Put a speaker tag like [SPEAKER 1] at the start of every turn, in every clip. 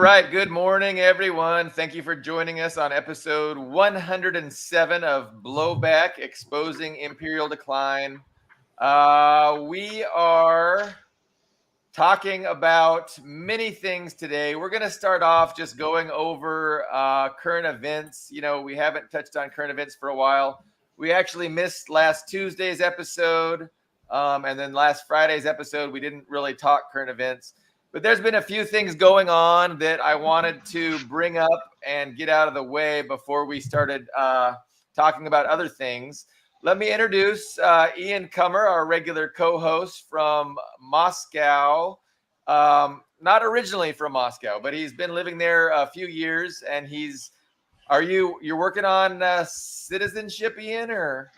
[SPEAKER 1] right. Good morning, everyone. Thank you for joining us on episode 107 of Blowback, Exposing Imperial Decline. We are talking about many things today. We're going to start off just going over current events. We haven't touched on current events for a while. We actually missed last Tuesday's episode, and then last Friday's episode, we didn't really talk current events. But there's been a few things going on that I wanted to bring up and get out of the way before we started talking about other things. Let me introduce Ian Kummer, our regular co-host from Moscow. Not originally from Moscow, but he's been living there a few years. And you're working on citizenship, Ian, or?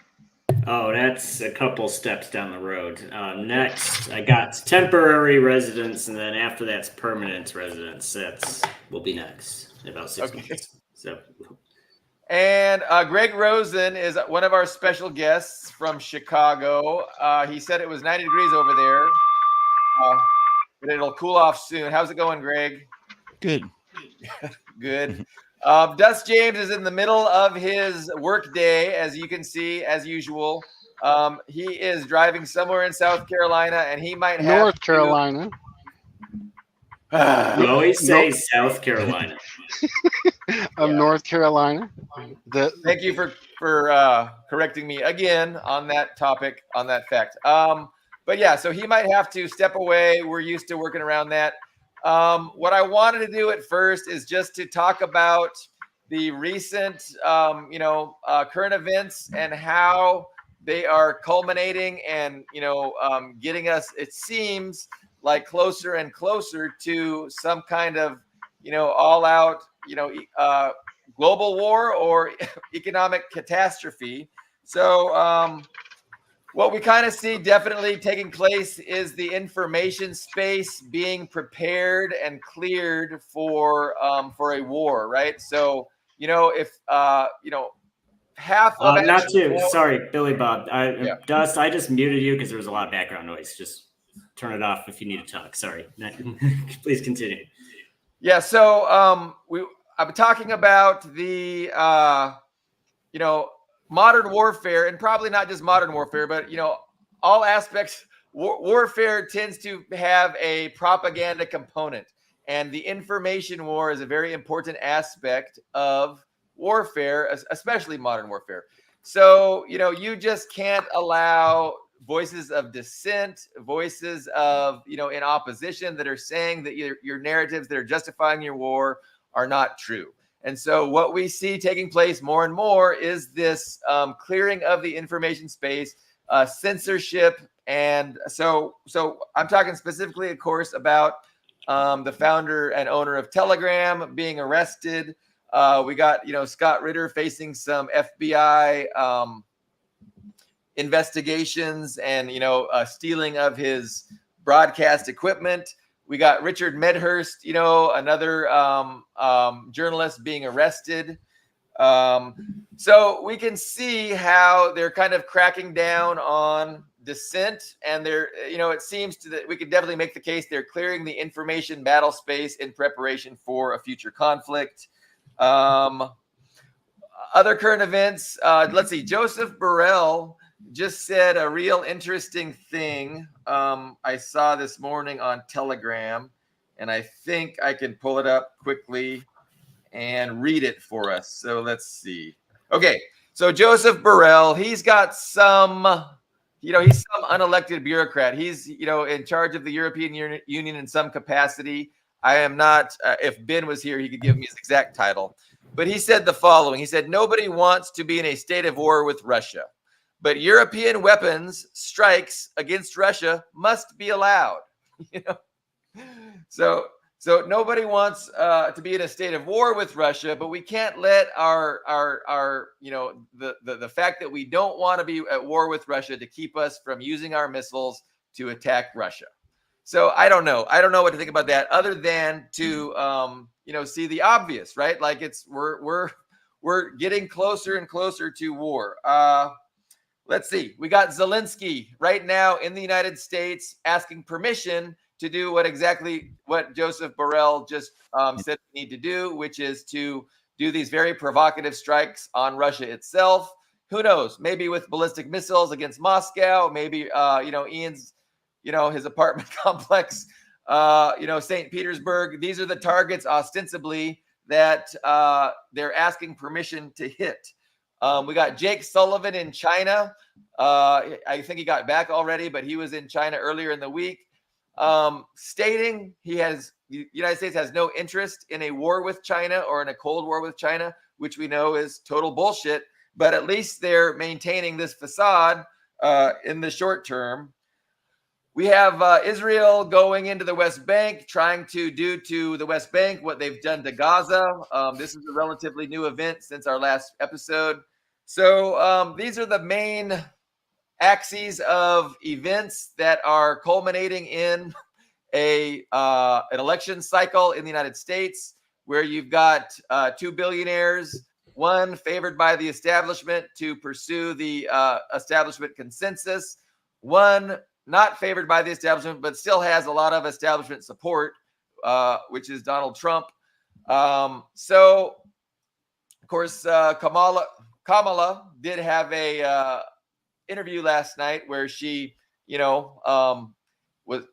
[SPEAKER 2] Oh, that's a couple steps down the road. Next, I got temporary residence, and then after that's permanent residence. That will be next in about 6 months. So.
[SPEAKER 1] And Greg Rosen is one of our special guests from Chicago. He said it was 90 degrees over there, but it'll cool off soon. How's it going, Greg?
[SPEAKER 3] Good.
[SPEAKER 1] Good. Dust James is in the middle of his work day, as you can see, as usual. He is driving somewhere in South Carolina, and he might have
[SPEAKER 4] North Carolina.
[SPEAKER 2] You always say South Carolina.
[SPEAKER 4] North Carolina.
[SPEAKER 1] Thank you for correcting me again on that topic, on that fact. But yeah, so he might have to step away. We're used to working around that. What I wanted to do at first is just to talk about the recent, current events and how they are culminating and, getting us, it seems like, closer and closer to some kind of, all out, global war or economic catastrophe. So, what we kind of see definitely taking place is the information space being prepared and cleared for a war, right? So, if half of
[SPEAKER 2] not to. Sorry, Billy Bob. Dust. I just muted you because there was a lot of background noise. Just turn it off if you need to talk. Sorry. Please continue.
[SPEAKER 1] Yeah. So I'm talking about the modern warfare, and probably not just modern warfare, but all aspects. Warfare tends to have a propaganda component, and the information war is a very important aspect of warfare, especially modern warfare. So you just can't allow voices of dissent, voices of in opposition that are saying that your narratives that are justifying your war are not true. And so what we see taking place more and more is this clearing of the information space, censorship. And so I'm talking specifically, of course, about the founder and owner of Telegram being arrested. We got, Scott Ritter facing some FBI investigations and, stealing of his broadcast equipment. We got Richard Medhurst, another journalist being arrested. So we can see how they're kind of cracking down on dissent, and they're, it seems that we could definitely make the case they're clearing the information battle space in preparation for a future conflict. Other current events. Let's see. Joseph Borrell just said a real interesting thing I saw this morning on Telegram, and I think I can pull it up quickly and read it for us. So let's see. Okay, so Joseph Borrell, he's got some, he's some unelected bureaucrat. He's, in charge of the European Union in some capacity. I am not, if Ben was here, he could give me his exact title. But he said the following. He said, nobody wants to be in a state of war with Russia, but European weapons strikes against Russia must be allowed. So nobody wants to be in a state of war with Russia, but we can't let our the fact that we don't want to be at war with Russia to keep us from using our missiles to attack Russia. So I don't know what to think about that, other than to see the obvious, right? Like we're getting closer and closer to war. Let's see. We got Zelensky right now in the United States asking permission to do what Joseph Borrell just said we need to do, which is to do these very provocative strikes on Russia itself. Who knows? Maybe with ballistic missiles against Moscow. Maybe Ian's, his apartment complex. St. Petersburg. These are the targets ostensibly that they're asking permission to hit. We got Jake Sullivan in China. I think he got back already, but he was in China earlier in the week, stating the United States has no interest in a war with China or in a Cold War with China, which we know is total bullshit. But at least they're maintaining this facade in the short term. We have Israel going into the West Bank, trying to do to the West Bank what they've done to Gaza. This is a relatively new event since our last episode. So these are the main axes of events that are culminating in an election cycle in the United States, where you've got two billionaires, one favored by the establishment to pursue the establishment consensus, one not favored by the establishment, but still has a lot of establishment support, which is Donald Trump. So, of course, Kamala did have a interview last night where she,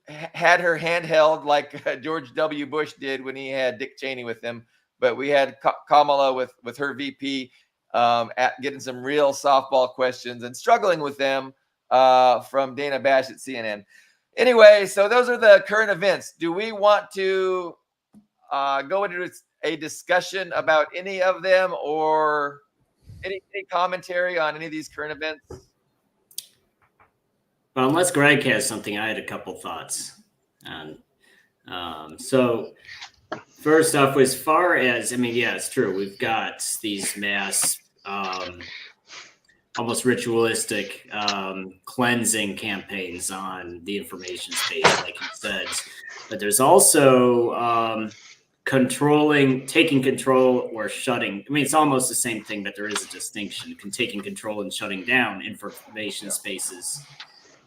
[SPEAKER 1] had her hand held like George W. Bush did when he had Dick Cheney with him. But we had Kamala with her VP getting some real softball questions and struggling with them. From Dana Bash at CNN. Anyway, so those are the current events. Do we want to go into a discussion about any of them, or any commentary on any of these current events?
[SPEAKER 2] Well, unless Greg has something, I had a couple thoughts. So first off, as far as, it's true. We've got these mass almost ritualistic cleansing campaigns on the information space, like you said. But there's also taking control or shutting. It's almost the same thing, but there is a distinction. Taking control and shutting down information spaces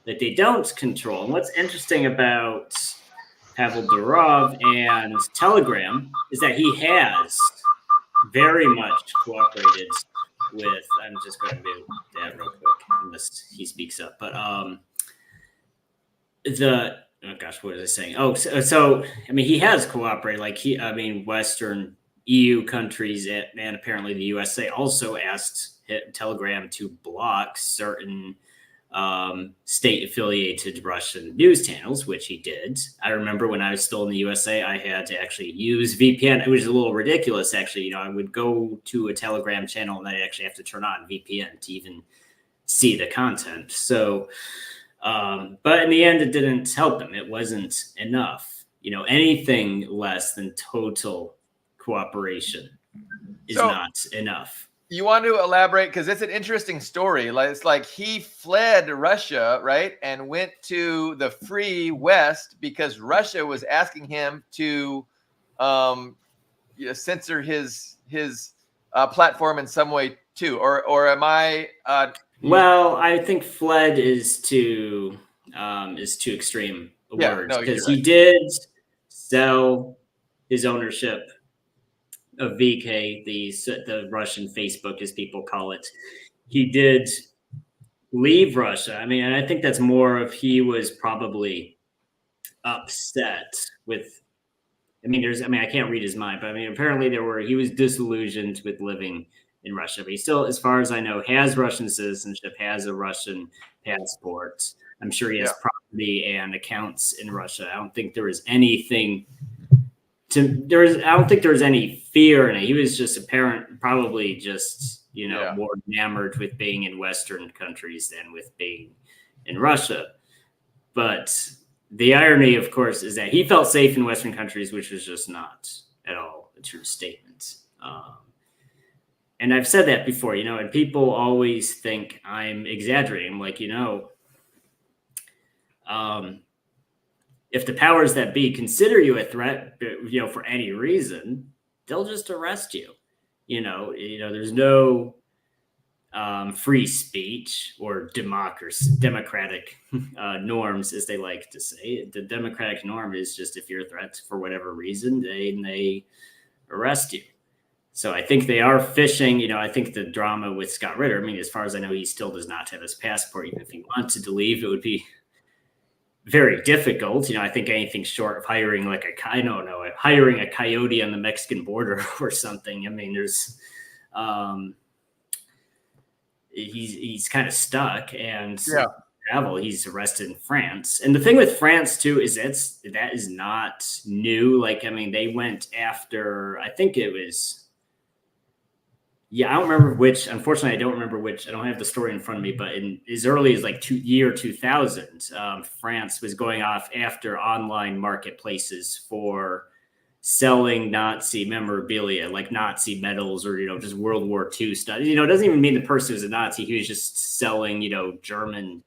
[SPEAKER 2] that they don't control. And what's interesting about Pavel Durov and Telegram is that he has very much cooperated with, I'm just going to mute that real quick unless he speaks up. But what was I saying? So he has cooperated. Western EU countries and apparently the USA also asked Telegram to block certain state-affiliated Russian news channels, which he did. I remember when I was still in the USA, I had to actually use VPN. It was a little ridiculous, actually. I would go to a Telegram channel and I actually have to turn on VPN to even see the content. So, but in the end, it didn't help them. It wasn't enough. Anything less than total cooperation is not enough.
[SPEAKER 1] You want to elaborate, because it's an interesting story. It's like he fled Russia, right, and went to the free West because Russia was asking him to censor his platform in some way too. Or am I?
[SPEAKER 2] Well, I think fled is too extreme a word, because he did sell his ownership of VK, the Russian Facebook, as people call it. He did leave Russia. And I think that's more of, he was probably upset with, I can't read his mind, but apparently he was disillusioned with living in Russia. But he still, as far as I know, has Russian citizenship, has a Russian passport. I'm sure he has property and accounts in Russia. I don't think there was anything I don't think there was any fear in it. He was just probably just, more enamored with being in Western countries than with being in Russia. But the irony, of course, is that he felt safe in Western countries, which was just not at all a true statement. And I've said that before, and people always think I'm exaggerating. I'm like, if the powers that be consider you a threat, for any reason, they'll just arrest you. There's no free speech or democratic norms, as they like to say. The democratic norm is just if you're a threat for whatever reason, they arrest you. So I think they are fishing. I think the drama with Scott Ritter, I mean, as far as I know, he still does not have his passport. Even if he wanted to leave, it would be very difficult. I think anything short of hiring hiring a coyote on the Mexican border or something. I mean, there's he's kind of stuck, and travel. He's arrested in France. And the thing with France too is that is not new. Like, I mean, they went after, I think it was, I don't remember which. Unfortunately, I don't remember which. I don't have the story in front of me, but in as early as like year 2000, France was going off after online marketplaces for selling Nazi memorabilia, like Nazi medals or, just World War II stuff. It doesn't even mean the person was a Nazi. He was just selling, German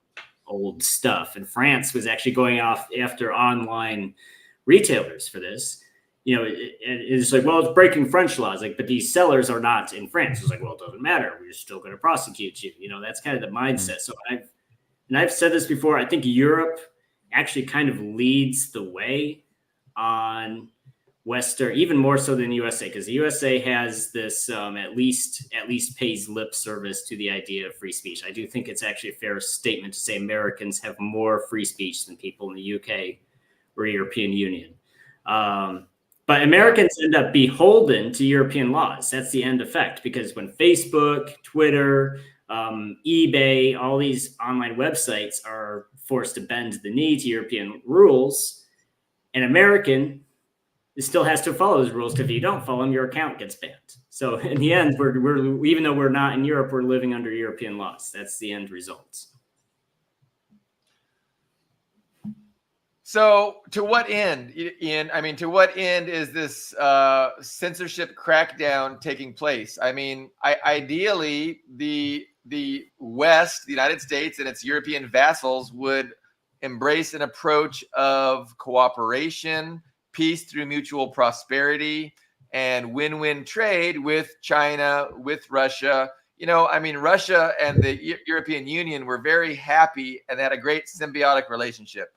[SPEAKER 2] old stuff. And France was actually going off after online retailers for this. It's like, well, it's breaking French laws. Like, but these sellers are not in France. It's like, well, it doesn't matter. We're still going to prosecute you. That's kind of the mindset. So I've said this before. I think Europe actually kind of leads the way on Western, even more so than USA, because the USA has this at least pays lip service to the idea of free speech. I do think it's actually a fair statement to say Americans have more free speech than people in the UK or European Union. But Americans end up beholden to European laws. That's the end effect, because when Facebook, Twitter, eBay, all these online websites are forced to bend the knee to European rules, an American still has to follow those rules, because if you don't follow them, your account gets banned. So in the end, we're even though we're not in Europe, we're living under European laws. That's the end result.
[SPEAKER 1] So to what end, Ian? I mean, to what end is this censorship crackdown taking place? I mean, ideally, the West, the United States, and its European vassals would embrace an approach of cooperation, peace through mutual prosperity, and win-win trade with China, with Russia. I mean, Russia and the European Union were very happy and had a great symbiotic relationship.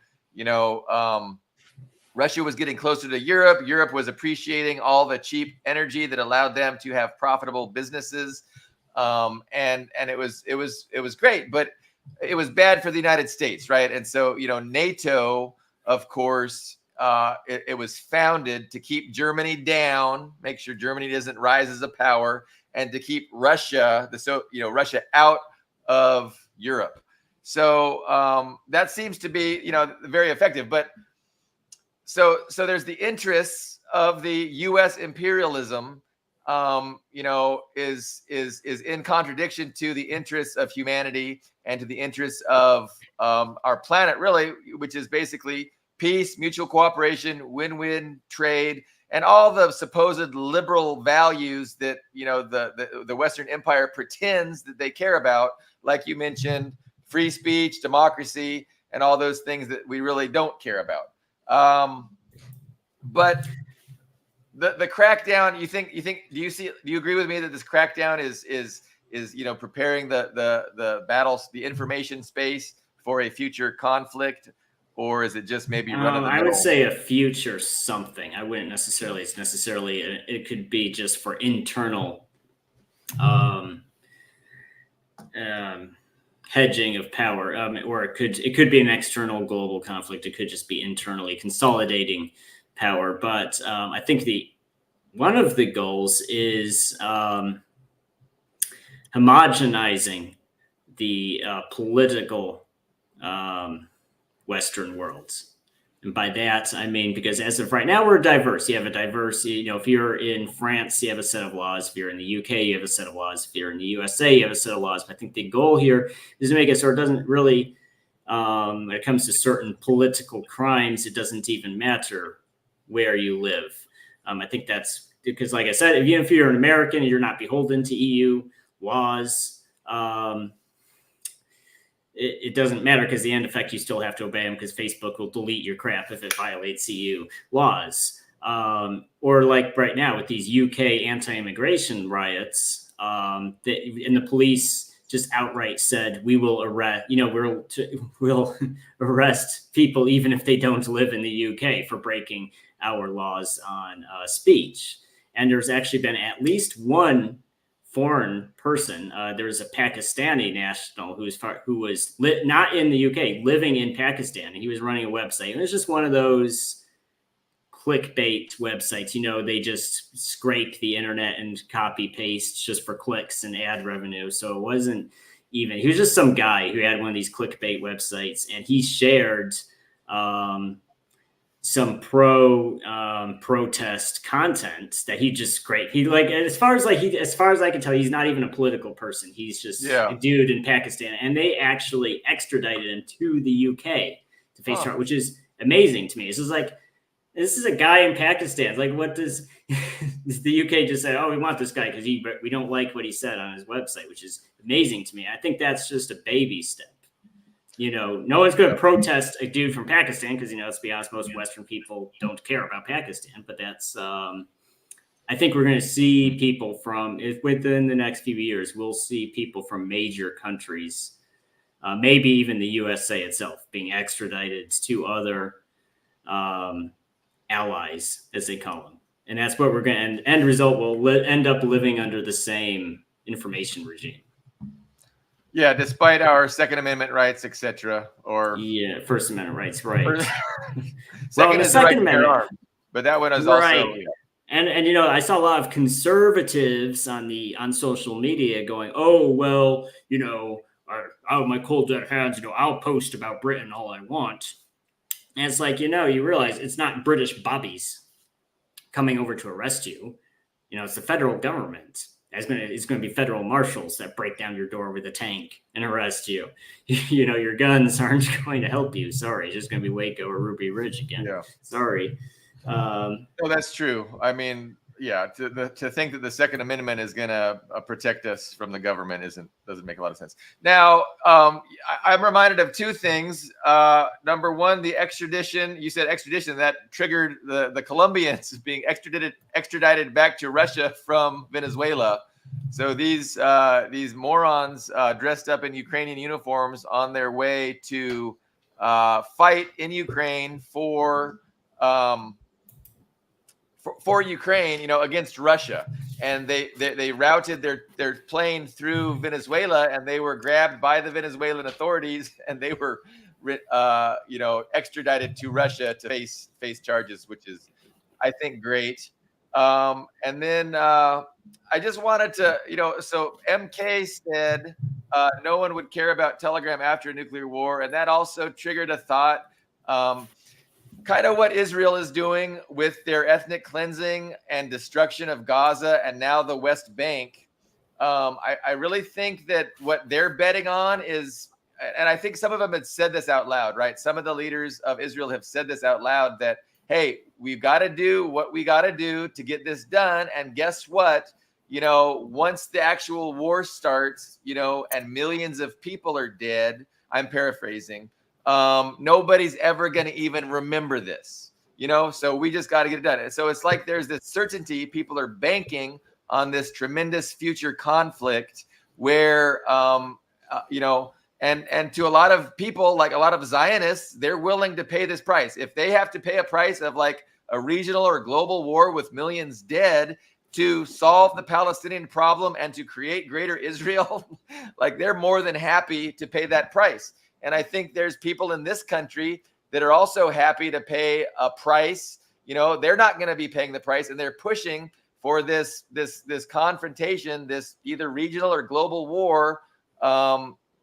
[SPEAKER 1] Russia was getting closer to Europe. Europe was appreciating all the cheap energy that allowed them to have profitable businesses. And it was great, but it was bad for the United States, right? And so, NATO, of course, it was founded to keep Germany down, make sure Germany doesn't rise as a power, and to keep Russia, Russia out of Europe. So that seems to be, very effective. But so there's the interests of the U.S. imperialism, is in contradiction to the interests of humanity and to the interests of our planet, really, which is basically peace, mutual cooperation, win-win trade, and all the supposed liberal values that the Western Empire pretends that they care about, like you mentioned. Free speech, democracy, and all those things that we really don't care about. But the crackdown, do you agree with me that this crackdown is preparing the battles, the information space for a future conflict, or is it just maybe run of the middle?
[SPEAKER 2] I would say a future something. I wouldn't necessarily. It could be just for internal hedging of power, or it could be an external global conflict. It could just be internally consolidating power. But I think one of the goals is homogenizing the political Western worlds. And by that, I mean, because as of right now, we're diverse. You have a diverse, if you're in France, you have a set of laws. If you're in the UK, you have a set of laws. If you're in the USA, you have a set of laws. But I think the goal here is to make it so it doesn't really, when it comes to certain political crimes, it doesn't even matter where you live. I think that's because, like I said, if you're an American and you're not beholden to EU laws, it doesn't matter, because the end effect, you still have to obey them, because Facebook will delete your crap if it violates EU laws. Or like right now with these UK anti-immigration riots, and the police just outright said, we will arrest, we'll arrest people even if they don't live in the UK for breaking our laws on speech. And there's actually been at least one foreign person. There was a Pakistani national who was not in the UK, living in Pakistan, and he was running a website. And it was just one of those clickbait websites. They just scrape the internet and copy paste just for clicks and ad revenue. So it wasn't even, he was just some guy who had one of these clickbait websites, and he shared some protest content that he just scraped. He as far as I can tell, he's not even a political person. He's just a dude in Pakistan, and they actually extradited him to the UK to face trial, which is amazing to me. This is a guy in Pakistan. It's like, what does the UK just say? Oh, we want this guy because we don't like what he said on his website, which is amazing to me. I think that's just a baby step. No one's going to protest a dude from Pakistan because, let's be honest, most Western people don't care about Pakistan. But that's, I think we're going to see people within the next few years, we'll see people from major countries, maybe even the USA itself, being extradited to other allies, as they call them. And that's what we're going to end result will end up living under the same information regime.
[SPEAKER 1] Yeah, despite our Second Amendment rights, etc.
[SPEAKER 2] First Amendment rights, right?
[SPEAKER 1] Second is Second Amendment, but that one is
[SPEAKER 2] right.
[SPEAKER 1] Also. Yeah.
[SPEAKER 2] And I saw a lot of conservatives on social media going, oh well, out of my cold dead hands, I'll post about Britain all I want. And it's like, you realize it's not British bobbies coming over to arrest you. It's the federal government. It's going to be federal marshals that break down your door with a tank and arrest you. Your guns aren't going to help you. Sorry. It's just going to be Waco or Ruby Ridge again. Yeah. Sorry.
[SPEAKER 1] No, that's true. I mean, yeah, to think that the Second Amendment is going to protect us from the government doesn't make a lot of sense. Now, I'm reminded of two things. Number one, the extradition. You said extradition that triggered the Colombians being extradited back to Russia from Venezuela. So these morons dressed up in Ukrainian uniforms on their way to fight in Ukraine for Ukraine, against Russia, and they routed their plane through Venezuela, and they were grabbed by the Venezuelan authorities, and they were, extradited to Russia to face charges, which is, I think, great. And then I just wanted to, so MK said no one would care about Telegram after a nuclear war, and that also triggered a thought. Kind of what Israel is doing with their ethnic cleansing and destruction of Gaza and now the West Bank. I really think that what they're betting on is, and I think some of them had said this out loud, right? Some of the leaders of Israel have said this out loud that, hey, we've got to do what we got to do to get this done. And guess what? Once the actual war starts, and millions of people are dead, I'm paraphrasing, nobody's ever going to even remember this, so we just got to get it done. And so it's like there's this certainty. People are banking on this tremendous future conflict where, and to a lot of people, like a lot of Zionists, they're willing to pay this price. If they have to pay a price of like a regional or global war with millions dead to solve the Palestinian problem and to create greater Israel, like they're more than happy to pay that price. And I think there's people in this country that are also happy to pay a price. They're not going to be paying the price, and they're pushing for this confrontation, this either regional or global war,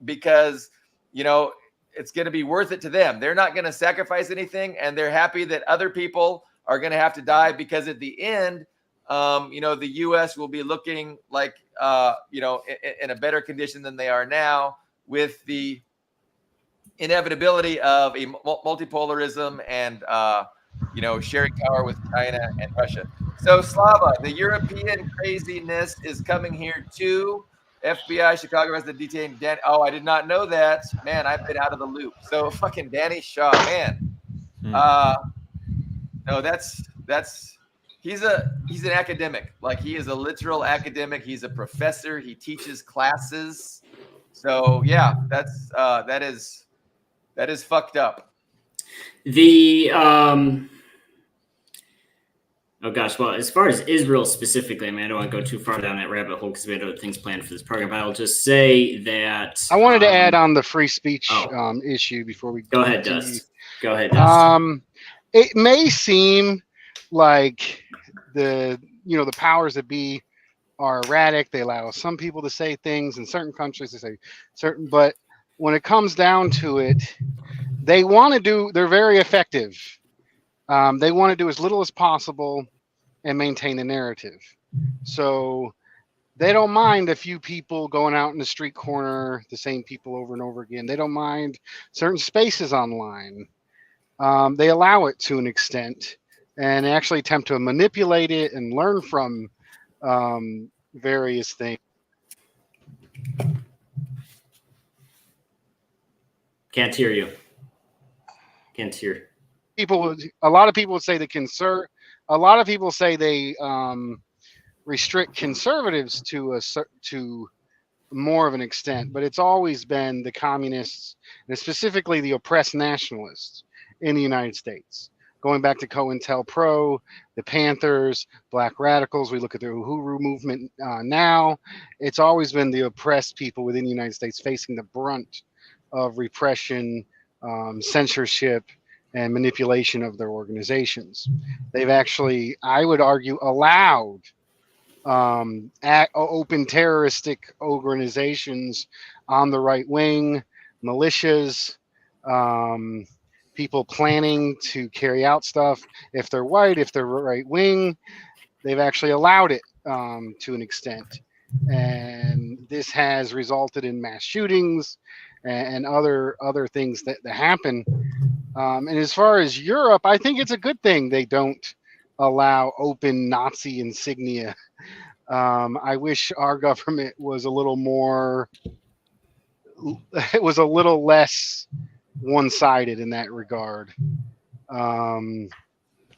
[SPEAKER 1] because it's going to be worth it to them. They're not going to sacrifice anything, and they're happy that other people are going to have to die because at the end, the U.S. will be looking like in a better condition than they are now, with the inevitability of a multipolarism and sharing power with China and Russia. So Slava, the European craziness is coming here too. FBI Chicago resident detained Dan. Oh, I did not know that. Man, I've been out of the loop. So fucking Danny Shaw, man. No, that's he's an academic. Like, he is a literal academic. He's a professor. He teaches classes. So yeah, that is fucked up.
[SPEAKER 2] The oh gosh, well, as far as Israel specifically, I mean, I don't want to go too far down that rabbit hole because we had other things planned for this program. But I'll just say that
[SPEAKER 4] I wanted to add on the free speech
[SPEAKER 2] oh.
[SPEAKER 4] issue before we
[SPEAKER 2] Go ahead,
[SPEAKER 4] continue.
[SPEAKER 2] Dust. Go ahead, Dust.
[SPEAKER 4] It may seem like the powers that be are erratic. They allow some people to say things in certain countries to say certain, but when it comes down to it, they want to do. They're very effective. They want to do as little as possible and maintain the narrative. So they don't mind a few people going out in the street corner, the same people over and over again. They don't mind certain spaces online. They allow it to an extent and actually attempt to manipulate it and learn from various things.
[SPEAKER 2] Can't hear you. Can't hear.
[SPEAKER 4] A lot of people would say a lot of people say they restrict conservatives to more of an extent, but it's always been the communists and specifically the oppressed nationalists in the United States. Going back to COINTELPRO, the Panthers, Black Radicals, we look at the Uhuru movement now. It's always been the oppressed people within the United States facing the brunt of repression, censorship, and manipulation of their organizations. They've actually, I would argue, allowed open terroristic organizations on the right wing, militias, people planning to carry out stuff. If they're white, if they're right wing, they've actually allowed it to an extent. And this has resulted in mass shootings and other things that happen. And as far as Europe, I think it's a good thing they don't allow open Nazi insignia. I wish our government was a little more, it was a little less one-sided in that regard. I mean,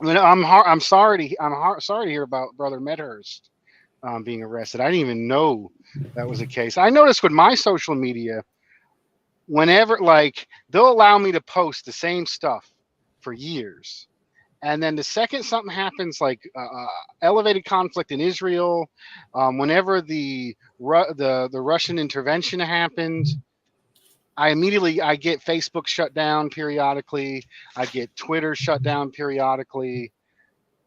[SPEAKER 4] I'm sorry to hear about Brother Medhurst being arrested. I didn't even know that was the case. I noticed with my social media, whenever they'll allow me to post the same stuff for years. And then the second something happens, like elevated conflict in Israel, whenever the Russian intervention happened, I get Facebook shut down periodically. I get Twitter shut down periodically,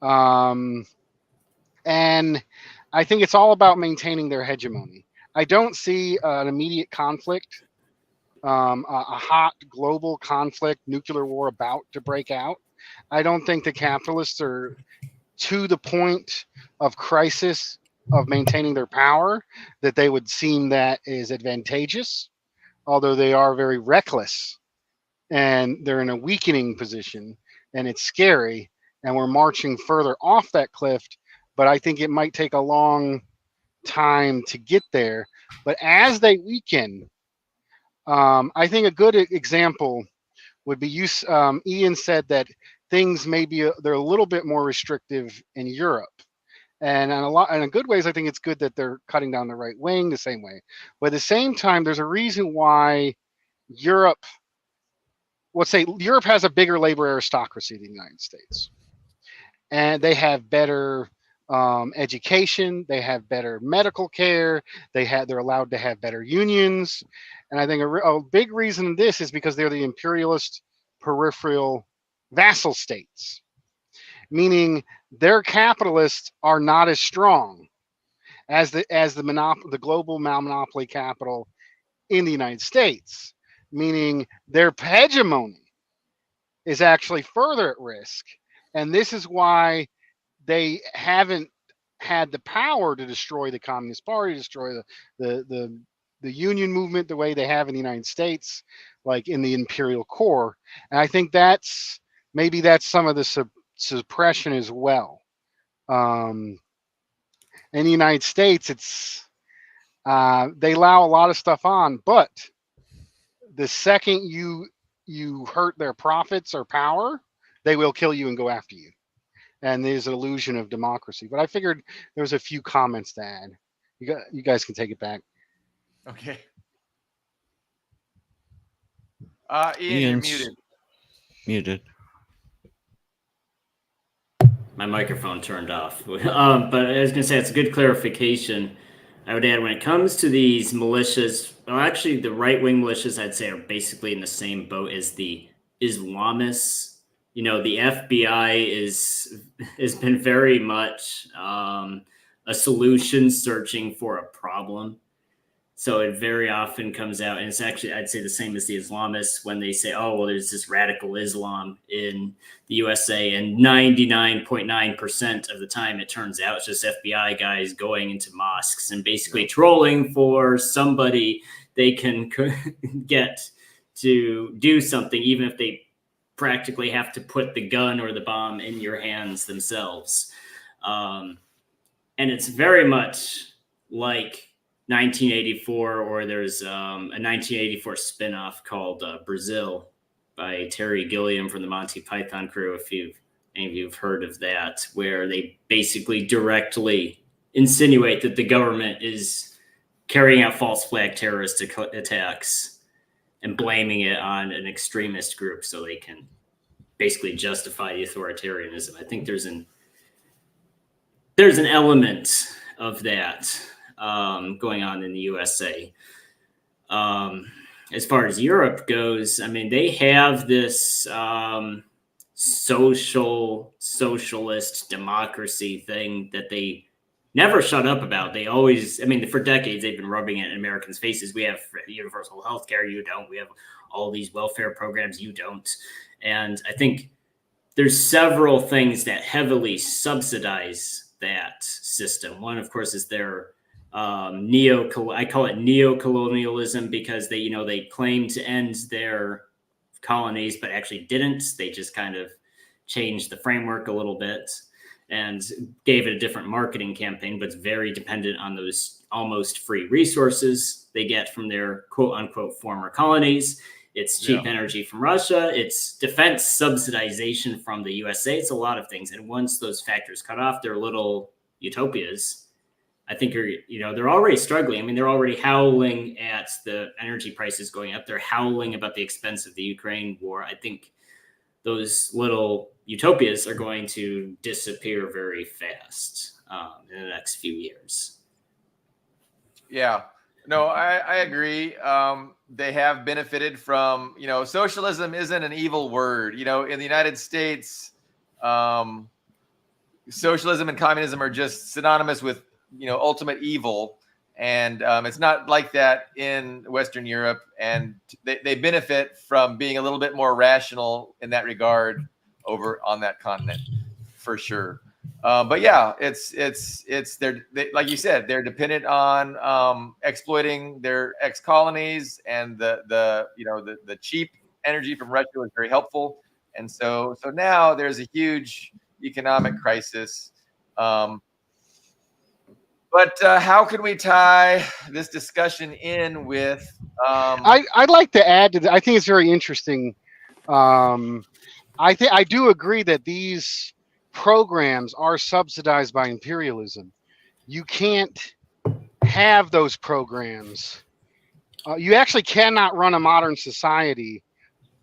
[SPEAKER 4] and I think it's all about maintaining their hegemony. I don't see an immediate conflict, a hot global conflict, nuclear war about to break out. I don't think the capitalists are to the point of crisis of maintaining their power that they would seem that is advantageous, although they are very reckless and they're in a weakening position and it's scary and we're marching further off that cliff. But I think it might take a long time to get there. But as they weaken, I think a good example would be Ian said that things maybe they're a little bit more restrictive in Europe, and in good ways, I think it's good that they're cutting down the right wing the same way. But at the same time, there's a reason why Europe, let's say Europe has a bigger labor aristocracy than the United States, and they have better education, they have better medical care, they're allowed to have better unions, and I think a big reason of this is because they're the imperialist peripheral vassal states, meaning their capitalists are not as strong as the global monopoly capital in the United States, meaning their hegemony is actually further at risk, and this is why they haven't had the power to destroy the Communist Party, destroy the union movement the way they have in the United States, like in the imperial core. And I think maybe that's some of the suppression as well. In the United States, they allow a lot of stuff on, but the second you hurt their profits or power, they will kill you and go after you. And there's an illusion of democracy. But I figured there was a few comments to add. You guys can take it back.
[SPEAKER 1] Okay. Ian, you're
[SPEAKER 3] Ian's
[SPEAKER 1] muted.
[SPEAKER 3] muted.
[SPEAKER 2] My microphone turned off. But I was going to say it's a good clarification. I would add when it comes to these militias, well, actually, the right wing militias, I'd say, are basically in the same boat as the Islamists. You know, the FBI has been very much a solution searching for a problem. So it very often comes out, and it's actually, I'd say, the same as the Islamists when they say, oh, well, there's this radical Islam in the USA, and 99.9% of the time it turns out it's just FBI guys going into mosques and basically trolling for somebody they can get to do something, even if they practically have to put the gun or the bomb in your hands themselves. And it's very much like 1984, or there's a 1984 spinoff called Brazil by Terry Gilliam from the Monty Python crew. If any of you have heard of that, where they basically directly insinuate that the government is carrying out false flag terrorist attacks and blaming it on an extremist group so they can basically justify the authoritarianism. I think there's an element of that going on in the USA. As far as Europe goes, I mean, they have this socialist democracy thing that they never shut up about. They always, I mean, for decades, they've been rubbing it in Americans' faces. We have universal health care, you don't. We have all these welfare programs, you don't. And I think there's several things that heavily subsidize that system. One, of course, is their I call it neo-colonialism, because they claim to end their colonies, but actually didn't. They just kind of changed the framework a little bit and gave it a different marketing campaign, but it's very dependent on those almost free resources they get from their quote unquote former colonies. It's cheap energy from Russia. It's defense subsidization from the USA. It's a lot of things. And once those factors cut off, they're little utopias. I think they're already struggling. I mean, they're already howling at the energy prices going up. They're howling about the expense of the Ukraine war. I think those little utopias are going to disappear very fast in the next few years.
[SPEAKER 1] Yeah, no, I agree. They have benefited from, socialism isn't an evil word. In the United States, socialism and communism are just synonymous with, ultimate evil. And it's not like that in Western Europe. And they benefit from being a little bit more rational in that regard over on that continent, for sure. But yeah, like you said, they're dependent on exploiting their ex-colonies, and the cheap energy from Russia was very helpful. And so now there's a huge economic crisis. But how can we tie this discussion in with?
[SPEAKER 4] I'd like to add to that. I think it's very interesting. I do agree that these programs are subsidized by imperialism. You can't have those programs. You actually cannot run a modern society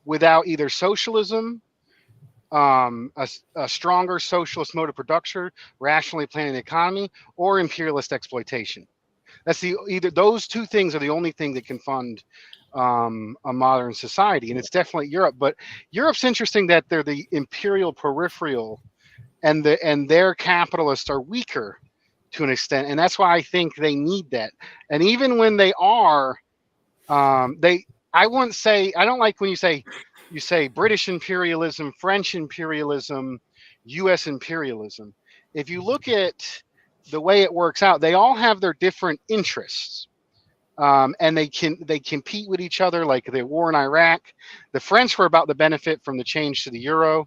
[SPEAKER 4] without either socialism, a stronger socialist mode of production, rationally planning the economy, or imperialist exploitation. That's either those two things are the only thing that can fund a modern society, and it's definitely Europe. But Europe's interesting that they're the imperial peripheral, and their capitalists are weaker to an extent, and that's why I think they need that. And even when they are, I wouldn't say, I don't like when you say British imperialism, French imperialism, U.S. imperialism. If you look at the way it works out, they all have their different interests. And they compete with each other, like the war in Iraq. The French were about the benefit from the change to the euro,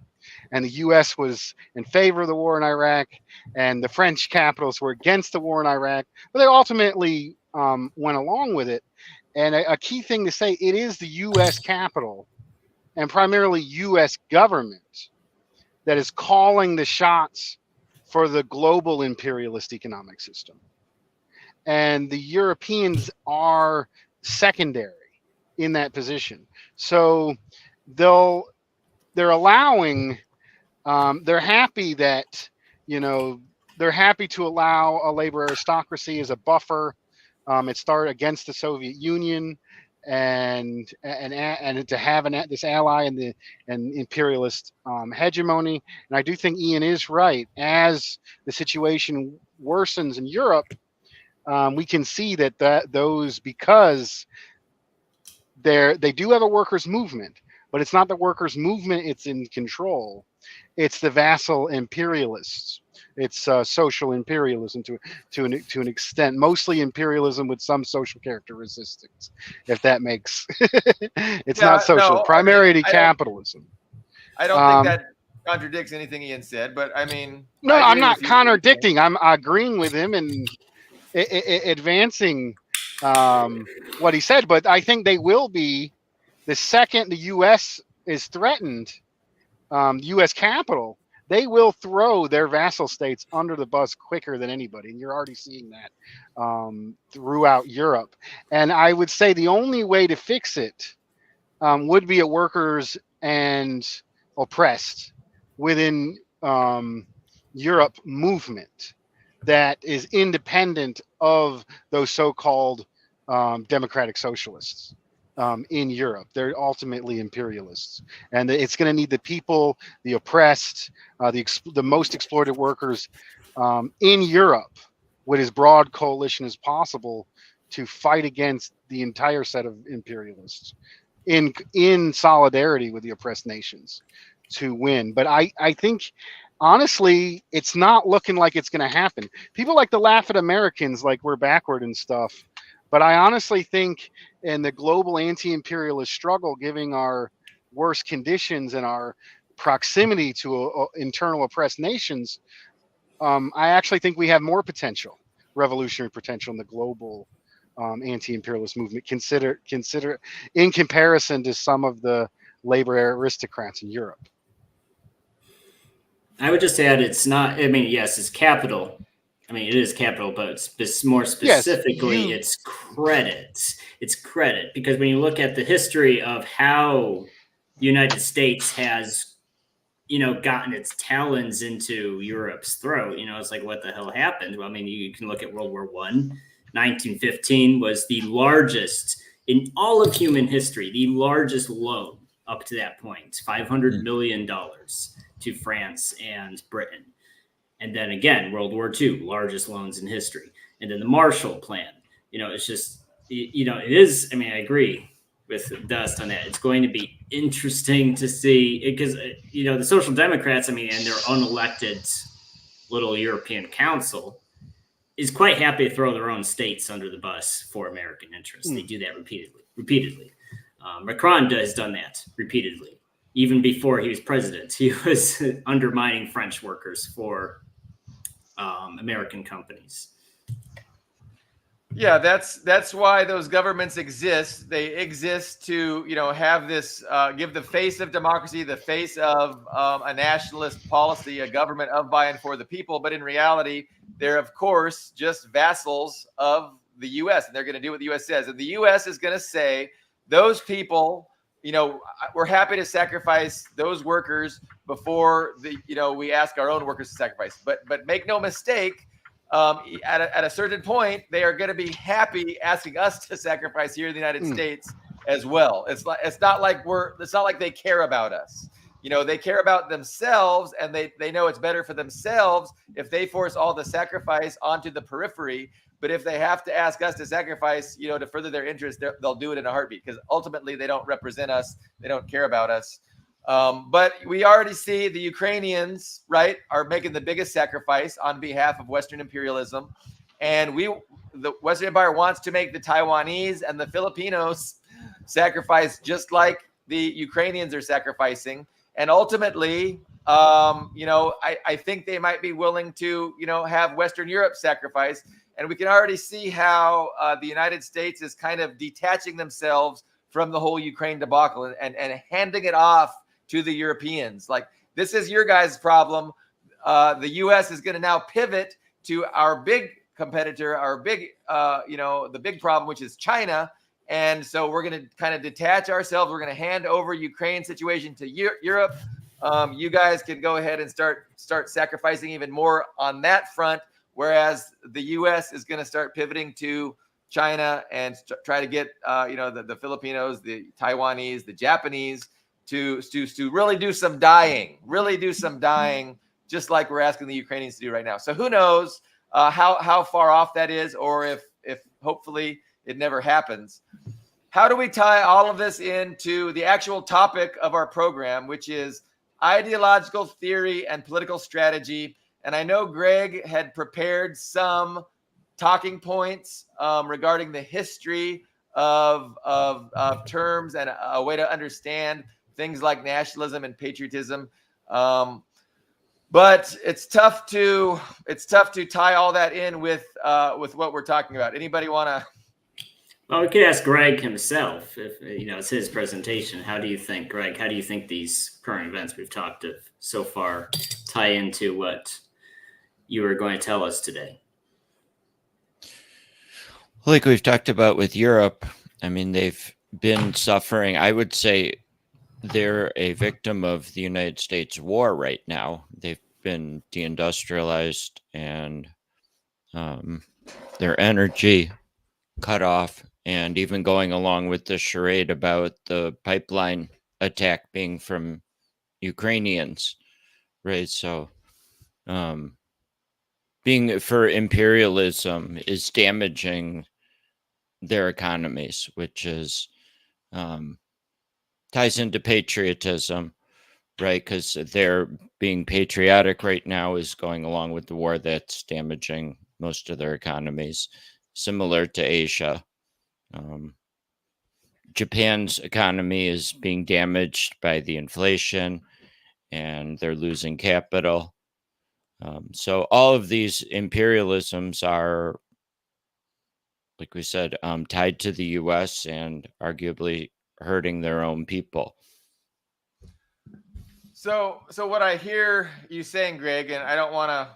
[SPEAKER 4] and the U.S. was in favor of the war in Iraq, and the French capitals were against the war in Iraq, but they ultimately went along with it. And a key thing to say, it is the U.S. capital and primarily U.S. government that is calling the shots for the global imperialist economic system. And the Europeans are secondary. in that position. So they're allowing, they're happy that, they're happy to allow a labor aristocracy as a buffer. It started against the Soviet Union, and to have this ally in the imperialist hegemony. And I do think Ian is right. As the situation worsens in Europe, we can see that those, because they do have a workers' movement, but it's not the workers' movement it's in control. It's the vassal imperialists. It's social imperialism to an extent, mostly imperialism with some social characteristics, if that makes. It's not social, primarily capitalism.
[SPEAKER 1] I don't think that contradicts anything Ian said, but I mean,
[SPEAKER 4] no, I'm not contradicting. I'm agreeing with him and advancing what he said. But I think they will be, the second the U.S. is threatened, U.S. capital, they will throw their vassal states under the bus quicker than anybody. And you're already seeing that throughout Europe. And I would say the only way to fix it would be a workers and oppressed within Europe movement that is independent of those so-called democratic socialists. In Europe, they're ultimately imperialists, and it's going to need the people, the oppressed, the most exploited workers in Europe, with as broad coalition as possible, to fight against the entire set of imperialists in solidarity with the oppressed nations to win. But I think, honestly, it's not looking like it's going to happen. People like to laugh at Americans like we're backward and stuff. But I honestly think in the global anti-imperialist struggle, given our worst conditions and our proximity to internal oppressed nations, I actually think we have more potential, revolutionary potential in the global anti-imperialist movement, consider in comparison to some of the labor aristocrats in Europe.
[SPEAKER 2] I would just add, it's not, I mean, yes, it's capital. I mean, it is capital, but it's more specifically, it's credit. It's credit, because when you look at the history of how the United States has, gotten its talons into Europe's throat, it's like, what the hell happened? Well, I mean, you can look at World War I. 1915 was the largest in all of human history, the largest loan up to that point, $500 million to France and Britain. And then again, World War II, largest loans in history. And then the Marshall Plan. It's just, it is, I mean, I agree with Dust on that. It's going to be interesting to see, because, the Social Democrats, I mean, and their unelected little European Council is quite happy to throw their own states under the bus for American interests. They do that repeatedly. Macron has done that repeatedly. Even before he was president, he was undermining French workers for American companies.
[SPEAKER 1] Yeah, that's why those governments exist. They exist to, have this, give the face of democracy, the face of a nationalist policy, a government of, by, and for the people. But in reality, they're, of course, just vassals of the U.S. and they're going to do what the U.S. says. And the U.S. is going to say, those people, we're happy to sacrifice those workers before we ask our own workers to sacrifice. But make no mistake, at a certain point, they are going to be happy asking us to sacrifice here in the United States as well. It's not like they care about us. They care about themselves, and they know it's better for themselves if they force all the sacrifice onto the periphery. But if they have to ask us to sacrifice, to further their interest, they'll do it in a heartbeat, because ultimately they don't represent us. They don't care about us. But we already see the Ukrainians, right, are making the biggest sacrifice on behalf of Western imperialism. And the Western Empire wants to make the Taiwanese and the Filipinos sacrifice just like the Ukrainians are sacrificing. And ultimately, I think they might be willing to, have Western Europe sacrifice. And we can already see how the United States is kind of detaching themselves from the whole Ukraine debacle and handing it off to the Europeans. Like, this is your guys' problem. The U.S. is going to now pivot to our big competitor, our big, the big problem, which is China. And so we're going to kind of detach ourselves. We're going to hand over Ukraine situation to Europe. You guys can go ahead and start sacrificing even more on that front, whereas the U.S. is going to start pivoting to China and try to get the Filipinos, the Taiwanese, the Japanese to really do some dying, just like we're asking the Ukrainians to do right now. So who knows how far off that is, or if hopefully it never happens. How do we tie all of this into the actual topic of our program, which is ideological theory and political strategy? And I know Greg had prepared some talking points regarding the history of terms and a way to understand things like nationalism and patriotism. But it's tough to tie all that in with what we're talking about. Anybody want to?
[SPEAKER 2] Well, we could ask Greg himself. If it's his presentation. How do you think, Greg? How do you think these current events we've talked of so far tie into what you were going to tell us today?
[SPEAKER 3] Like we've talked about with Europe, I mean, they've been suffering. I would say they're a victim of the United States war right now. They've been deindustrialized and their energy cut off, and even going along with the charade about the pipeline attack being from Ukrainians, right? So being for imperialism is damaging their economies, which is ties into patriotism, right? Because they're being patriotic right now is going along with the war that's damaging most of their economies, similar to Asia. Japan's economy is being damaged by the inflation, and they're losing capital. So all of these imperialisms are, like we said, tied to the U.S. and arguably hurting their own people.
[SPEAKER 1] So what I hear you saying, Greg, and I don't want to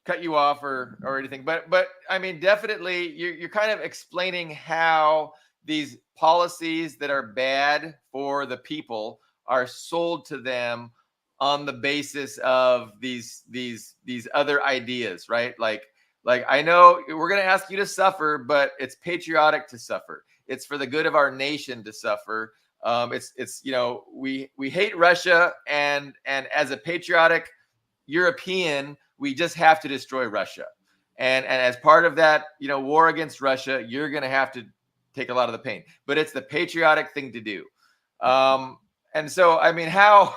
[SPEAKER 1] cut you off or anything, but I mean, definitely you're kind of explaining how these policies that are bad for the people are sold to them on the basis of these other ideas, right? Like I know we're going to ask you to suffer, but it's patriotic to suffer. It's for the good of our nation to suffer. It's we hate Russia, and as a patriotic European, we just have to destroy Russia. And as part of that, war against Russia, you're going to have to take a lot of the pain. But it's the patriotic thing to do. And so, I mean, how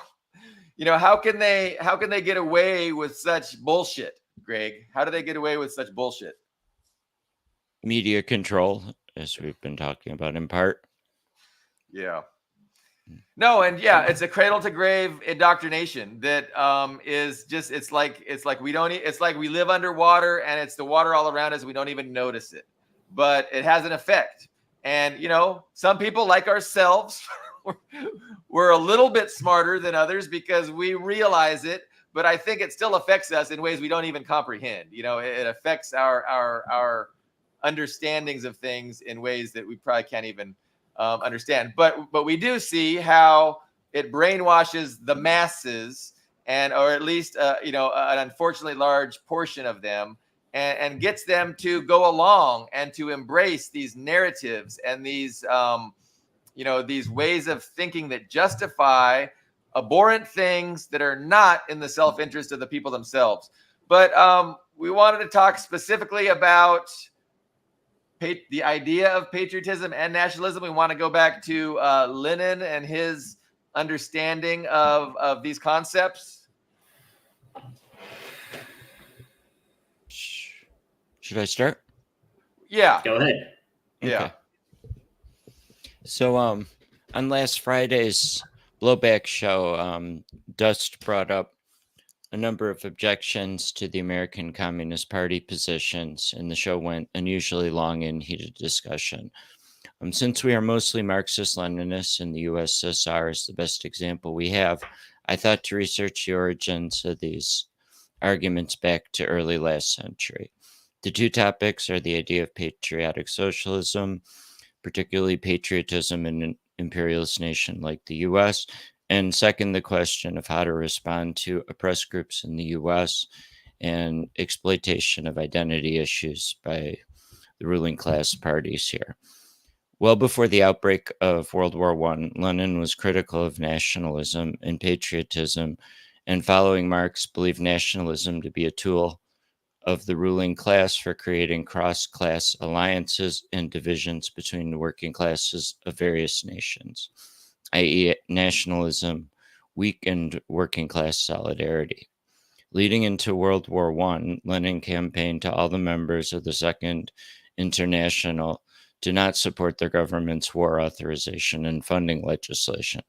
[SPEAKER 1] can they get away with such bullshit, Greg? How do they get away with such bullshit?
[SPEAKER 3] Media control, as we've been talking about in part.
[SPEAKER 1] Yeah. No, and yeah, it's a cradle to grave indoctrination that is just it's like we live underwater and it's the water all around us. We don't even notice it, but it has an effect. And some people like ourselves, we're a little bit smarter than others because we realize it, but I think it still affects us in ways we don't even comprehend. It affects our understandings of things in ways that we probably can't even understand, but we do see how it brainwashes the masses, or at least an unfortunately large portion of them, and gets them to go along and to embrace these narratives and these these ways of thinking that justify abhorrent things that are not in the self-interest of the people themselves. But we wanted to talk specifically about the idea of patriotism and nationalism. We want to go back to Lenin and his understanding of these concepts.
[SPEAKER 3] Should I start?
[SPEAKER 1] Yeah.
[SPEAKER 2] Go ahead.
[SPEAKER 1] Yeah.
[SPEAKER 3] Okay. So on last Friday's Blowback show, Dust brought up a number of objections to the American Communist Party positions, and the show went unusually long and heated discussion. Since we are mostly Marxist-Leninists and the USSR is the best example we have, I thought to research the origins of these arguments back to early last century. The two topics are the idea of patriotic socialism, particularly patriotism in an imperialist nation like the US. And second, the question of how to respond to oppressed groups in the US and exploitation of identity issues by the ruling class parties here. Well before the outbreak of World War I, Lenin was critical of nationalism and patriotism, and following Marx, believed nationalism to be a tool of the ruling class for creating cross-class alliances and divisions between the working classes of various nations, i.e., nationalism weakened working class solidarity. Leading into World War I, Lenin campaigned to all the members of the Second International to not support their government's war authorization and funding legislation.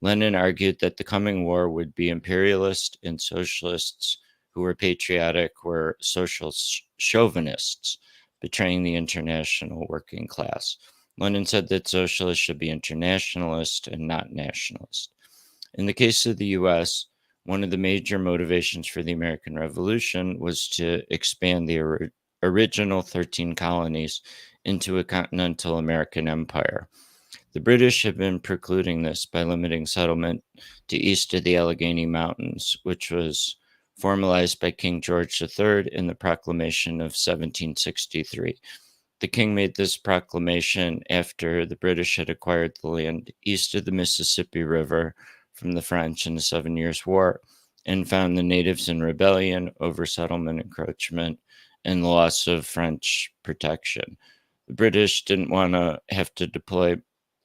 [SPEAKER 3] Lenin argued that the coming war would be imperialist, and socialists who were patriotic were social chauvinists, betraying the international working class. Lenin said that socialists should be internationalist and not nationalist. In the case of the US, one of the major motivations for the American Revolution was to expand the original 13 colonies into a continental American empire. The British had been precluding this by limiting settlement to east of the Allegheny Mountains, which was formalized by King George III in the Proclamation of 1763. The king made this proclamation after the British had acquired the land east of the Mississippi River from the French in the 7 Years' War and found the natives in rebellion over settlement encroachment and the loss of French protection. The British didn't want to have to deploy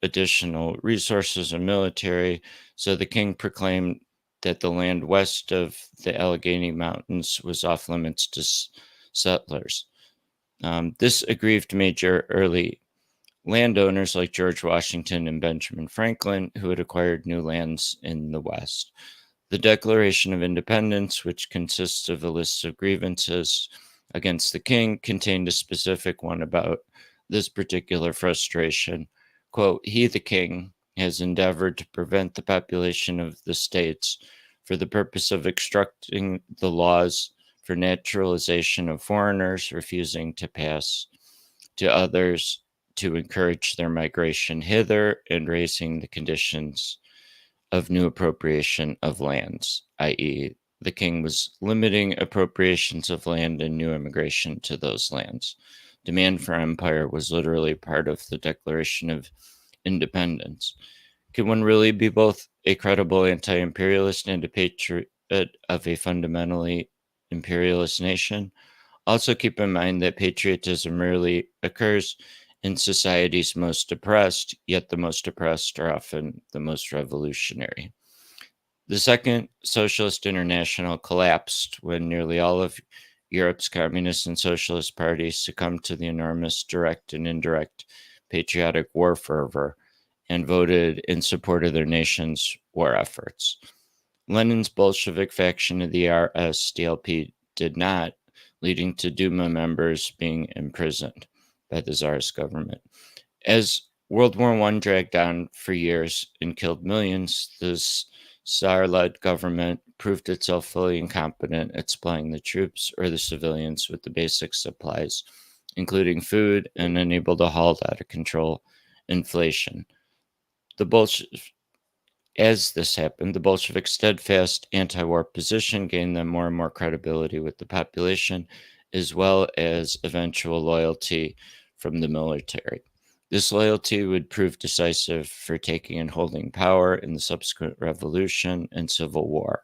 [SPEAKER 3] additional resources and military, so the king proclaimed that the land west of the Allegheny Mountains was off limits to settlers. This aggrieved major early landowners like George Washington and Benjamin Franklin, who had acquired new lands in the West. The Declaration of Independence, which consists of a list of grievances against the king, contained a specific one about this particular frustration. Quote, "He, the king, has endeavored to prevent the population of the states for the purpose of obstructing the laws for naturalization of foreigners, refusing to pass to others to encourage their migration hither, and raising the conditions of new appropriation of lands," i.e., the king was limiting appropriations of land and new immigration to those lands. Demand for empire was literally part of the Declaration of Independence. Can one really be both a credible anti-imperialist and a patriot of a fundamentally imperialist nation? Also keep in mind that patriotism rarely occurs in society's most oppressed, yet the most oppressed are often the most revolutionary. The Second Socialist International collapsed when nearly all of Europe's communist and socialist parties succumbed to the enormous direct and indirect patriotic war fervor and voted in support of their nation's war efforts. Lenin's Bolshevik faction of the RSDLP did not, leading to Duma members being imprisoned by the Tsar's government. As World War I dragged on for years and killed millions, the Tsar-led government proved itself fully incompetent at supplying the troops or the civilians with the basic supplies, including food, and unable to halt out of control inflation. As this happened, the Bolsheviks' steadfast anti-war position gained them more and more credibility with the population, as well as eventual loyalty from the military. This loyalty would prove decisive for taking and holding power in the subsequent revolution and civil war.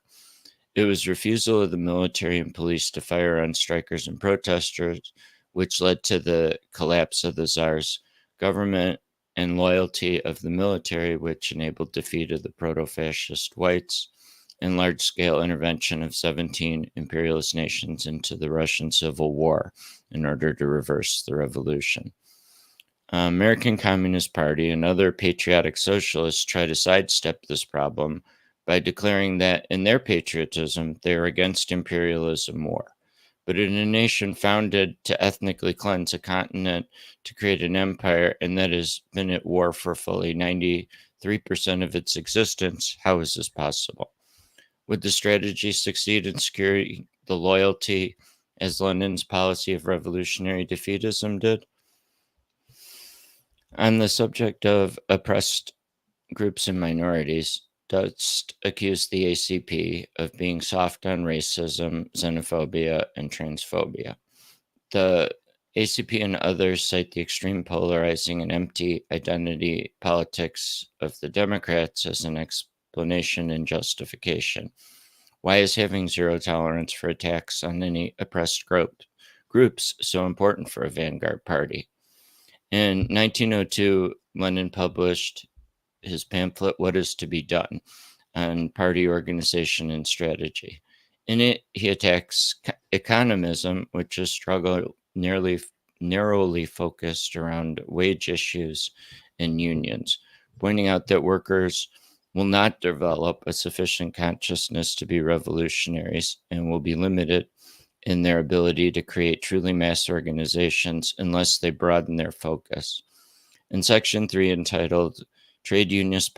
[SPEAKER 3] It was refusal of the military and police to fire on strikers and protesters, which led to the collapse of the Tsar's government, and loyalty of the military, which enabled defeat of the proto-fascist whites and large-scale intervention of 17 imperialist nations into the Russian Civil War in order to reverse the revolution. American Communist Party and other patriotic socialists try to sidestep this problem by declaring that in their patriotism, they are against imperialism war. But in a nation founded to ethnically cleanse a continent to create an empire, and that has been at war for fully 93% of its existence, how is this possible? Would the strategy succeed in securing the loyalty as Lenin's policy of revolutionary defeatism did? On the subject of oppressed groups and minorities, Dust accused the ACP of being soft on racism, xenophobia, and transphobia. The ACP and others cite the extreme polarizing and empty identity politics of the Democrats as an explanation and justification. Why is having zero tolerance for attacks on any oppressed groups so important for a vanguard party? In 1902, Lenin published his pamphlet, What is to be Done, on party organization and strategy. In it, he attacks economism, which is struggle narrowly focused around wage issues and unions, pointing out that workers will not develop a sufficient consciousness to be revolutionaries and will be limited in their ability to create truly mass organizations unless they broaden their focus. In Section 3, entitled Trade Unionist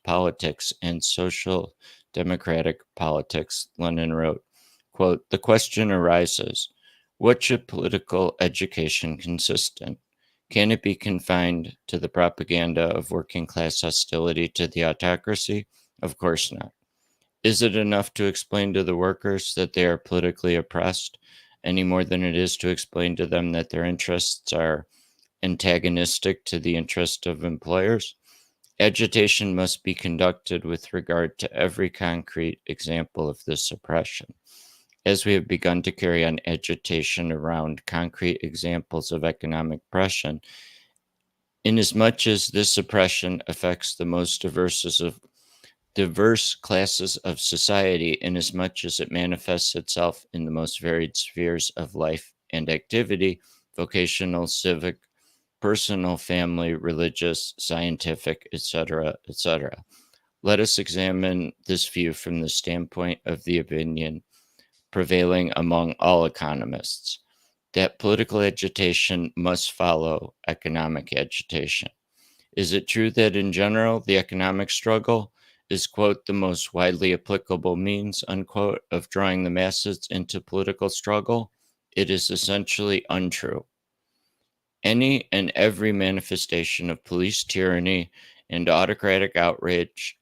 [SPEAKER 3] Politics and Social Democratic Politics, Lenin wrote, quote, "The question arises, what should political education consist in? Can it be confined to the propaganda of working class hostility to the autocracy? Of course not. Is it enough to explain to the workers that they are politically oppressed, any more than it is to explain to them that their interests are antagonistic to the interest of employers? Agitation must be conducted with regard to every concrete example of this oppression. As we have begun to carry on agitation around concrete examples of economic oppression, inasmuch as this oppression affects the most diverse classes of society, inasmuch as it manifests itself in the most varied spheres of life and activity, vocational, civic, personal, family, religious, scientific, etc., etc. Let us examine this view from the standpoint of the opinion prevailing among all economists, that political agitation must follow economic agitation. Is it true that in general the economic struggle is, quote, the most widely applicable means, unquote, of drawing the masses into political struggle? It is essentially untrue. Any and every manifestation of police tyranny and autocratic outrage,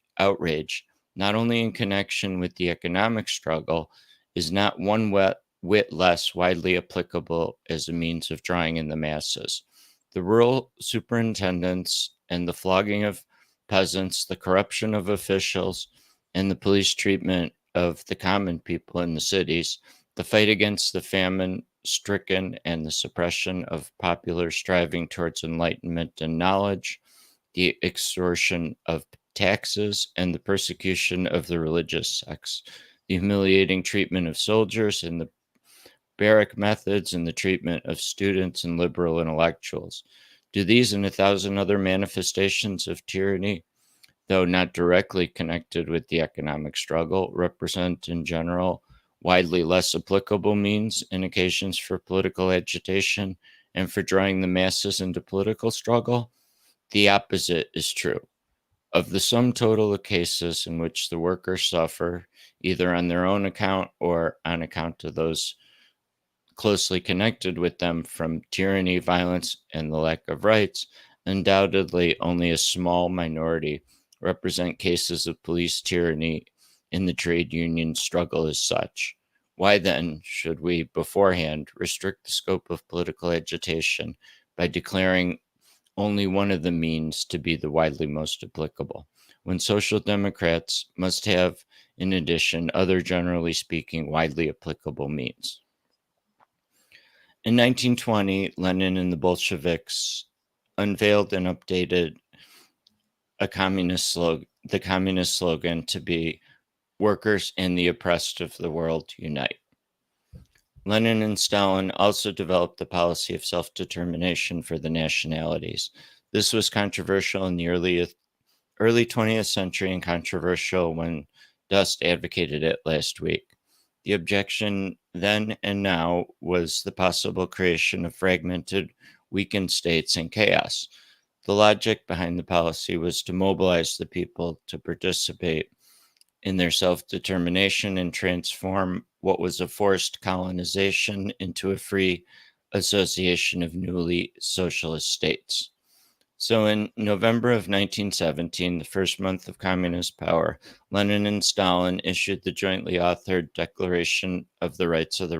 [SPEAKER 3] not only in connection with the economic struggle, is not one whit less widely applicable as a means of drawing in the masses. The rural superintendents and the flogging of peasants, the corruption of officials, and the police treatment of the common people in the cities, the fight against the famine stricken and the suppression of popular striving towards enlightenment and knowledge, the extortion of taxes and the persecution of the religious sects, the humiliating treatment of soldiers and the barrack methods and the treatment of students and liberal intellectuals. Do these and 1,000 other manifestations of tyranny, though not directly connected with the economic struggle, represent in general widely less applicable means and occasions for political agitation and for drawing the masses into political struggle? The opposite is true. Of the sum total of cases in which the workers suffer, either on their own account or on account of those closely connected with them from tyranny, violence, and the lack of rights, undoubtedly only a small minority represent cases of police tyranny in the trade union struggle as such. Why then should we beforehand restrict the scope of political agitation by declaring only one of the means to be the widely most applicable, when social democrats must have, in addition, other generally speaking widely applicable means? In 1920, Lenin and the Bolsheviks unveiled and updated the communist slogan to be "Workers and the oppressed of the world unite." Lenin and Stalin also developed the policy of self-determination for the nationalities. This was controversial in the early 20th century and controversial when Dust advocated it last week. The objection then and now was the possible creation of fragmented, weakened states and chaos. The logic behind the policy was to mobilize the people to participate in their self-determination and transform what was a forced colonization into a free association of newly socialist states. So in November of 1917, the first month of communist power, Lenin and Stalin issued the jointly authored Declaration of the Rights of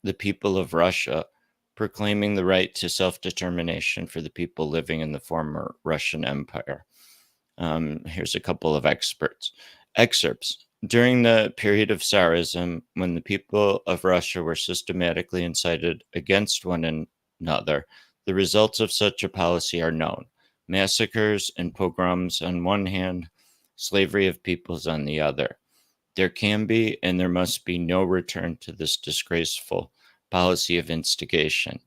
[SPEAKER 3] the People of Russia, proclaiming the right to self-determination for the people living in the former Russian Empire. Here's a couple of excerpts. During the period of Tsarism, when the people of Russia were systematically incited against one another, the results of such a policy are known: massacres and pogroms on one hand, slavery of peoples on the other. There can be and there must be no return to this disgraceful policy of instigation.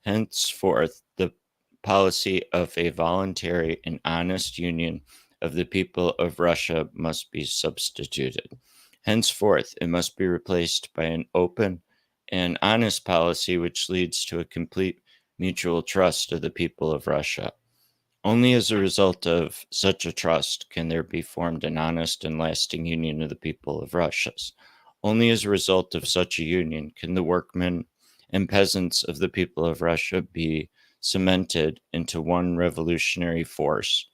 [SPEAKER 3] Henceforth, the policy of a voluntary and honest union of the people of Russia must be substituted. Henceforth, it must be replaced by an open and honest policy which leads to a complete mutual trust of the people of Russia. Only as a result of such a trust can there be formed an honest and lasting union of the people of Russia. Only as a result of such a union can the workmen and peasants of the people of Russia be cemented into one revolutionary force,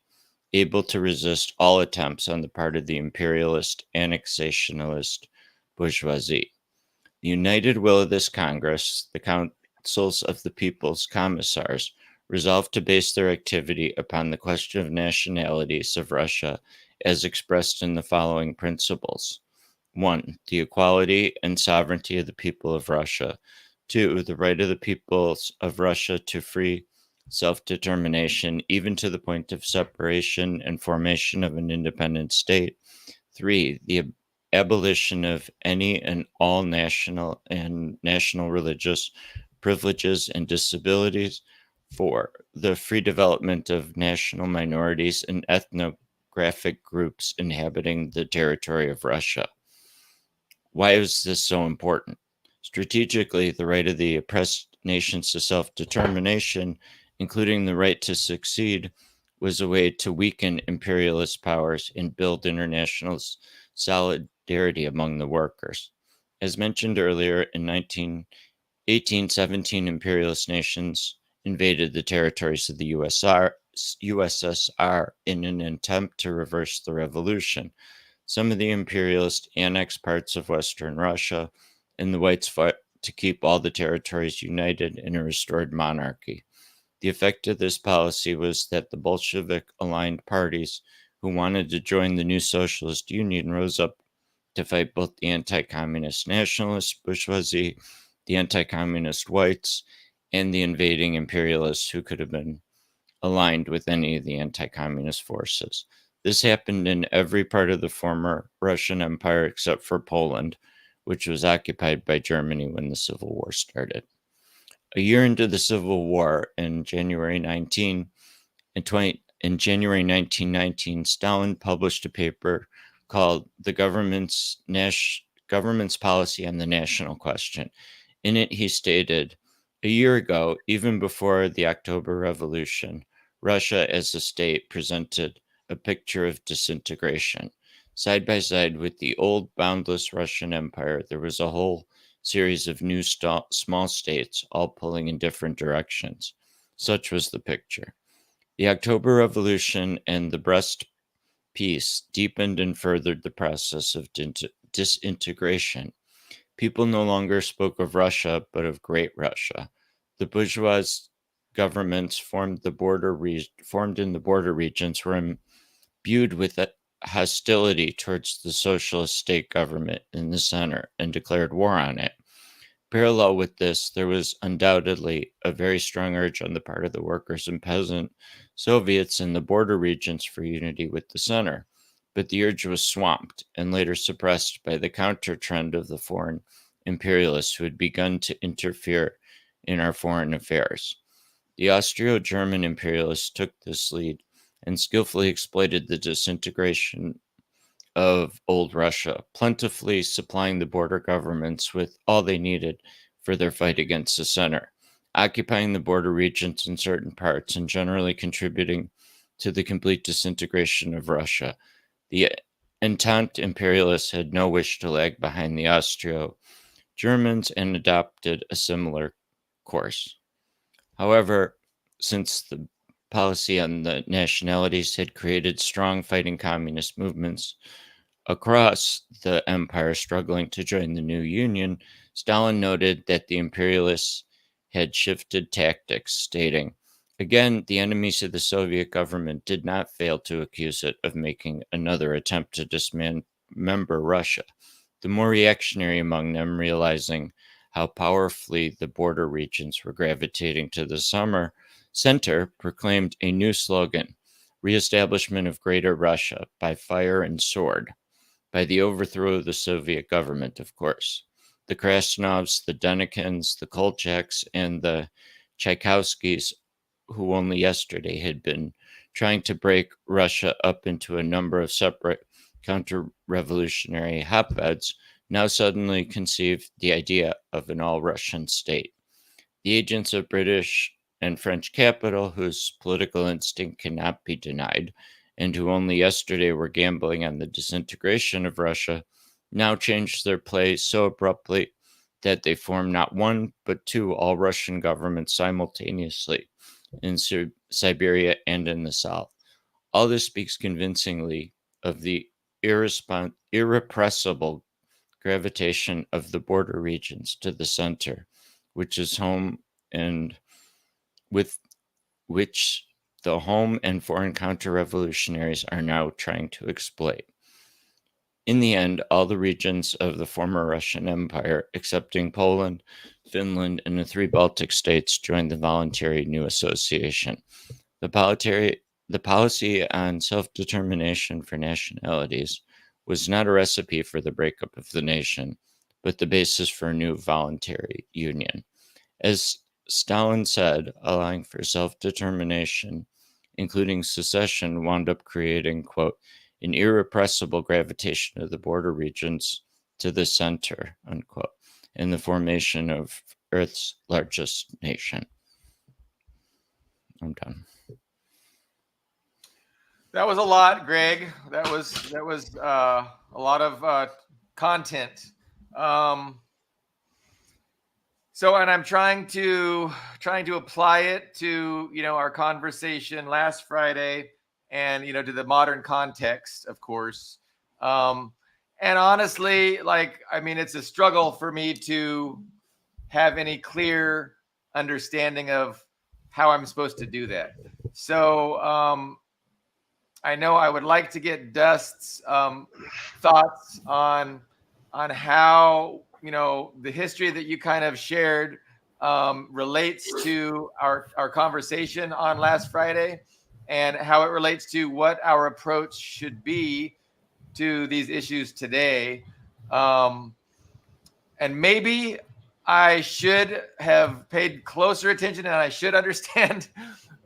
[SPEAKER 3] able to resist all attempts on the part of the imperialist, annexationalist bourgeoisie. The united will of this Congress, the councils of the people's commissars, resolved to base their activity upon the question of nationalities of Russia as expressed in the following principles. 1. The equality and sovereignty of the people of Russia. 2. The right of the peoples of Russia to free self-determination, even to the point of separation and formation of an independent state. 3. The abolition of any and all national religious privileges and disabilities. 4. The free development of national minorities and ethnographic groups inhabiting the territory of Russia. Why is this so important? Strategically, the right of the oppressed nations to self-determination, including the right to succeed, was a way to weaken imperialist powers and build international solidarity among the workers. As mentioned earlier, in 1817, imperialist nations invaded the territories of the USSR in an attempt to reverse the revolution. Some of the imperialists annexed parts of Western Russia, and the whites fought to keep all the territories united in a restored monarchy. The effect of this policy was that the Bolshevik-aligned parties who wanted to join the new socialist union rose up to fight both the anti-communist nationalist bourgeoisie, the anti-communist whites, and the invading imperialists who could have been aligned with any of the anti-communist forces. This happened in every part of the former Russian Empire except for Poland, which was occupied by Germany when the Civil War started. A year into the Civil War, in January 1919, Stalin published a paper called "The Government's Policy on the National Question." In it, he stated, "A year ago, even before the October Revolution, Russia as a state presented a picture of disintegration. Side by side with the old boundless Russian Empire, there was a whole series of new small states, all pulling in different directions. Such was the picture. The October Revolution and the Brest Peace deepened and furthered the process of disintegration. People no longer spoke of Russia, but of Great Russia. The bourgeois governments formed in the border regions were imbued with hostility towards the socialist state government in the center and declared war on it. Parallel with this, there was undoubtedly a very strong urge on the part of the workers and peasant Soviets in the border regions for unity with the center, but the urge was swamped and later suppressed by the counter-trend of the foreign imperialists who had begun to interfere in our foreign affairs. The Austro-German imperialists took this lead and skillfully exploited the disintegration of old Russia, plentifully supplying the border governments with all they needed for their fight against the center, occupying the border regions in certain parts and generally contributing to the complete disintegration of Russia. The Entente imperialists had no wish to lag behind the Austro-Germans and adopted a similar course. However, since the policy on the nationalities had created strong fighting communist movements across the empire struggling to join the new union, Stalin noted that the imperialists had shifted tactics, stating, "Again, the enemies of the Soviet government did not fail to accuse it of making another attempt to dismember Russia. The more reactionary among them, realizing how powerfully the border regions were gravitating to the center, proclaimed a new slogan, reestablishment of Greater Russia by fire and sword, by the overthrow of the Soviet government, of course. The Krasnovs, the Denikins, the Kolchaks, and the Tchaikovskys, who only yesterday had been trying to break Russia up into a number of separate counter-revolutionary hotbeds, now suddenly conceived the idea of an all-Russian state. The agents of British and French capital, whose political instinct cannot be denied, and who only yesterday were gambling on the disintegration of Russia, now changed their play so abruptly that they formed not one but two all-Russian governments simultaneously in Siberia and in the south. All this speaks convincingly of the irrepressible gravitation of the border regions to the center, which is home and with which the home and foreign counter-revolutionaries are now trying to exploit. In the end, all the regions of the former Russian Empire, excepting Poland, Finland, and the 3 Baltic states, joined the voluntary new association. The policy on self-determination for nationalities was not a recipe for the breakup of the nation, but the basis for a new voluntary union. As Stalin said, allowing for self-determination, including secession, wound up creating, quote, an irrepressible gravitation of the border regions to the center, unquote, in the formation of Earth's largest nation. I'm done.
[SPEAKER 1] That was a lot, Greg. That was a lot of content. So, and I'm trying to apply it to our conversation last Friday, and to the modern context, of course. And honestly, it's a struggle for me to have any clear understanding of how I'm supposed to do that. So, I know I would like to get Dust's thoughts on how the history that you kind of shared relates to our conversation on last Friday, and how it relates to what our approach should be to these issues today. And maybe I should have paid closer attention, and I should understand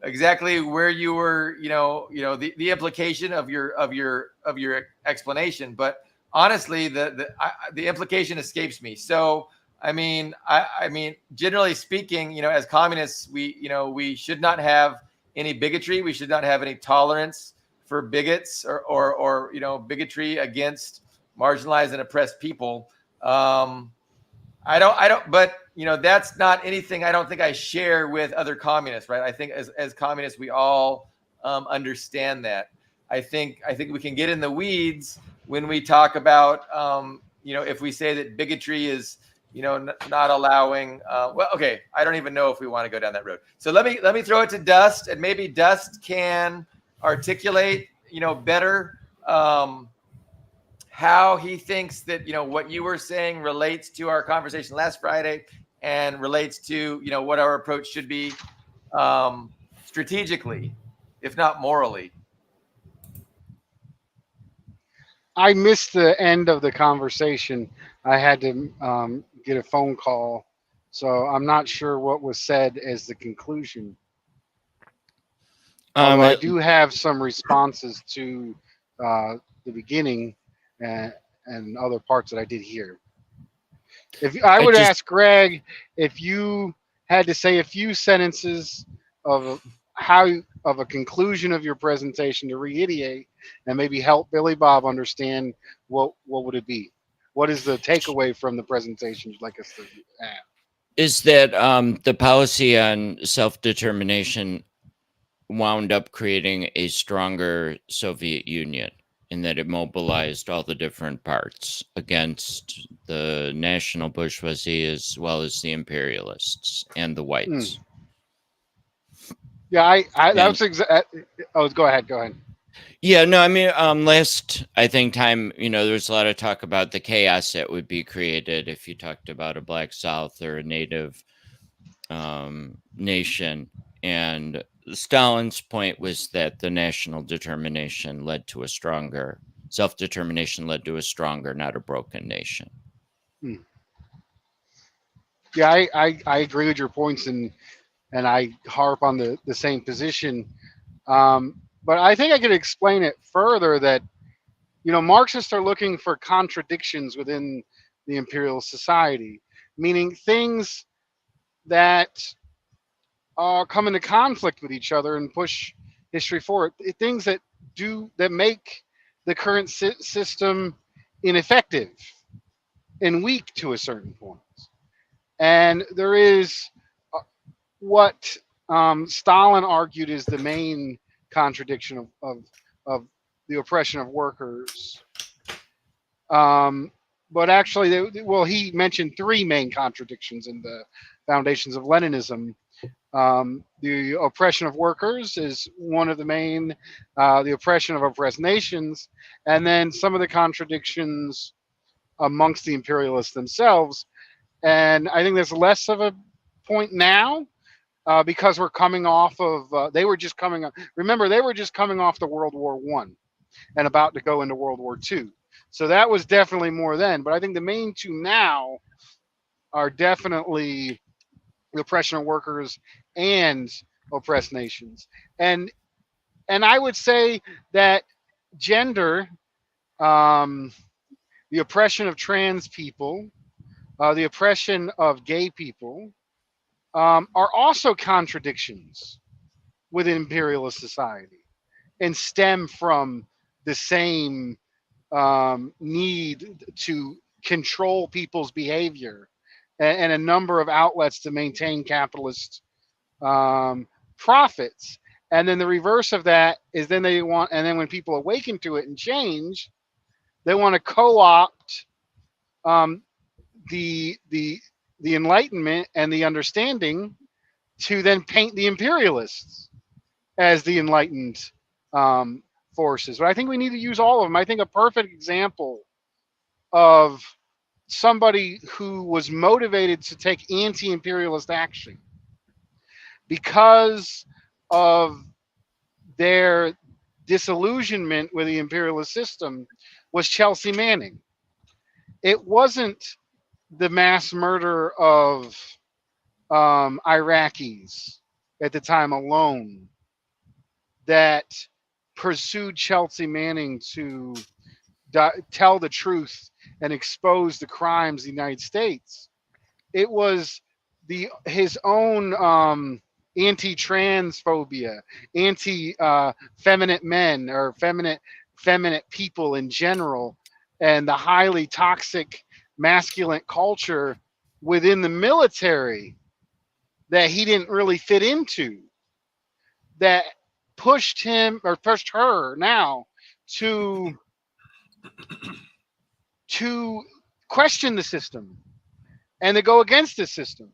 [SPEAKER 1] exactly where you were, the implication of your explanation. But honestly, the implication escapes me. So, I mean, generally speaking, as communists, we should not have any bigotry. We should not have any tolerance for bigots or bigotry against marginalized and oppressed people. I don't, but that's not anything I don't think I share with other communists, right? I think as communists, we all understand that. I think we can get in the weeds when we talk about, if we say that bigotry is, not allowing. Well, okay, I don't even know if we want to go down that road. So let me throw it to Dust, and maybe Dust can articulate, better. How he thinks that what you were saying relates to our conversation last Friday, and relates to what our approach should be strategically, if not morally.
[SPEAKER 4] I missed the end of the conversation. I had to get a phone call, so I'm not sure what was said as the conclusion. Although I do have some responses to the beginning and other parts that I did hear. If I would ask Greg, if you had to say a few sentences of a conclusion of your presentation to reiterate and maybe help Billy Bob understand, what would it be? What is the takeaway from the presentation you'd like us to have?
[SPEAKER 3] is that the policy on self-determination wound up creating a stronger Soviet Union in that it mobilized all the different parts against the national bourgeoisie as well as the imperialists and the whites.
[SPEAKER 4] Yeah, that
[SPEAKER 3] And-
[SPEAKER 4] was exactly. Oh, go ahead.
[SPEAKER 3] Yeah, no, I mean, last, I think, time, there was a lot of talk about the chaos that would be created if you talked about a Black South or a native nation. And Stalin's point was that the national determination led to a stronger, self-determination led to a stronger, not a broken nation.
[SPEAKER 4] Yeah, I agree with your points, and I harp on the same position. But I think I could explain it further that, Marxists are looking for contradictions within the imperial society, meaning things that come into conflict with each other and push history forward. Things that make the current system ineffective and weak to a certain point. And there is what Stalin argued is the main contradiction of the oppression of workers. But actually, he mentioned three main contradictions in the foundations of Leninism. The oppression of workers is one of the main, the oppression of oppressed nations, and then some of the contradictions amongst the imperialists themselves. And I think there's less of a point now because we're coming off of, they were just coming off the World War One and about to go into World War II. So that was definitely more then. But I think the main two now are definitely the oppression of workers and oppressed nations. And I would say that gender, the oppression of trans people, the oppression of gay people, are also contradictions within imperialist society and stem from the same need to control people's behavior and a number of outlets to maintain capitalist profits. And then the reverse of that is then when people awaken to it and change, they want to co-opt the Enlightenment and the understanding to then paint the imperialists as the enlightened forces. But I think we need to use all of them. I think a perfect example of somebody who was motivated to take anti-imperialist action because of their disillusionment with the imperialist system was Chelsea Manning. It wasn't the mass murder of Iraqis at the time alone that pursued Chelsea Manning to tell the truth and expose the crimes of the United States. It was his own anti-transphobia, anti-feminine men or feminine people in general, and the highly toxic masculine culture within the military that he didn't really fit into, that pushed her now to question the system and to go against the system.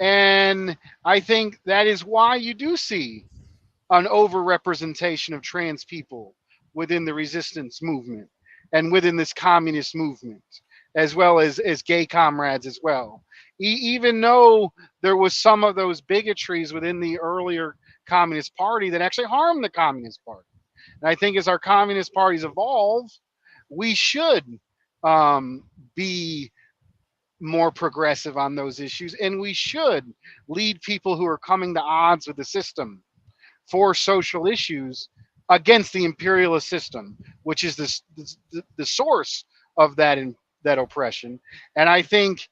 [SPEAKER 4] And I think that is why you do see an overrepresentation of trans people within the resistance movement and within this communist movement, as well as gay comrades as well. Even though there was some of those bigotries within the earlier Communist Party that actually harmed the Communist Party. And I think as our Communist parties evolve, we should be more progressive on those issues, and we should lead people who are coming to odds with the system for social issues against the imperialist system, which is the source of that oppression. And I think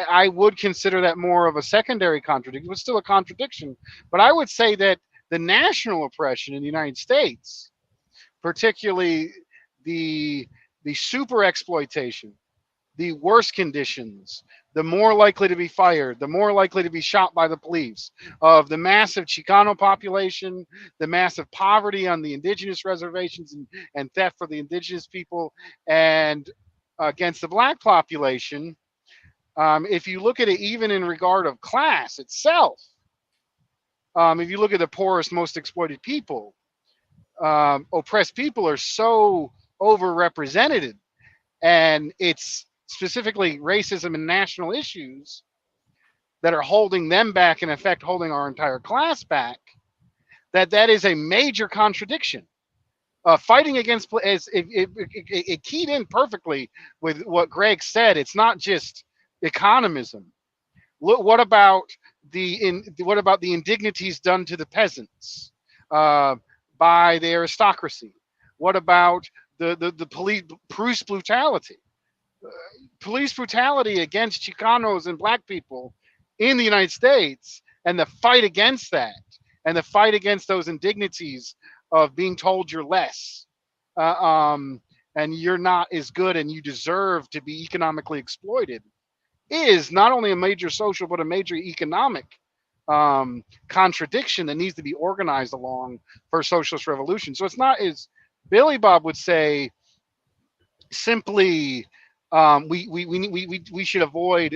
[SPEAKER 4] I would consider that more of a secondary contradiction, but still a contradiction. But I would say that the national oppression in the United States, particularly the super exploitation the worse conditions, the more likely to be fired, the more likely to be shot by the police, of the massive Chicano population, the massive poverty on the indigenous reservations and theft for the indigenous people, and against the black population. If you look at it even in regard of class itself, if you look at the poorest, most exploited people, oppressed people are so overrepresented, and it's specifically racism and national issues that are holding them back, in effect holding our entire class back, that is a major contradiction. Fighting against, as it keyed in perfectly with what Greg said. It's not just economism. What about the indignities done to the peasants by the aristocracy? What about the police brutality? Police brutality against Chicanos and black people in the United States, and the fight against that, and the fight against those indignities of being told you're less, and you're not as good, and you deserve to be economically exploited, is not only a major social but a major economic contradiction that needs to be organized along for a socialist revolution. So it's not, as Billy Bob would say, simply we should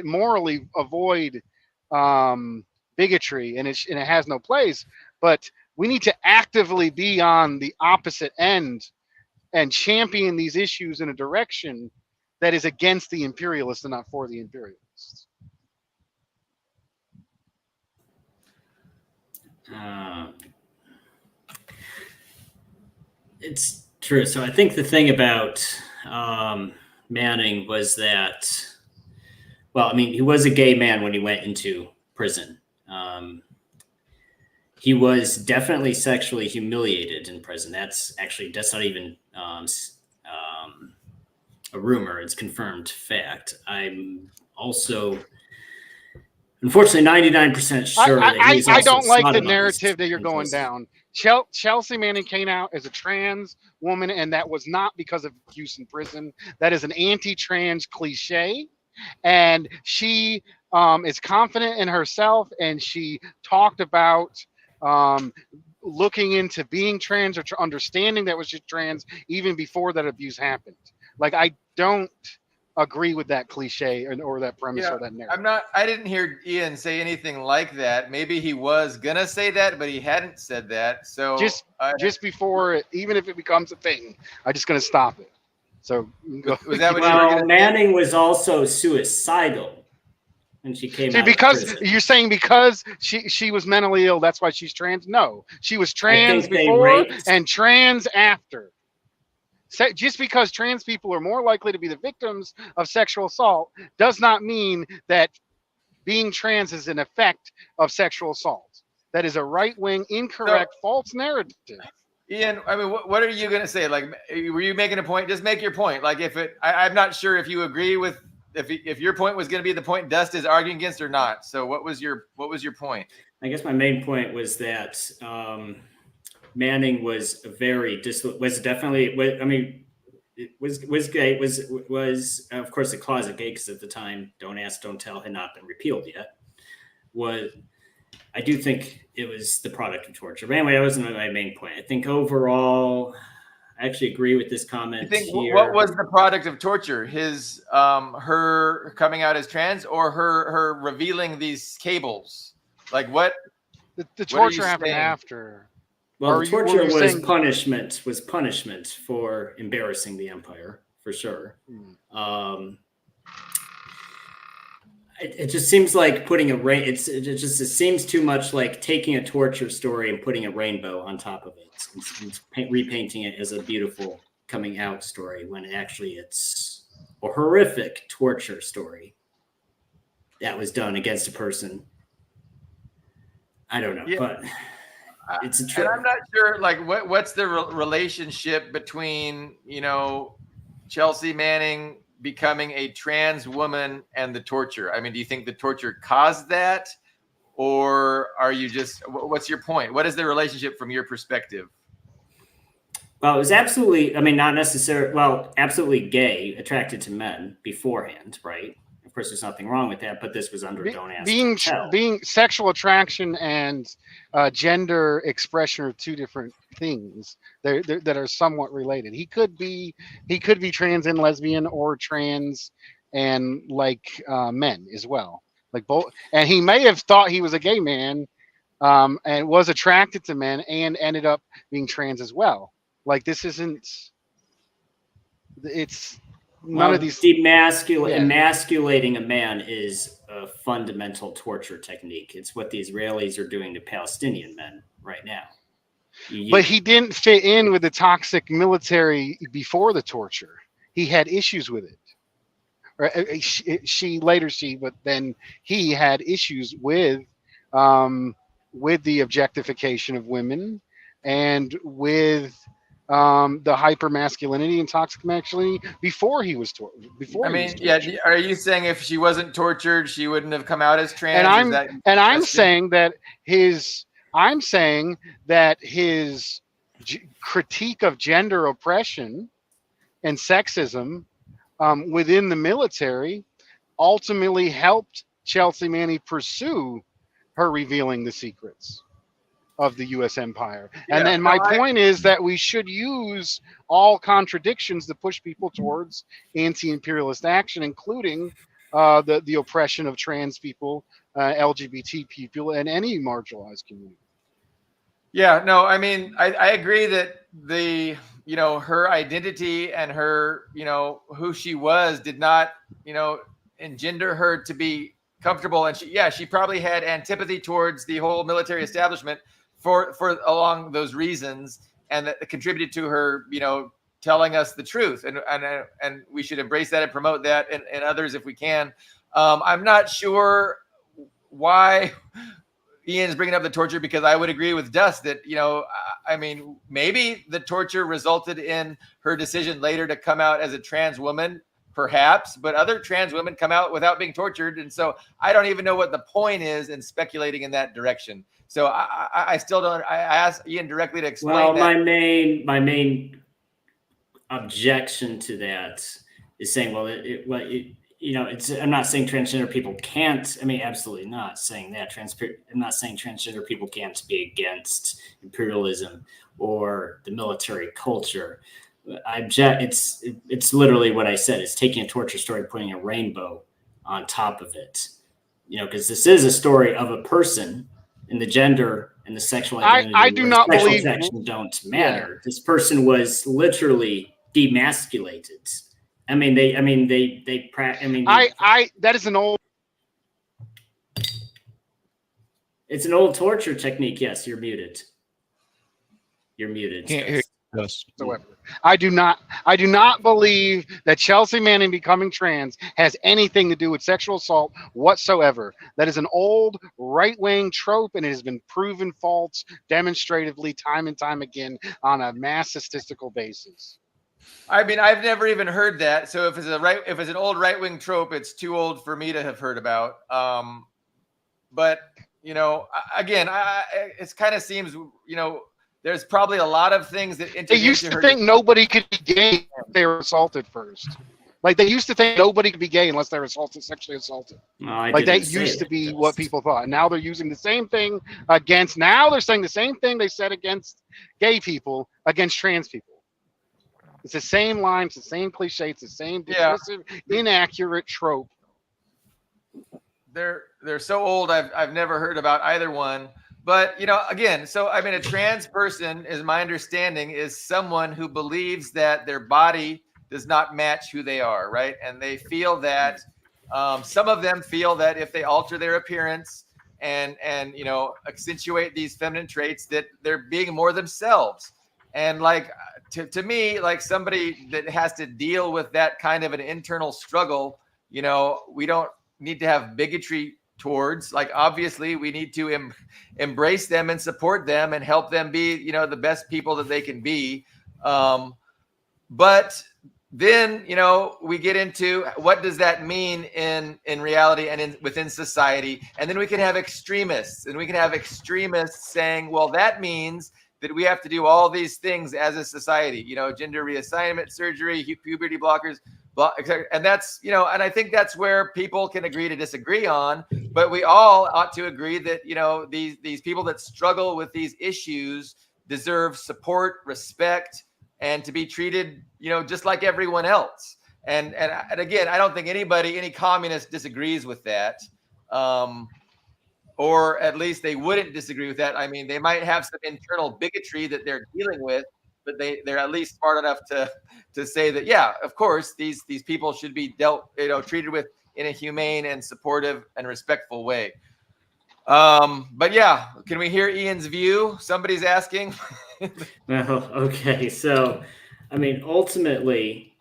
[SPEAKER 4] morally avoid bigotry, and it has no place, but we need to actively be on the opposite end and champion these issues in a direction that is against the imperialists and not for the imperialists.
[SPEAKER 2] It's true. So I think the thing about Manning was that, well, I mean, he was a gay man when he went into prison. He was definitely sexually humiliated in prison. That's not even a rumor. It's confirmed fact. I'm also, unfortunately, 99% sure that he's also
[SPEAKER 4] I don't like the
[SPEAKER 2] sodomized
[SPEAKER 4] narrative that you're
[SPEAKER 2] in
[SPEAKER 4] going
[SPEAKER 2] prison.
[SPEAKER 4] down. Chelsea Manning came out as a trans woman, and that was not because of abuse in prison. That is an anti-trans cliche, and she is confident in herself, and she talked about looking into being trans or understanding that was just trans even before that abuse happened. Like, I don't agree with that cliche or that premise or that narrative.
[SPEAKER 1] I didn't hear Ian say anything like that. Maybe he was gonna say that, but he hadn't said that. So
[SPEAKER 4] just before, even if it becomes a thing, I'm just gonna stop it. So
[SPEAKER 1] was that what you were gonna say?
[SPEAKER 2] Manning was also suicidal when she came out
[SPEAKER 4] because
[SPEAKER 2] of prison.
[SPEAKER 4] you're saying because she was mentally ill, that's why she's trans. No, she was trans before and trans after. Just because trans people are more likely to be the victims of sexual assault does not mean that being trans is an effect of sexual assault. That is a right-wing, incorrect, false narrative.
[SPEAKER 1] Ian, I mean, what are you going to say? Like, were you making a point? Just make your point. Like, I'm not sure if you agree with, if your point was going to be the point Dust is arguing against or not. So what was your point?
[SPEAKER 2] I guess my main point was that Manning was definitely, I mean, was gay, was of course a closet gay, because at the time Don't Ask, Don't Tell had not been repealed yet. I do think it was the product of torture. But anyway, that wasn't my main point. I think overall, I actually agree with this comment.
[SPEAKER 1] You think
[SPEAKER 2] here.
[SPEAKER 1] What was the product of torture? His her coming out as trans, or her revealing these cables? Like, what?
[SPEAKER 4] The torture happened after.
[SPEAKER 2] Well, the torture was punishment for embarrassing the empire, for sure. It just seems like putting it seems too much like taking a torture story and putting a rainbow on top of it and repainting it as a beautiful coming out story, when actually it's a horrific torture story that was done against a person. I don't know, but it's a trip.
[SPEAKER 1] And I'm not sure, like, what's the relationship between, Chelsea Manning becoming a trans woman and the torture? I mean, do you think the torture caused that, or are you just, what's your point? What is the relationship from your perspective?
[SPEAKER 2] Well, it was absolutely, I mean, not necessarily, well, absolutely gay, attracted to men beforehand, right? Of course, there's nothing wrong with that, but this was under Don't Ask, Don't Tell.
[SPEAKER 4] Being sexual attraction and gender expression are two different things that are somewhat related. He could be trans and lesbian, or trans and like men as well, like both. And he may have thought he was a gay man, and was attracted to men, and ended up being trans as well. Like this isn't. It's none of these.
[SPEAKER 2] Emasculating a man is a fundamental torture technique. It's what the Israelis are doing to Palestinian men right now.
[SPEAKER 4] But he didn't fit in with the toxic military before the torture. He had issues with it. But then he had issues with the objectification of women, and with the hyper masculinity and toxic masculinity before he was tortured.
[SPEAKER 1] Are you saying if she wasn't tortured, she wouldn't have come out as trans?
[SPEAKER 4] I'm saying that his critique of gender oppression and sexism within the military ultimately helped Chelsea Manning pursue her revealing the secrets of the U.S. empire. And then my point is that we should use all contradictions to push people towards anti-imperialist action, including the oppression of trans people, LGBT people, and any marginalized community.
[SPEAKER 1] Yeah, no, I mean, I agree that her identity and her, who she was did not, engender her to be comfortable. And she probably had antipathy towards the whole military establishment for along those reasons, and that contributed to her, telling us the truth, and we should embrace that and promote that and others if we can. I'm not sure why Ian's bringing up the torture, because I would agree with Dust that, I mean, maybe the torture resulted in her decision later to come out as a trans woman, perhaps, but other trans women come out without being tortured. And so I don't even know what the point is in speculating in that direction. So I still don't. I asked Ian directly to explain.
[SPEAKER 2] Well, my main objection to that is saying, I'm not saying transgender people can't. I mean, absolutely not saying that. I'm not saying transgender people can't be against imperialism or the military culture. I object. It's literally what I said. It's taking a torture story, putting a rainbow on top of it. Because this is a story of a person. And the gender and the sexual identity,
[SPEAKER 4] I do not believe
[SPEAKER 2] don't matter. Yeah. This person was literally demasculated.
[SPEAKER 4] That is an old.
[SPEAKER 2] It's an old torture technique. Yes, you're muted. You're muted.
[SPEAKER 3] Can't hear you.
[SPEAKER 4] I do not believe that Chelsea Manning becoming trans has anything to do with sexual assault whatsoever. That is an old right-wing trope, and it has been proven false demonstratively time and time again on a mass statistical basis.
[SPEAKER 1] I mean, I've never even heard that. So if it's an old right-wing trope, it's too old for me to have heard about. But again, it kind of seems, there's probably a lot of things that
[SPEAKER 4] they used to think nobody could be gay if they were assaulted first. Like they used to think nobody could be gay unless they were sexually assaulted. Like that used to be what people thought. Now they're using the same thing against. Now they're saying the same thing they said against gay people against trans people. It's the same lines, the same cliche, it's the same dismissive, inaccurate trope.
[SPEAKER 1] They're so old. I've never heard about either one. But, again, so, I mean, a trans person, is my understanding, is someone who believes that their body does not match who they are, right? And they feel that some of them feel that if they alter their appearance and accentuate these feminine traits, that they're being more themselves. And like, to me, like somebody that has to deal with that kind of an internal struggle, we don't need to have bigotry towards. Like, obviously we need to embrace them and support them and help them be, the best people that they can be. But then, we get into what does that mean in reality and within society. And then we can have extremists saying, well, that means that we have to do all these things as a society, gender reassignment surgery, puberty blockers, etc. And that's, and I think that's where people can agree to disagree on, but we all ought to agree that, these people that struggle with these issues deserve support, respect, and to be treated, just like everyone else. And again, I don't think any communist disagrees with that. Or at least they wouldn't disagree with that. I mean, they might have some internal bigotry that they're dealing with, but they're at least smart enough to say that, yeah, of course, these people should be treated with in a humane and supportive and respectful way. But yeah, can we hear Ian's view? Somebody's asking.
[SPEAKER 2] Well, okay. So, I mean, ultimately,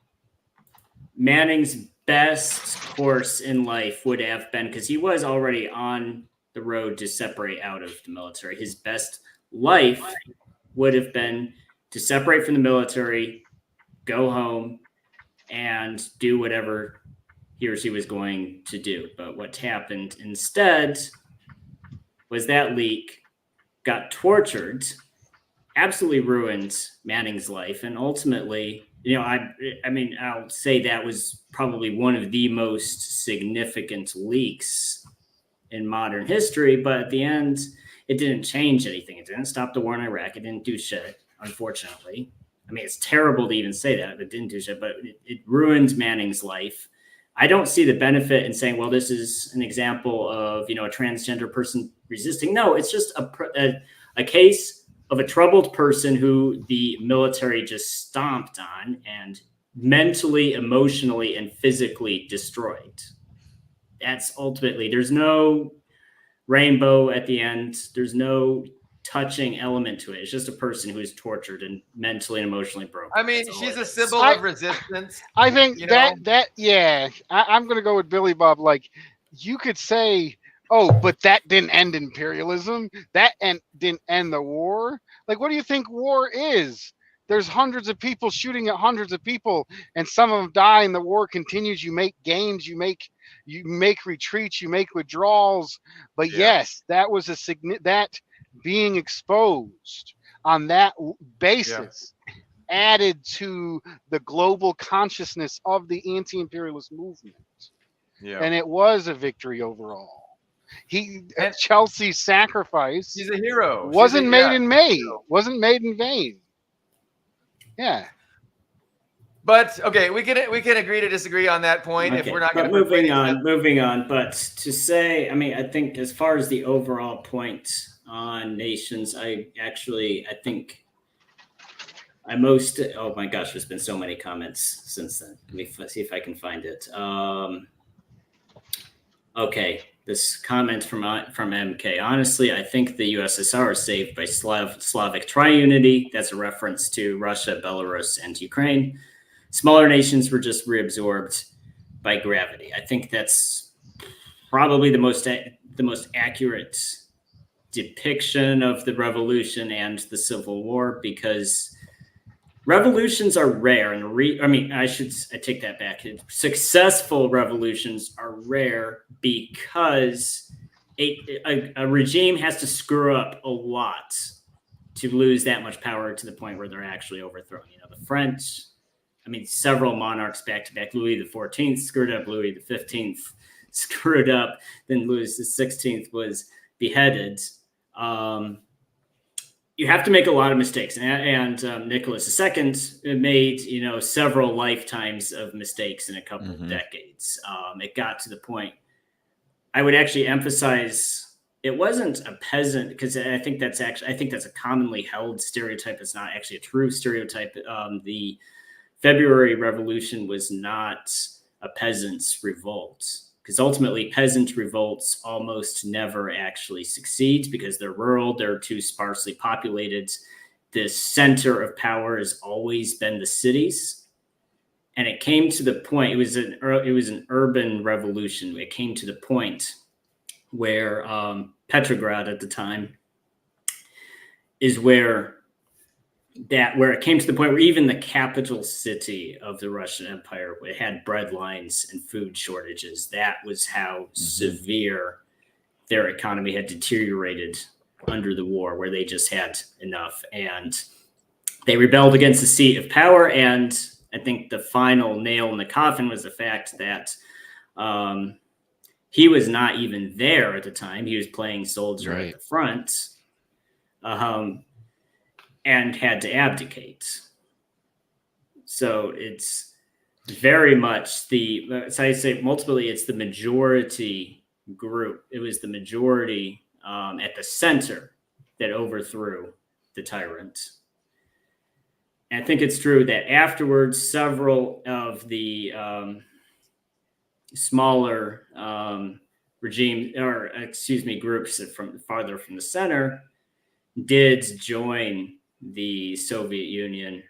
[SPEAKER 2] Manning's best course in life would have been, because he was already on the road to separate out of the military. His best life would have been to separate from the military, go home, and do whatever he or she was going to do. But what happened instead was that leak got tortured, absolutely ruined Manning's life, and ultimately, I'll say that was probably one of the most significant leaks in modern history, but at the end, it didn't change anything. It didn't stop the war in Iraq. It didn't do shit, unfortunately. I mean, it's terrible to even say that. It didn't do shit, but it ruined Manning's life. I don't see the benefit in saying, well, this is an example of, a transgender person resisting. No, it's just a case of a troubled person who the military just stomped on and mentally, emotionally, and physically destroyed. That's ultimately, there's no rainbow at the end. There's no touching element to it. It's just a person who is tortured and mentally and emotionally broken.
[SPEAKER 1] I mean, she's a symbol of resistance.
[SPEAKER 4] I think I'm going to go with Billy Bob. Like, you could say, oh, but that didn't end imperialism. That didn't end the war. Like, what do you think war is? There's hundreds of people shooting at hundreds of people, and some of them die, and the war continues. You make gains, you make retreats, you make withdrawals. But yes, that was that being exposed on that basis added to the global consciousness of the anti-imperialist movement. Yeah. And it was a victory overall. Chelsea's sacrifice,
[SPEAKER 1] she's a hero,
[SPEAKER 4] wasn't made in vain. Yeah.
[SPEAKER 1] But okay, we can agree to disagree on that point if we're not going to
[SPEAKER 2] moving on. But to say, I mean, I think as far as the overall point on nations, I think oh my gosh, there's been so many comments since then. Let me see if I can find it. Okay, this comment from MK. Honestly, I think the USSR is saved by Slavic triunity. That's a reference to Russia, Belarus, and Ukraine. Smaller nations were just reabsorbed by gravity. I think that's probably the most accurate depiction of the revolution and the Civil War, because revolutions are rare, and I take that back. Successful revolutions are rare because a regime has to screw up a lot to lose that much power to the point where they're actually overthrown. The French, several monarchs back to back. Louis XIV screwed up. Louis XV screwed up. Then Louis XVI was beheaded. You have to make a lot of mistakes, and Nicholas II made several lifetimes of mistakes in a couple of decades. It got to the point. I would actually emphasize it wasn't a peasant, because I think that's a commonly held stereotype. It's not actually a true stereotype. The February Revolution was not a peasant's revolt, because ultimately peasant revolts almost never actually succeed because they're rural, they're too sparsely populated. The center of power has always been the cities. And it came to the point, it was an urban revolution. It came to the point where Petrograd at the time is where it came to the point where even the capital city of the Russian Empire, it had bread lines and food shortages. That was how severe their economy had deteriorated under the war, where they just had enough. And they rebelled against the seat of power. And I think the final nail in the coffin was the fact that he was not even there at the time. He was playing soldier at the front, and had to abdicate. So it's very much so I say multiply, it's the majority group. It was the majority at the center that overthrew the tyrant. And I think it's true that afterwards, several of the smaller groups from farther from the center did join the Soviet Union,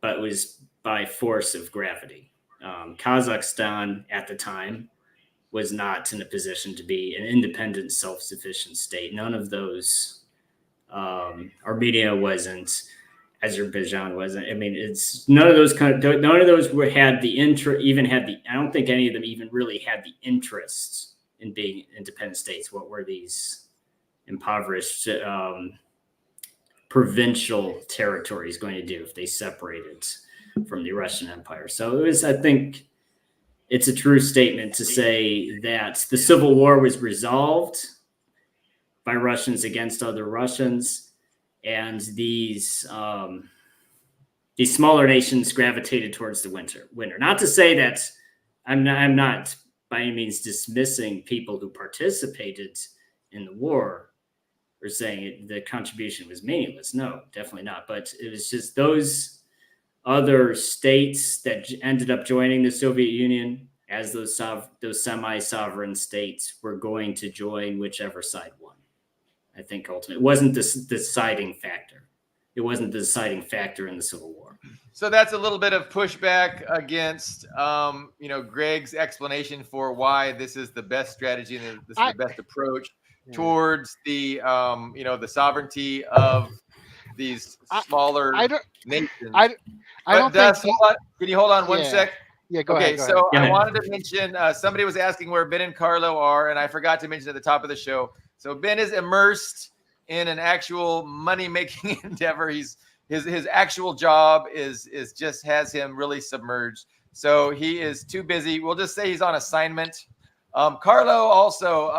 [SPEAKER 2] but it was by force of gravity. Kazakhstan at the time was not in a position to be an independent, self-sufficient state. None of those, Armenia wasn't, Azerbaijan wasn't. I mean, it's none of those had the interest. I don't think any of them even really had the interest in being independent states. What were these impoverished provincial territories going to do if they separated from the Russian Empire? So I think it's a true statement to say that the Civil War was resolved by Russians against other Russians, and these smaller nations gravitated towards the winner. Not to say that I'm not by any means dismissing people who participated in the war or saying the contribution was meaningless. No, definitely not. But it was just those other states that ended up joining the Soviet Union as those semi-sovereign states were going to join whichever side won. I think ultimately it wasn't the deciding factor. It wasn't the deciding factor in the Civil War.
[SPEAKER 1] So that's a little bit of pushback against, Greg's explanation for why this is the best strategy and this is the best approach towards the, the sovereignty of these smaller nations.
[SPEAKER 4] I don't think.
[SPEAKER 1] Can you hold on 1 sec?
[SPEAKER 4] Yeah, go ahead.
[SPEAKER 1] So I wanted to mention, somebody was asking where Ben and Carlo are, and I forgot to mention at the top of the show. So Ben is immersed in an actual money-making endeavor. His actual job is just has him really submerged. So he is too busy. We'll just say he's on assignment. Carlo also,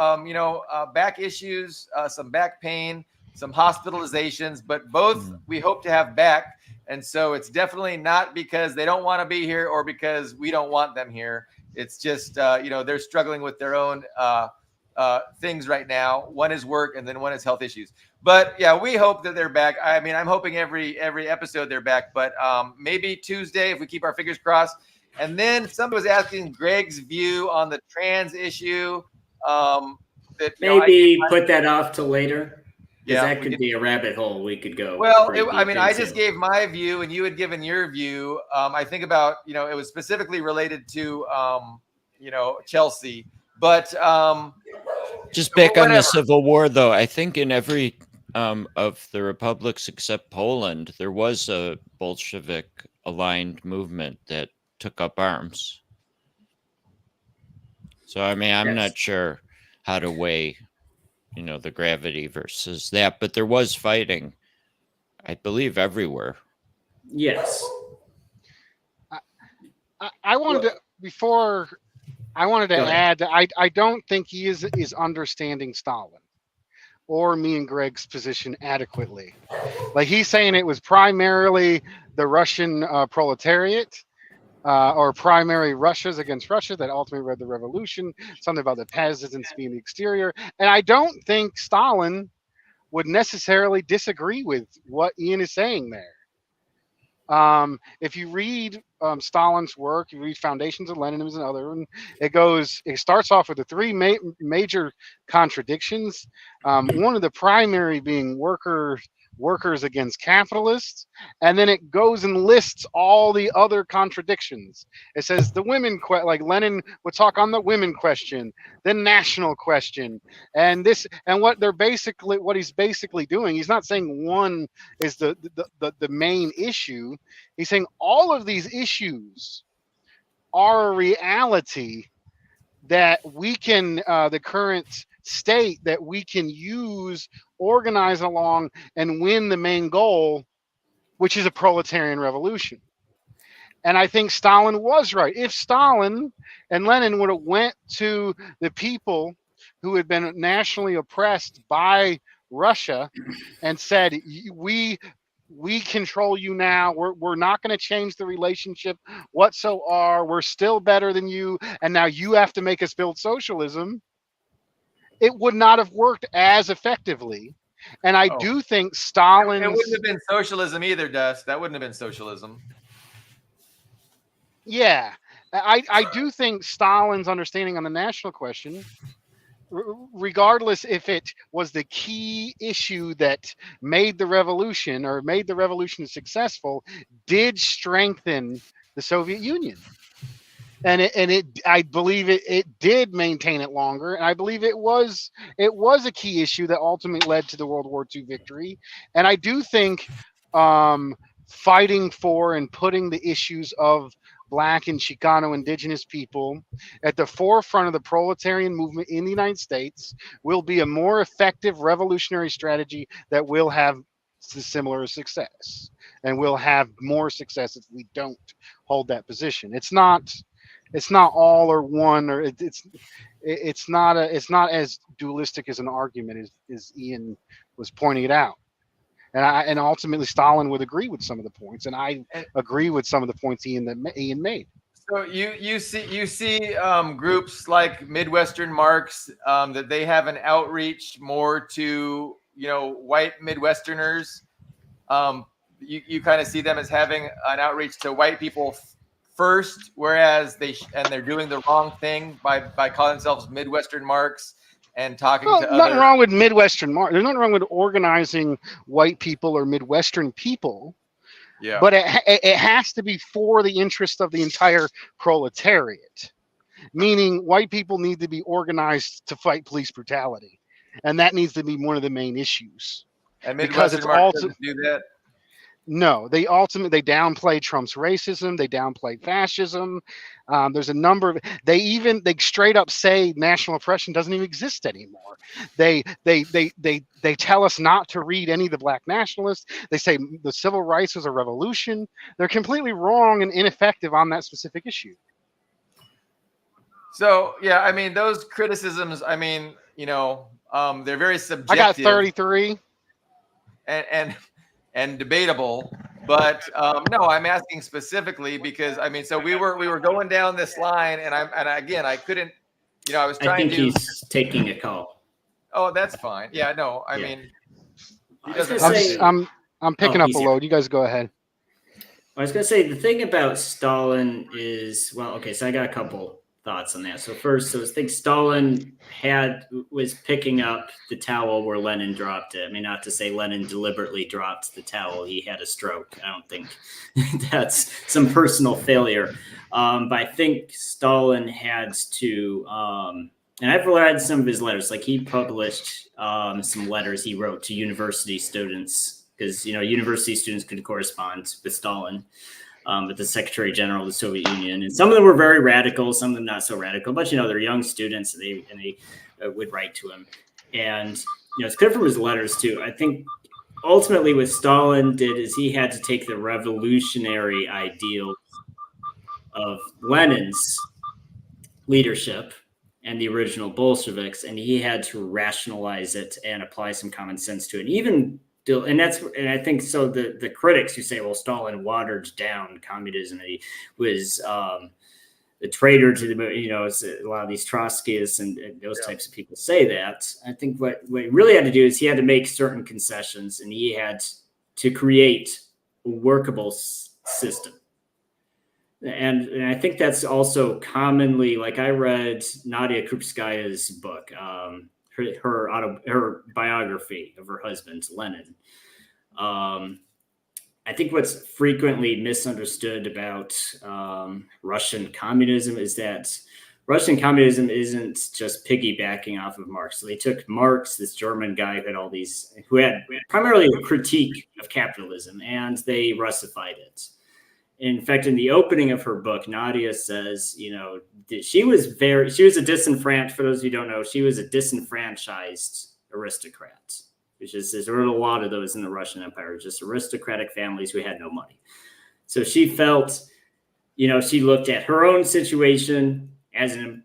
[SPEAKER 1] back issues, some back pain, some hospitalizations, but both we hope to have back. And so it's definitely not because they don't want to be here or because we don't want them here. It's just, they're struggling with their own things right now. One is work and then one is health issues. But yeah, we hope that they're back. I mean, I'm hoping every episode they're back, but maybe Tuesday if we keep our fingers crossed. And then somebody was asking Greg's view on the trans issue.
[SPEAKER 2] Put that off till later. Yeah, that could be a rabbit hole we could go.
[SPEAKER 1] Well, I just gave my view and you had given your view. I think about, it was specifically related to, Chelsea, but
[SPEAKER 3] just back on the Civil War, though, I think in every of the republics except Poland, there was a Bolshevik aligned movement that took up arms. So, I mean, I'm not sure how to weigh the gravity versus that, but there was fighting, I believe, everywhere.
[SPEAKER 2] Yes.
[SPEAKER 4] I wanted to add that I don't think he is understanding Stalin or me and Greg's position adequately. Like he's saying it was primarily the Russian proletariat or primary Russias against Russia that ultimately led the revolution, something about the peasants being the exterior. And I don't think Stalin would necessarily disagree with what Ian is saying there. If you read Stalin's work, you read Foundations of Leninism and other, and it starts off with the three major contradictions. One of the primary being workers against capitalists, and then it goes and lists all the other contradictions. It says the women, like Lenin would talk on the women question, the national question, and this, and what he's basically doing. He's not saying one is the main issue. He's saying all of these issues are a reality that we can, the current state that we can use organize along and win the main goal, which is a proletarian revolution. And I think Stalin was right. If Stalin and Lenin would have went to the people who had been nationally oppressed by Russia and said, we control you now. We're not going to change the relationship whatsoever. We're still better than you. And now you have to make us build socialism. It would not have worked as effectively. And I do think Stalin's...
[SPEAKER 1] It wouldn't have been socialism either, Dust. That wouldn't have been socialism.
[SPEAKER 4] Yeah, I do think Stalin's understanding on the national question, regardless if it was the key issue that made the revolution or made the revolution successful, did strengthen the Soviet Union. And I believe it did maintain it longer, and I believe it was a key issue that ultimately led to the World War II victory. And I do think fighting for and putting the issues of Black and Chicano indigenous people at the forefront of the proletarian movement in the United States will be a more effective revolutionary strategy that will have similar success, and will have more success if we don't hold that position. It's not all or one, or it's not as dualistic as an argument as Ian was pointing it out. And ultimately Stalin would agree with some of the points, and I agree with some of the points Ian made. So
[SPEAKER 1] you see groups like Midwestern Marx that they have an outreach more to white Midwesterners. You kind of see them as having an outreach to white people first, whereas they're doing the wrong thing by calling themselves Midwestern Marx and talking to others.
[SPEAKER 4] Nothing wrong with Midwestern Marx. There's nothing wrong with organizing white people or Midwestern people.
[SPEAKER 1] Yeah.
[SPEAKER 4] But it has to be for the interest of the entire proletariat. Meaning white people need to be organized to fight police brutality. And that needs to be one of the main issues.
[SPEAKER 1] And Midwestern Marx doesn't do that?
[SPEAKER 4] No, they downplay Trump's racism. They downplay fascism. There's a number of they straight up say national oppression doesn't even exist anymore. They tell us not to read any of the Black nationalists. They say the civil rights was a revolution. They're completely wrong and ineffective on that specific issue.
[SPEAKER 1] So yeah, I mean those criticisms. I mean they're very subjective.
[SPEAKER 4] I got 33.
[SPEAKER 1] And debatable, but no, I'm asking specifically because so we were going down this line, and I couldn't, I was trying.
[SPEAKER 2] I think he's taking a call.
[SPEAKER 1] Oh, that's fine. Yeah, no, I mean, he doesn't.
[SPEAKER 4] I'm picking up a load. You guys go ahead.
[SPEAKER 2] I was gonna say the thing about Stalin is so I got a couple thoughts on that. So first, I think Stalin was picking up the towel where Lenin dropped it. I mean, not to say Lenin deliberately dropped the towel. He had a stroke. I don't think that's some personal failure. But I think Stalin had to, and I've read some of his letters. Like he published some letters he wrote to university students because, university students could correspond with Stalin. With the Secretary General of the Soviet Union, and some of them were very radical, some of them not so radical. But they're young students, and they would write to him. And it's clear from his letters too. I think ultimately what Stalin did is he had to take the revolutionary ideal of Lenin's leadership and the original Bolsheviks, and he had to rationalize it and apply some common sense to it. And I think so. The critics who say, well, Stalin watered down communism, he was a traitor to a lot of these Trotskyists and those types of people say that. I think what he really had to do is he had to make certain concessions, and he had to create a workable system. And I think that's also commonly, like I read Nadia Krupskaya's book, her biography of her husband, Lenin. I think what's frequently misunderstood about Russian communism is that Russian communism isn't just piggybacking off of Marx. So they took Marx, this German guy who had primarily a critique of capitalism, and they Russified it. In fact, in the opening of her book, Nadia says, she was a disenfranchised, for those who don't know, she was a disenfranchised aristocrat. which is there were a lot of those in the Russian Empire, just aristocratic families who had no money. So she felt, she looked at her own situation as a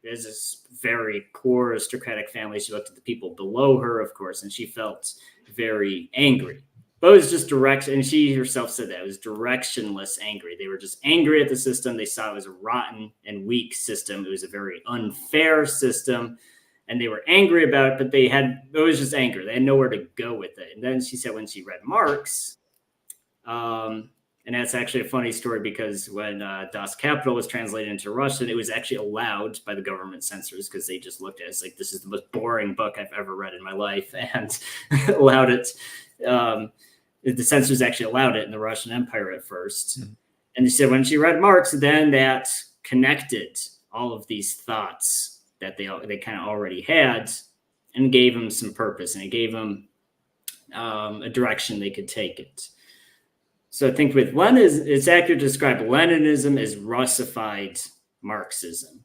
[SPEAKER 2] very poor aristocratic family. She looked at the people below her, of course, and she felt very angry. But it was just direction, and she herself said that it was directionless angry. They were just angry at the system. They saw it was a rotten and weak system. It was a very unfair system, and they were angry about it, but it was just anger. They had nowhere to go with it. And then she said when she read Marx, and that's actually a funny story because when Das Kapital was translated into Russian, it was actually allowed by the government censors because they just looked at it as like, this is the most boring book I've ever read in my life, and allowed it. The censors actually allowed it in the Russian Empire at first. Mm-hmm. And they said when she read Marx, then that connected all of these thoughts that they kind of already had and gave them some purpose, and it gave them a direction they could take it. So I think with Lenin, it's accurate to describe Leninism as Russified Marxism.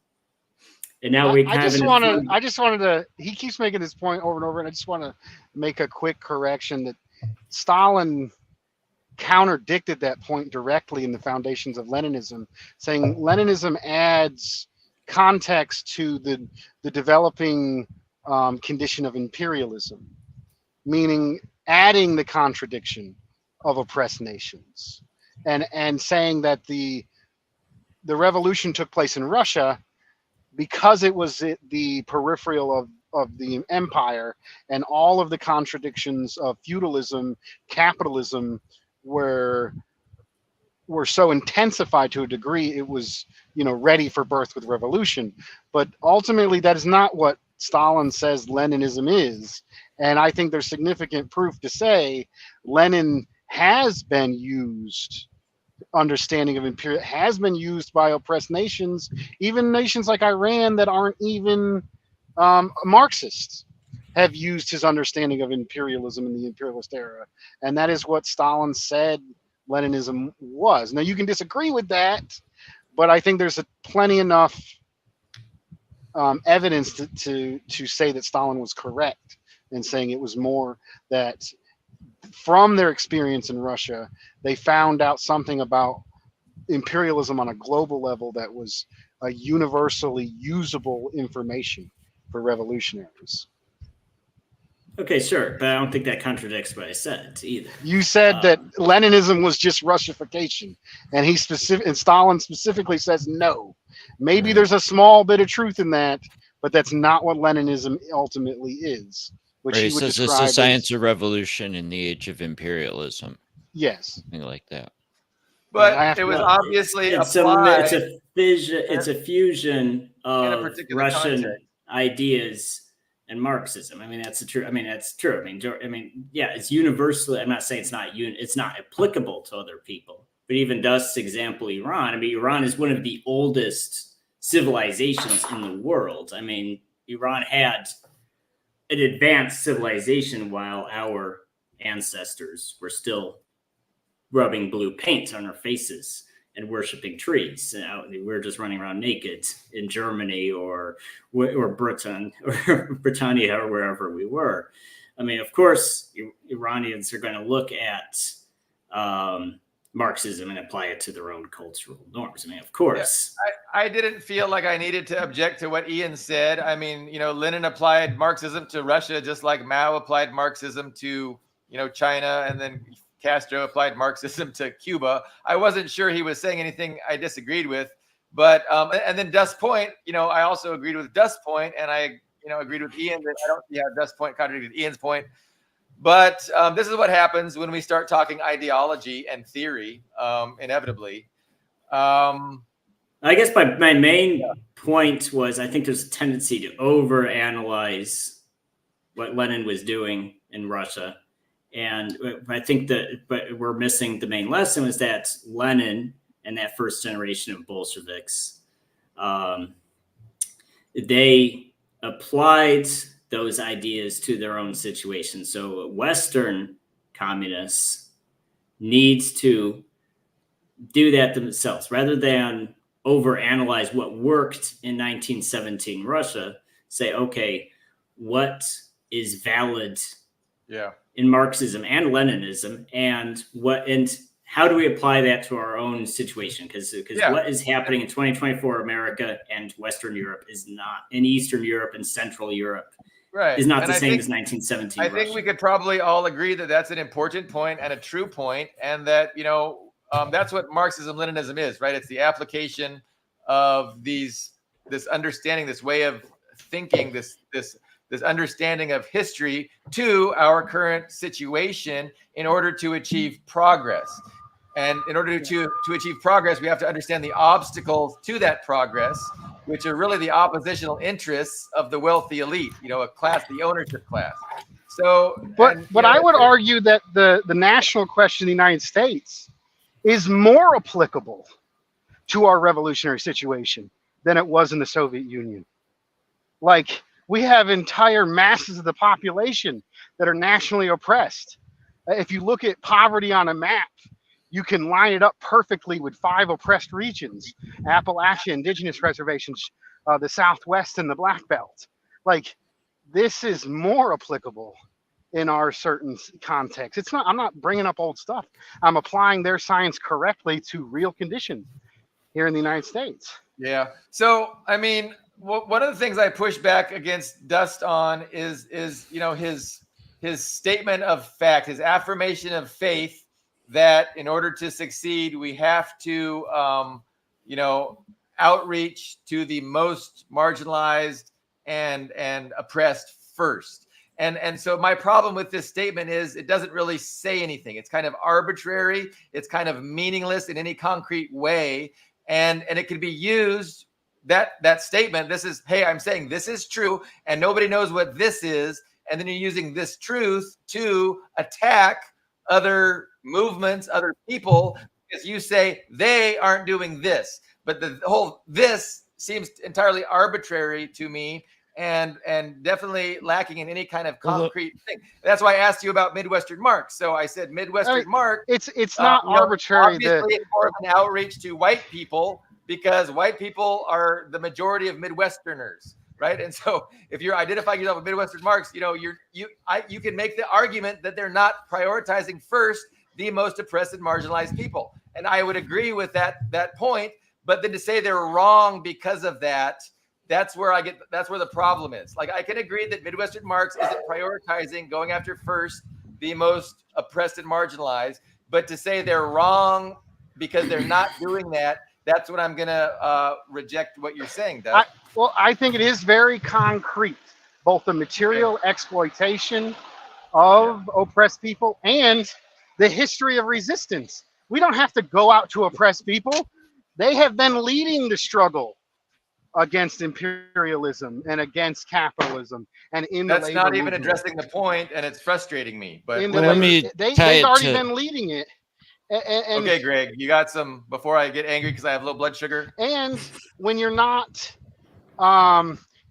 [SPEAKER 2] And now we
[SPEAKER 4] I just wanted to, he keeps making this point over and over, and I just want to make a quick correction that Stalin contradicted that point directly in the Foundations of Leninism, saying Leninism adds context to the developing condition of imperialism, meaning adding the contradiction of oppressed nations, and saying that the revolution took place in Russia because it was the peripheral of the empire, and all of the contradictions of feudalism, capitalism were so intensified to a degree it was ready for birth with revolution. But ultimately that is not what Stalin says Leninism is, and I think there's significant proof to say Lenin has been used, understanding of imperial has been used by oppressed nations, even nations like Iran that aren't even Marxists have used his understanding of imperialism in the imperialist era. And that is what Stalin said Leninism was. Now you can disagree with that, but I think there's plenty enough evidence to say that Stalin was correct in saying it was more that from their experience in Russia, they found out something about imperialism on a global level that was a universally usable information for revolutionaries.
[SPEAKER 2] Okay, sure, but I don't think that contradicts what I said either.
[SPEAKER 4] You said that Leninism was just Russification, and Stalin specifically says no. Maybe there's a small bit of truth in that, but that's not what Leninism ultimately is. Which
[SPEAKER 3] he says it's a science of revolution in the age of imperialism.
[SPEAKER 4] Yes,
[SPEAKER 3] something like that.
[SPEAKER 1] But it was obviously applied.
[SPEAKER 2] It's a fusion of Russian ideas and Marxism. I mean, that's true. I mean, that's true. I mean, yeah, it's universally. I'm not saying it's not applicable to other people. But even Dust's example, Iran. I mean, Iran is one of the oldest civilizations in the world. I mean, Iran had an advanced civilization while our ancestors were still rubbing blue paint on our faces and worshiping trees. We're just running around naked in Germany or Britain or Britannia or wherever we were. I mean, of course, Iranians are going to look at Marxism and apply it to their own cultural norms. I mean, of course.
[SPEAKER 1] Yeah, I didn't feel like I needed to object to what Ian said. I mean, Lenin applied Marxism to Russia just like Mao applied Marxism to, China, and then Castro applied Marxism to Cuba. I wasn't sure he was saying anything I disagreed with, but and then Dust's point, I also agreed with Dust's point, and I, agreed with Ian that I don't see how Dust's point contradicted Ian's point. But this is what happens when we start talking ideology and theory, inevitably. I
[SPEAKER 2] guess my main point was I think there's a tendency to overanalyze what Lenin was doing in Russia. And I think but we're missing the main lesson was that Lenin and that first generation of Bolsheviks, they applied those ideas to their own situation. So Western communists needs to do that themselves rather than overanalyze what worked in 1917 Russia. Say, okay, what is valid
[SPEAKER 1] Yeah.
[SPEAKER 2] in Marxism and Leninism, and how do we apply that to our own situation? Because what is happening in 2024 America and Western Europe is not, in Eastern Europe and Central Europe,
[SPEAKER 1] Right.
[SPEAKER 2] is not
[SPEAKER 1] And
[SPEAKER 2] the
[SPEAKER 1] I
[SPEAKER 2] same
[SPEAKER 1] think,
[SPEAKER 2] as 1917
[SPEAKER 1] I
[SPEAKER 2] Russia.
[SPEAKER 1] think we could probably all agree that that's an important point and a true point, and that, that's what Marxism, Leninism is, right? It's the application of this understanding, this way of thinking, this understanding of history to our current situation in order to achieve progress. And in order to achieve progress, we have to understand the obstacles to that progress, which are really the oppositional interests of the wealthy elite, a class, the ownership class. So,
[SPEAKER 4] but I would argue that the national question in the United States is more applicable to our revolutionary situation than it was in the Soviet Union. Like, we have entire masses of the population that are nationally oppressed. If you look at poverty on a map, you can line it up perfectly with 5 oppressed regions: Appalachia, indigenous reservations, the Southwest, and the Black Belt. Like, this is more applicable in our certain context. It's not, I'm not bringing up old stuff. I'm applying their science correctly to real conditions here in the United States.
[SPEAKER 1] Yeah. So, I mean, one of the things I push back against Dust on is his statement of fact, his affirmation of faith that in order to succeed, we have to, outreach to the most marginalized and oppressed first. And so my problem with this statement is it doesn't really say anything. It's kind of arbitrary. It's kind of meaningless in any concrete way. And it can be used, that statement, hey, I'm saying this is true, and nobody knows what this is. And then you're using this truth to attack other movements, other people, because you say they aren't doing this. But the whole this seems entirely arbitrary to me, and definitely lacking in any kind of concrete thing. That's why I asked you about Midwestern Marx. So I said Midwestern Marx.
[SPEAKER 4] It's not arbitrary.
[SPEAKER 1] Obviously, it's more of an outreach to white people because white people are the majority of Midwesterners, right? And so if you're identifying yourself with Midwestern Marx, you can make the argument that they're not prioritizing first the most oppressed and marginalized people. And I would agree with that point. But then to say they're wrong because of that, that's where the problem is. Like, I can agree that Midwestern Marx isn't prioritizing going after first the most oppressed and marginalized, but to say they're wrong because they're not doing that, that's what I'm gonna reject what you're saying, Doug.
[SPEAKER 4] I think it is very concrete, both the material exploitation of oppressed people and the history of resistance. We don't have to go out to oppress people. They have been leading the struggle against imperialism and against capitalism and in the labor
[SPEAKER 1] That's not even
[SPEAKER 4] movement.
[SPEAKER 1] addressing the point, and it's frustrating me. But
[SPEAKER 4] they've already been leading it. And,
[SPEAKER 1] okay, Greg, you got some before I get angry because I have low blood sugar.
[SPEAKER 4] And when you're not,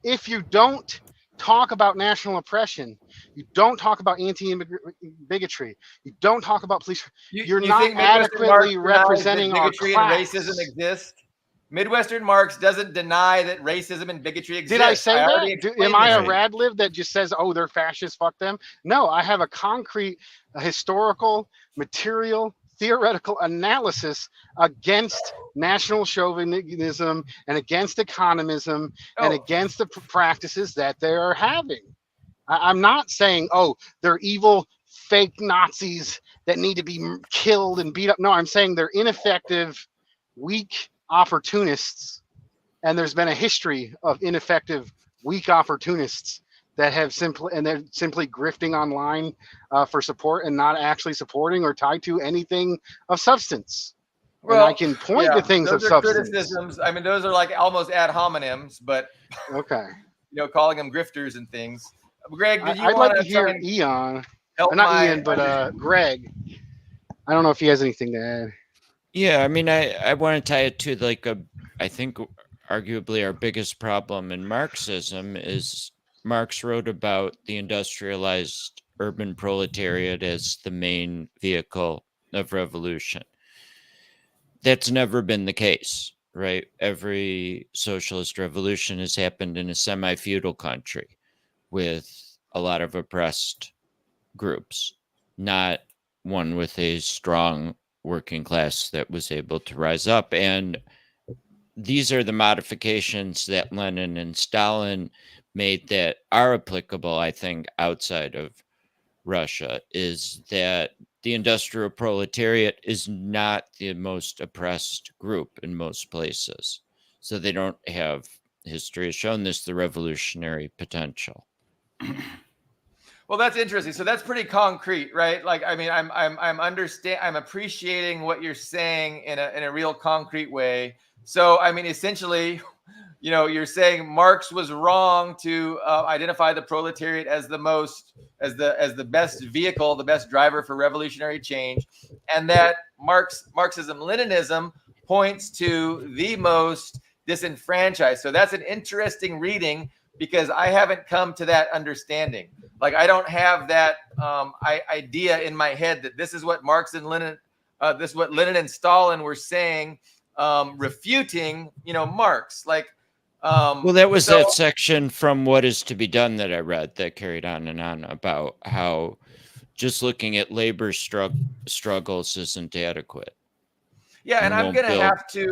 [SPEAKER 4] if you don't talk about national oppression, you don't talk about anti-bigotry, you don't talk about police, you're not adequately representing our
[SPEAKER 1] bigotry
[SPEAKER 4] class.
[SPEAKER 1] And racism exist. Midwestern Marx doesn't deny that racism and bigotry exist.
[SPEAKER 4] Did I say that? Am I a radlib that just says, oh, they're fascists, fuck them? No, I have a concrete, historical, material, theoretical analysis against national chauvinism and against economism and against the practices that they are having. I'm not saying, oh, they're evil, fake Nazis that need to be killed and beat up. No, I'm saying they're ineffective, weak opportunists, and there's been a history of ineffective, weak opportunists that have they're simply grifting online for support and not actually supporting or tied to anything of substance. Well, and I can point to things of substance.
[SPEAKER 1] Criticisms. I mean, those are like almost ad hominems, but
[SPEAKER 4] okay,
[SPEAKER 1] calling them grifters and things. Greg, did you
[SPEAKER 4] I'd
[SPEAKER 1] want
[SPEAKER 4] like to hear Ian, not Ian, but Greg. I don't know if he has anything to add.
[SPEAKER 3] Yeah, I mean, I want to tie it to I think arguably our biggest problem in Marxism is Marx wrote about the industrialized urban proletariat as the main vehicle of revolution. That's never been the case, right? Every socialist revolution has happened in a semi-feudal country with a lot of oppressed groups, not one with a strong working class that was able to rise up. And these are the modifications that Lenin and Stalin made that are applicable, I think, outside of Russia, is that the industrial proletariat is not the most oppressed group in most places. So they don't have, history has shown this, the revolutionary potential.
[SPEAKER 1] Well, that's interesting. So that's pretty concrete, right? Like, I mean, I'm appreciating what you're saying in a real concrete way. So, I mean, essentially, you know, you're saying Marx was wrong to identify the proletariat as the best vehicle, the best driver for revolutionary change, and that Marxism-Leninism points to the most disenfranchised. So that's an interesting reading, because I haven't come to that understanding. Like, I don't have that idea in my head that this is what Marx and Lenin, this is what Lenin and Stalin were saying, refuting, you know, Marx. Like,
[SPEAKER 3] well, that was that section from What Is to Be Done that I read that carried on and on about how just looking at labor struggles isn't adequate.
[SPEAKER 1] Yeah, and I'm gonna have to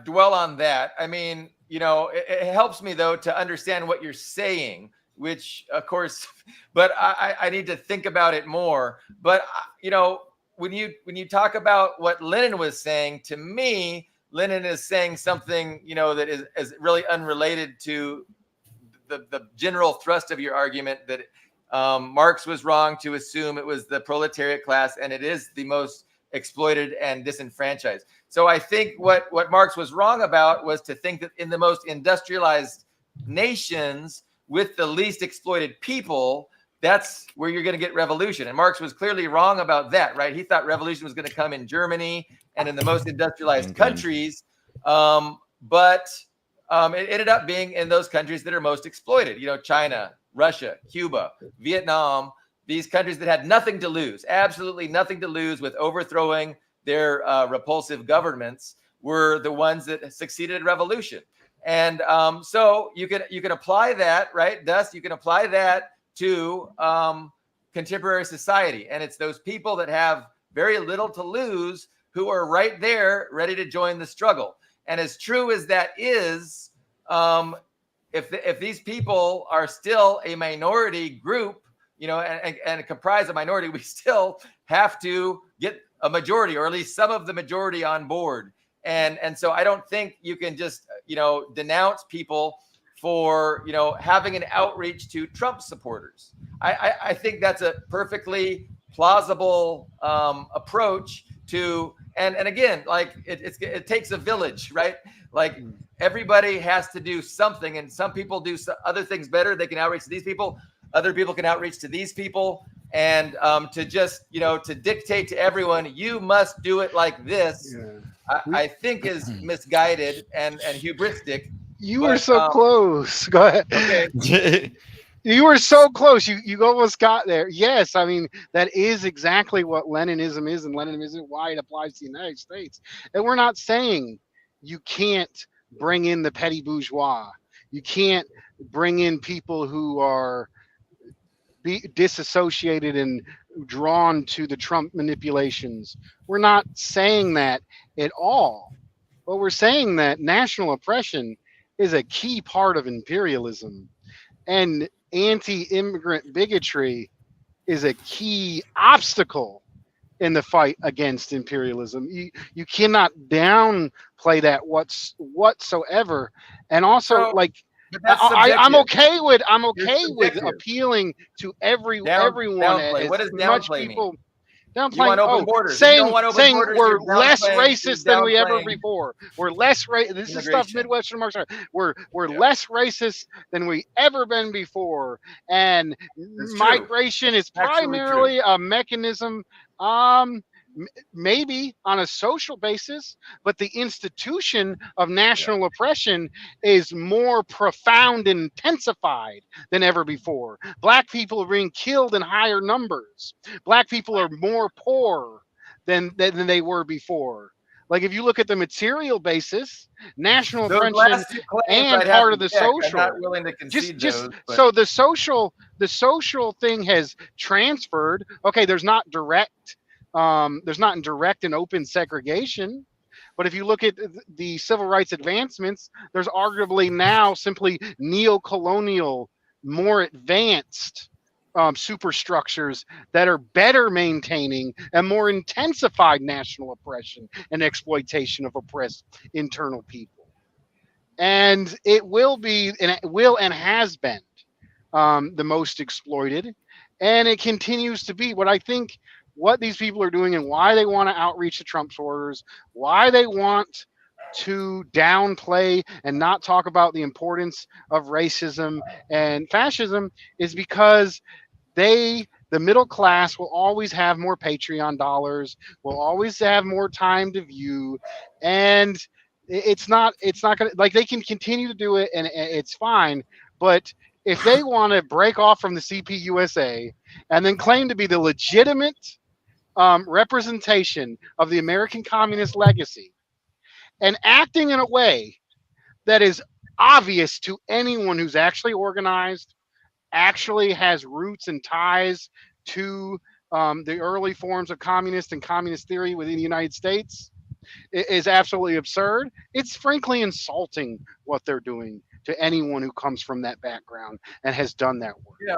[SPEAKER 1] dwell on that. I mean, you know, it helps me though to understand what you're saying, which of course, but I need to think about it more. But you know, when you talk about what Lenin was saying, to me, Lenin is saying something, you know, that is really unrelated to the general thrust of your argument, that Marx was wrong to assume it was the proletariat class, and it is the most exploited and disenfranchised. So I think what Marx was wrong about was to think that in the most industrialized nations with the least exploited people, that's where you're going to get revolution. And Marx was clearly wrong about that, right? He thought revolution was going to come in Germany and in the most industrialized countries. But it ended up being in those countries that are most exploited, you know, China, Russia, Cuba, Vietnam, these countries that had nothing to lose, absolutely nothing to lose with overthrowing their repulsive governments, were the ones that succeeded in revolution. And so you can apply that, right, Dust? You can apply that to contemporary society. And it's those people that have very little to lose who are right there ready to join the struggle. And as true as that is, if these people are still a minority group, you know, and comprise a minority, we still have to get a majority, or at least some of the majority, on board. And so I don't think you can just, you know, denounce people for, you know, having an outreach to Trump supporters. I think that's a perfectly plausible approach to, and again, like it takes a village, right? Like, everybody has to do something, and some people do other things better. They can outreach to these people. Other people can outreach to these people, and to just, you know, to dictate to everyone, you must do it like this, I think is misguided and hubristic.
[SPEAKER 4] You were so close. Go ahead.
[SPEAKER 1] Okay.
[SPEAKER 4] You were so close. You almost got there. Yes, I mean, that is exactly what Leninism is, and Leninism, why it applies to the United States. And we're not saying you can't bring in the petty bourgeois. You can't bring in people who are disassociated and drawn to the Trump manipulations. We're not saying that at all. But we're saying that national oppression is a key part of imperialism, and anti-immigrant bigotry is a key obstacle in the fight against imperialism. You cannot downplay that whatsoever. And also, like, I'm okay with appealing to everyone.
[SPEAKER 1] Downplay. What does downplay mean?
[SPEAKER 4] Downplaying, saying we're less racist than we ever before. We're less This is stuff Midwestern Marxists. We're less racist than we ever been before, and migration is primarily a mechanism. Maybe on a social basis, but the institution of national oppression is more profound and intensified than ever before. Black people are being killed in higher numbers. Black people are more poor than they were before. Like if you look at the material basis, national
[SPEAKER 1] Those
[SPEAKER 4] oppression
[SPEAKER 1] last two claims
[SPEAKER 4] and
[SPEAKER 1] I'd have
[SPEAKER 4] part
[SPEAKER 1] to
[SPEAKER 4] of the
[SPEAKER 1] check. I'm
[SPEAKER 4] social.
[SPEAKER 1] not willing to concede
[SPEAKER 4] Just
[SPEAKER 1] those. But
[SPEAKER 4] so the social thing has transferred. Okay, there's not direct and open segregation. But if you look at the civil rights advancements, there's arguably now simply neo-colonial, more advanced superstructures that are better maintaining and more intensified national oppression and exploitation of oppressed internal people. And it will be, and it will and has been the most exploited. And it continues to be. What these people are doing and why they want to outreach to Trump supporters, why they want to downplay and not talk about the importance of racism and fascism is because the middle class will always have more Patreon dollars, will always have more time to view, and it's not gonna, like, they can continue to do it and it's fine, but if they want to break off from the CPUSA and then claim to be the legitimate representation of the American communist legacy and acting in a way that is obvious to anyone who's actually organized, actually has roots and ties to the early forms of communist and communist theory within the United States, is absolutely absurd. It's frankly insulting what they're doing to anyone who comes from that background and has done that work.
[SPEAKER 1] yeah,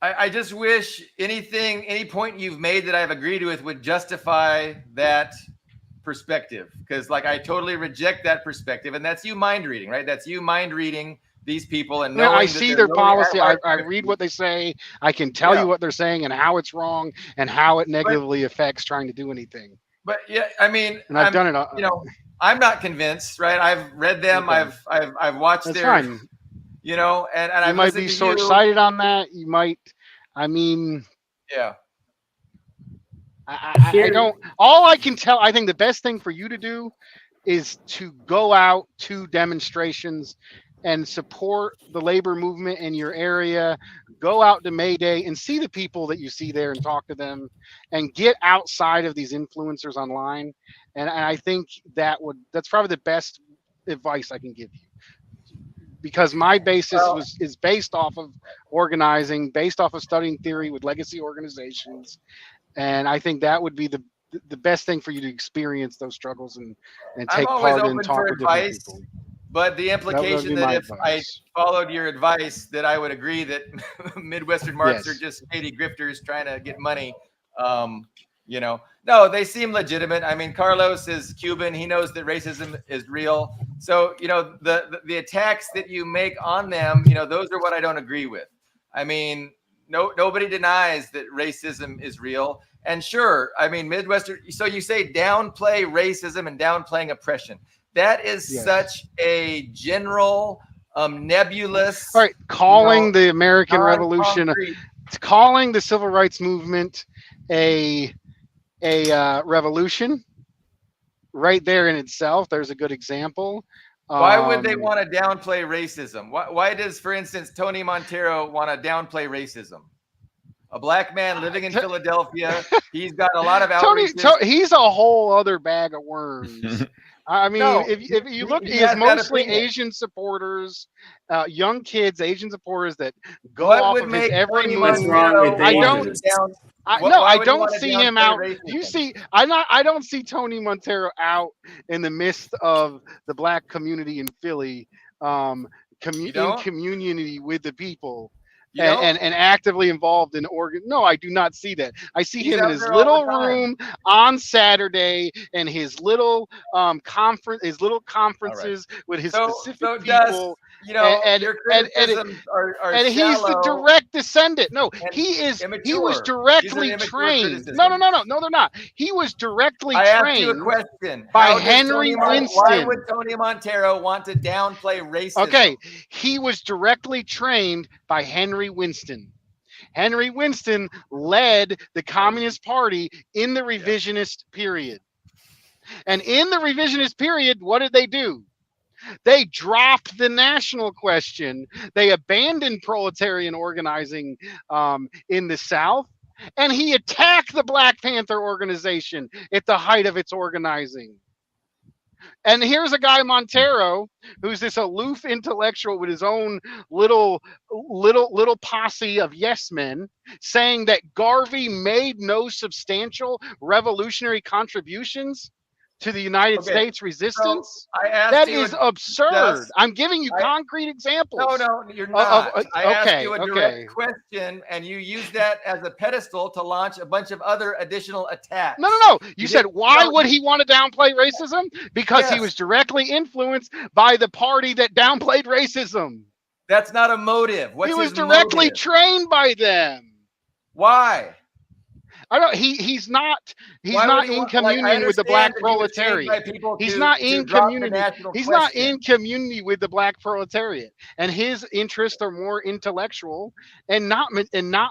[SPEAKER 1] I just wish any point you've made that I've agreed with would justify that perspective, because like I totally reject that perspective, and that's you mind reading, right? That's you mind reading these people and knowing
[SPEAKER 4] I
[SPEAKER 1] that
[SPEAKER 4] see
[SPEAKER 1] they're
[SPEAKER 4] their
[SPEAKER 1] really
[SPEAKER 4] policy. I
[SPEAKER 1] at-heart
[SPEAKER 4] read what they say. I can tell
[SPEAKER 1] Yeah.
[SPEAKER 4] you what they're saying and how it's wrong and how it negatively affects trying to do anything.
[SPEAKER 1] But yeah, I mean,
[SPEAKER 4] And I've done it.
[SPEAKER 1] I'm not convinced, right? I've read them.
[SPEAKER 4] Okay.
[SPEAKER 1] I've watched
[SPEAKER 4] That's
[SPEAKER 1] their,
[SPEAKER 4] fine.
[SPEAKER 1] and
[SPEAKER 4] You
[SPEAKER 1] I've
[SPEAKER 4] might
[SPEAKER 1] listened
[SPEAKER 4] be
[SPEAKER 1] to
[SPEAKER 4] short
[SPEAKER 1] you.
[SPEAKER 4] sighted on that. You might. I mean,
[SPEAKER 1] Yeah.
[SPEAKER 4] I don't. All I can tell. I think the best thing for you to do is to go out to demonstrations and support the labor movement in your area. Go out to May Day and see the people that you see there and talk to them, and get outside of these influencers online. And I think that's probably the best advice I can give you, because my basis is based off of organizing, based off of studying theory with legacy organizations, and I think that would be the best thing for you to experience those struggles and take
[SPEAKER 1] I'm always
[SPEAKER 4] part
[SPEAKER 1] open
[SPEAKER 4] and talk
[SPEAKER 1] for
[SPEAKER 4] with different
[SPEAKER 1] advice,
[SPEAKER 4] people.
[SPEAKER 1] but the implication
[SPEAKER 4] be
[SPEAKER 1] that
[SPEAKER 4] my
[SPEAKER 1] if
[SPEAKER 4] advice.
[SPEAKER 1] I followed your advice, that I would agree that Midwestern marks
[SPEAKER 4] Yes.
[SPEAKER 1] are just shady grifters trying to get money. No, they seem legitimate. I mean, Carlos is Cuban. He knows that racism is real. So, the attacks that you make on them, those are what I don't agree with. I mean, nobody denies that racism is real. And sure, I mean, Midwestern. So you say downplay racism and downplaying oppression. That is
[SPEAKER 4] Yes.
[SPEAKER 1] such a general, nebulous.
[SPEAKER 4] All right, calling the American Revolution,
[SPEAKER 1] non-concrete.
[SPEAKER 4] calling the civil rights movement a revolution, right there in itself. There's a good example.
[SPEAKER 1] Why would they want to downplay racism? Why does, for instance, Tony Montero want to downplay racism? A black man living in Philadelphia. He's got a lot of outreach.
[SPEAKER 4] He's a whole other bag of worms. I mean,
[SPEAKER 1] No,
[SPEAKER 4] if you look,
[SPEAKER 1] he
[SPEAKER 4] he
[SPEAKER 1] has
[SPEAKER 4] has
[SPEAKER 1] that
[SPEAKER 4] mostly
[SPEAKER 1] opinion.
[SPEAKER 4] Asian supporters, young kids, Asian supporters that go
[SPEAKER 1] What
[SPEAKER 4] off
[SPEAKER 1] would
[SPEAKER 4] of his
[SPEAKER 1] make
[SPEAKER 4] every
[SPEAKER 1] Tony
[SPEAKER 4] move.
[SPEAKER 2] What's wrong
[SPEAKER 1] Montero
[SPEAKER 2] with
[SPEAKER 4] I
[SPEAKER 1] want
[SPEAKER 4] don't-
[SPEAKER 1] to
[SPEAKER 2] Asians?
[SPEAKER 1] down-
[SPEAKER 4] I
[SPEAKER 1] why would he
[SPEAKER 4] don't
[SPEAKER 1] want to
[SPEAKER 4] see him
[SPEAKER 1] downplay
[SPEAKER 4] out.
[SPEAKER 1] racism?
[SPEAKER 4] You see, I don't see Tony Montero out in the midst of the black community in Philly, in community with the people.
[SPEAKER 1] You don't?
[SPEAKER 4] And actively involved in organ. No, I do not see that. I see
[SPEAKER 1] He's
[SPEAKER 4] him in
[SPEAKER 1] out
[SPEAKER 4] his
[SPEAKER 1] there all
[SPEAKER 4] little
[SPEAKER 1] the time.
[SPEAKER 4] room on Saturday and his little conferences with his specific
[SPEAKER 1] so
[SPEAKER 4] people.
[SPEAKER 1] Dust, your criticisms are
[SPEAKER 4] And he's the
[SPEAKER 1] shallow
[SPEAKER 4] direct descendant. No,
[SPEAKER 1] and
[SPEAKER 4] he was
[SPEAKER 1] immature.
[SPEAKER 4] directly
[SPEAKER 1] These are immature
[SPEAKER 4] trained.
[SPEAKER 1] criticisms.
[SPEAKER 4] No, they're not. He was directly
[SPEAKER 1] I asked you a
[SPEAKER 4] trained.
[SPEAKER 1] question.
[SPEAKER 4] by
[SPEAKER 1] How does
[SPEAKER 4] Henry
[SPEAKER 1] Why
[SPEAKER 4] Winston.
[SPEAKER 1] would Tony Montero want to downplay racism?
[SPEAKER 4] Okay, he was directly trained by Henry Winston. Henry Winston led the Communist Party in the revisionist period. And in the revisionist period, what did they do? They dropped the national question. They abandoned proletarian organizing in the South. And he attacked the Black Panther organization at the height of its organizing. And here's a guy, Montero, who's this aloof intellectual with his own little posse of yes men, saying that Garvey made no substantial revolutionary contributions to the United States resistance.
[SPEAKER 1] I asked
[SPEAKER 4] That
[SPEAKER 1] you
[SPEAKER 4] is absurd. I'm giving you concrete examples.
[SPEAKER 1] No, you're not. I asked you a direct
[SPEAKER 4] okay.
[SPEAKER 1] question, and you used that as a pedestal to launch a bunch of other additional attacks.
[SPEAKER 4] No. You said, why would he want to downplay racism? Because he was directly influenced by the party that downplayed racism.
[SPEAKER 1] That's not a motive. What's
[SPEAKER 4] he was
[SPEAKER 1] his
[SPEAKER 4] directly
[SPEAKER 1] motive?
[SPEAKER 4] trained by them.
[SPEAKER 1] Why?
[SPEAKER 4] I don't. He's not in communion with the black proletariat. He's not in community. He's not in community with the black proletariat, and his interests are more intellectual and not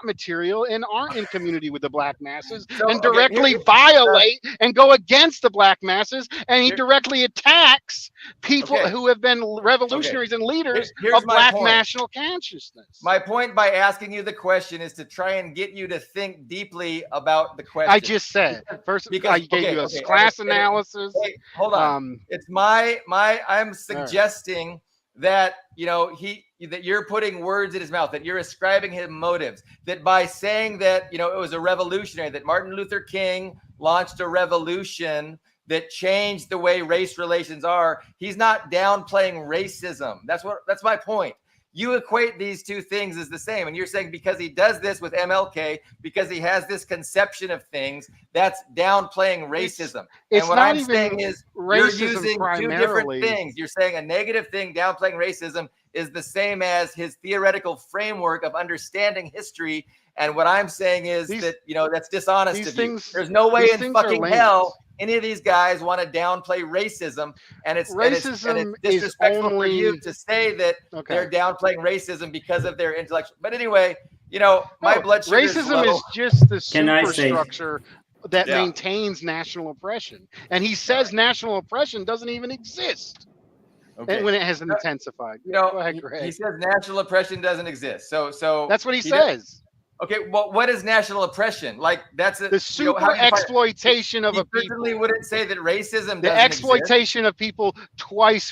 [SPEAKER 4] material, and aren't in community with the black masses, and directly violate and go against the black masses, and he directly attacks people who have been revolutionaries and leaders of black national consciousness.
[SPEAKER 1] My point by asking you the question is to try and get you to think deeply about the question.
[SPEAKER 4] I just said first because I gave you a class analysis.
[SPEAKER 1] Hey, hold on. It's I'm suggesting that that you're putting words in his mouth, that you're ascribing him motives, that by saying that it was a revolutionary, that Martin Luther King launched a revolution that changed the way race relations are, he's not downplaying racism. That's my point. You equate these two things as the same, and you're saying because he does this with MLK, because he has this conception of things, that's downplaying racism. And what I'm saying is you're using two different things. You're saying a negative thing, downplaying racism, is the same as his theoretical framework of understanding history. And what I'm saying is that that's dishonest of you. There's no way in fucking hell any of these guys want to downplay racism, and it's disrespectful for you to say that they're downplaying racism because of their intellectual. But anyway, my blood sugar
[SPEAKER 4] racism is just the superstructure that maintains national oppression, and he says national oppression doesn't even exist when it has intensified. Go ahead, Greg.
[SPEAKER 1] He says national oppression doesn't exist. So
[SPEAKER 4] that's what he says.
[SPEAKER 1] Okay, well, what is national oppression? Like that's
[SPEAKER 4] the super exploitation of a people.
[SPEAKER 1] Certainly wouldn't say that racism.
[SPEAKER 4] The exploitation of people twice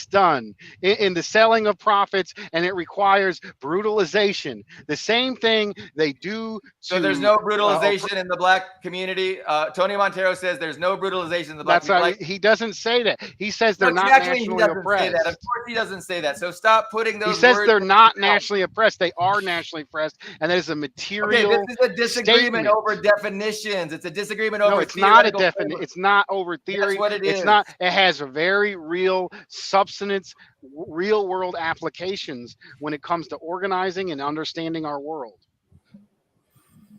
[SPEAKER 4] done in the selling of profits, and it requires brutalization. The same thing they do.
[SPEAKER 1] So there's no brutalization in the black community. Tony Montero says there's no brutalization in the black community.
[SPEAKER 4] He doesn't say that. He says they're not nationally oppressed.
[SPEAKER 1] Of course, he doesn't say that. So stop putting those.
[SPEAKER 4] He says they're not nationally oppressed. They are nationally oppressed, and that is a material.
[SPEAKER 1] Okay, this is a disagreement over definitions. It's a disagreement over.
[SPEAKER 4] No, it's not a definition. It's not over theory.
[SPEAKER 1] That's what it is.
[SPEAKER 4] It's not. It has a very real substance, real world applications when it comes to organizing and understanding our world.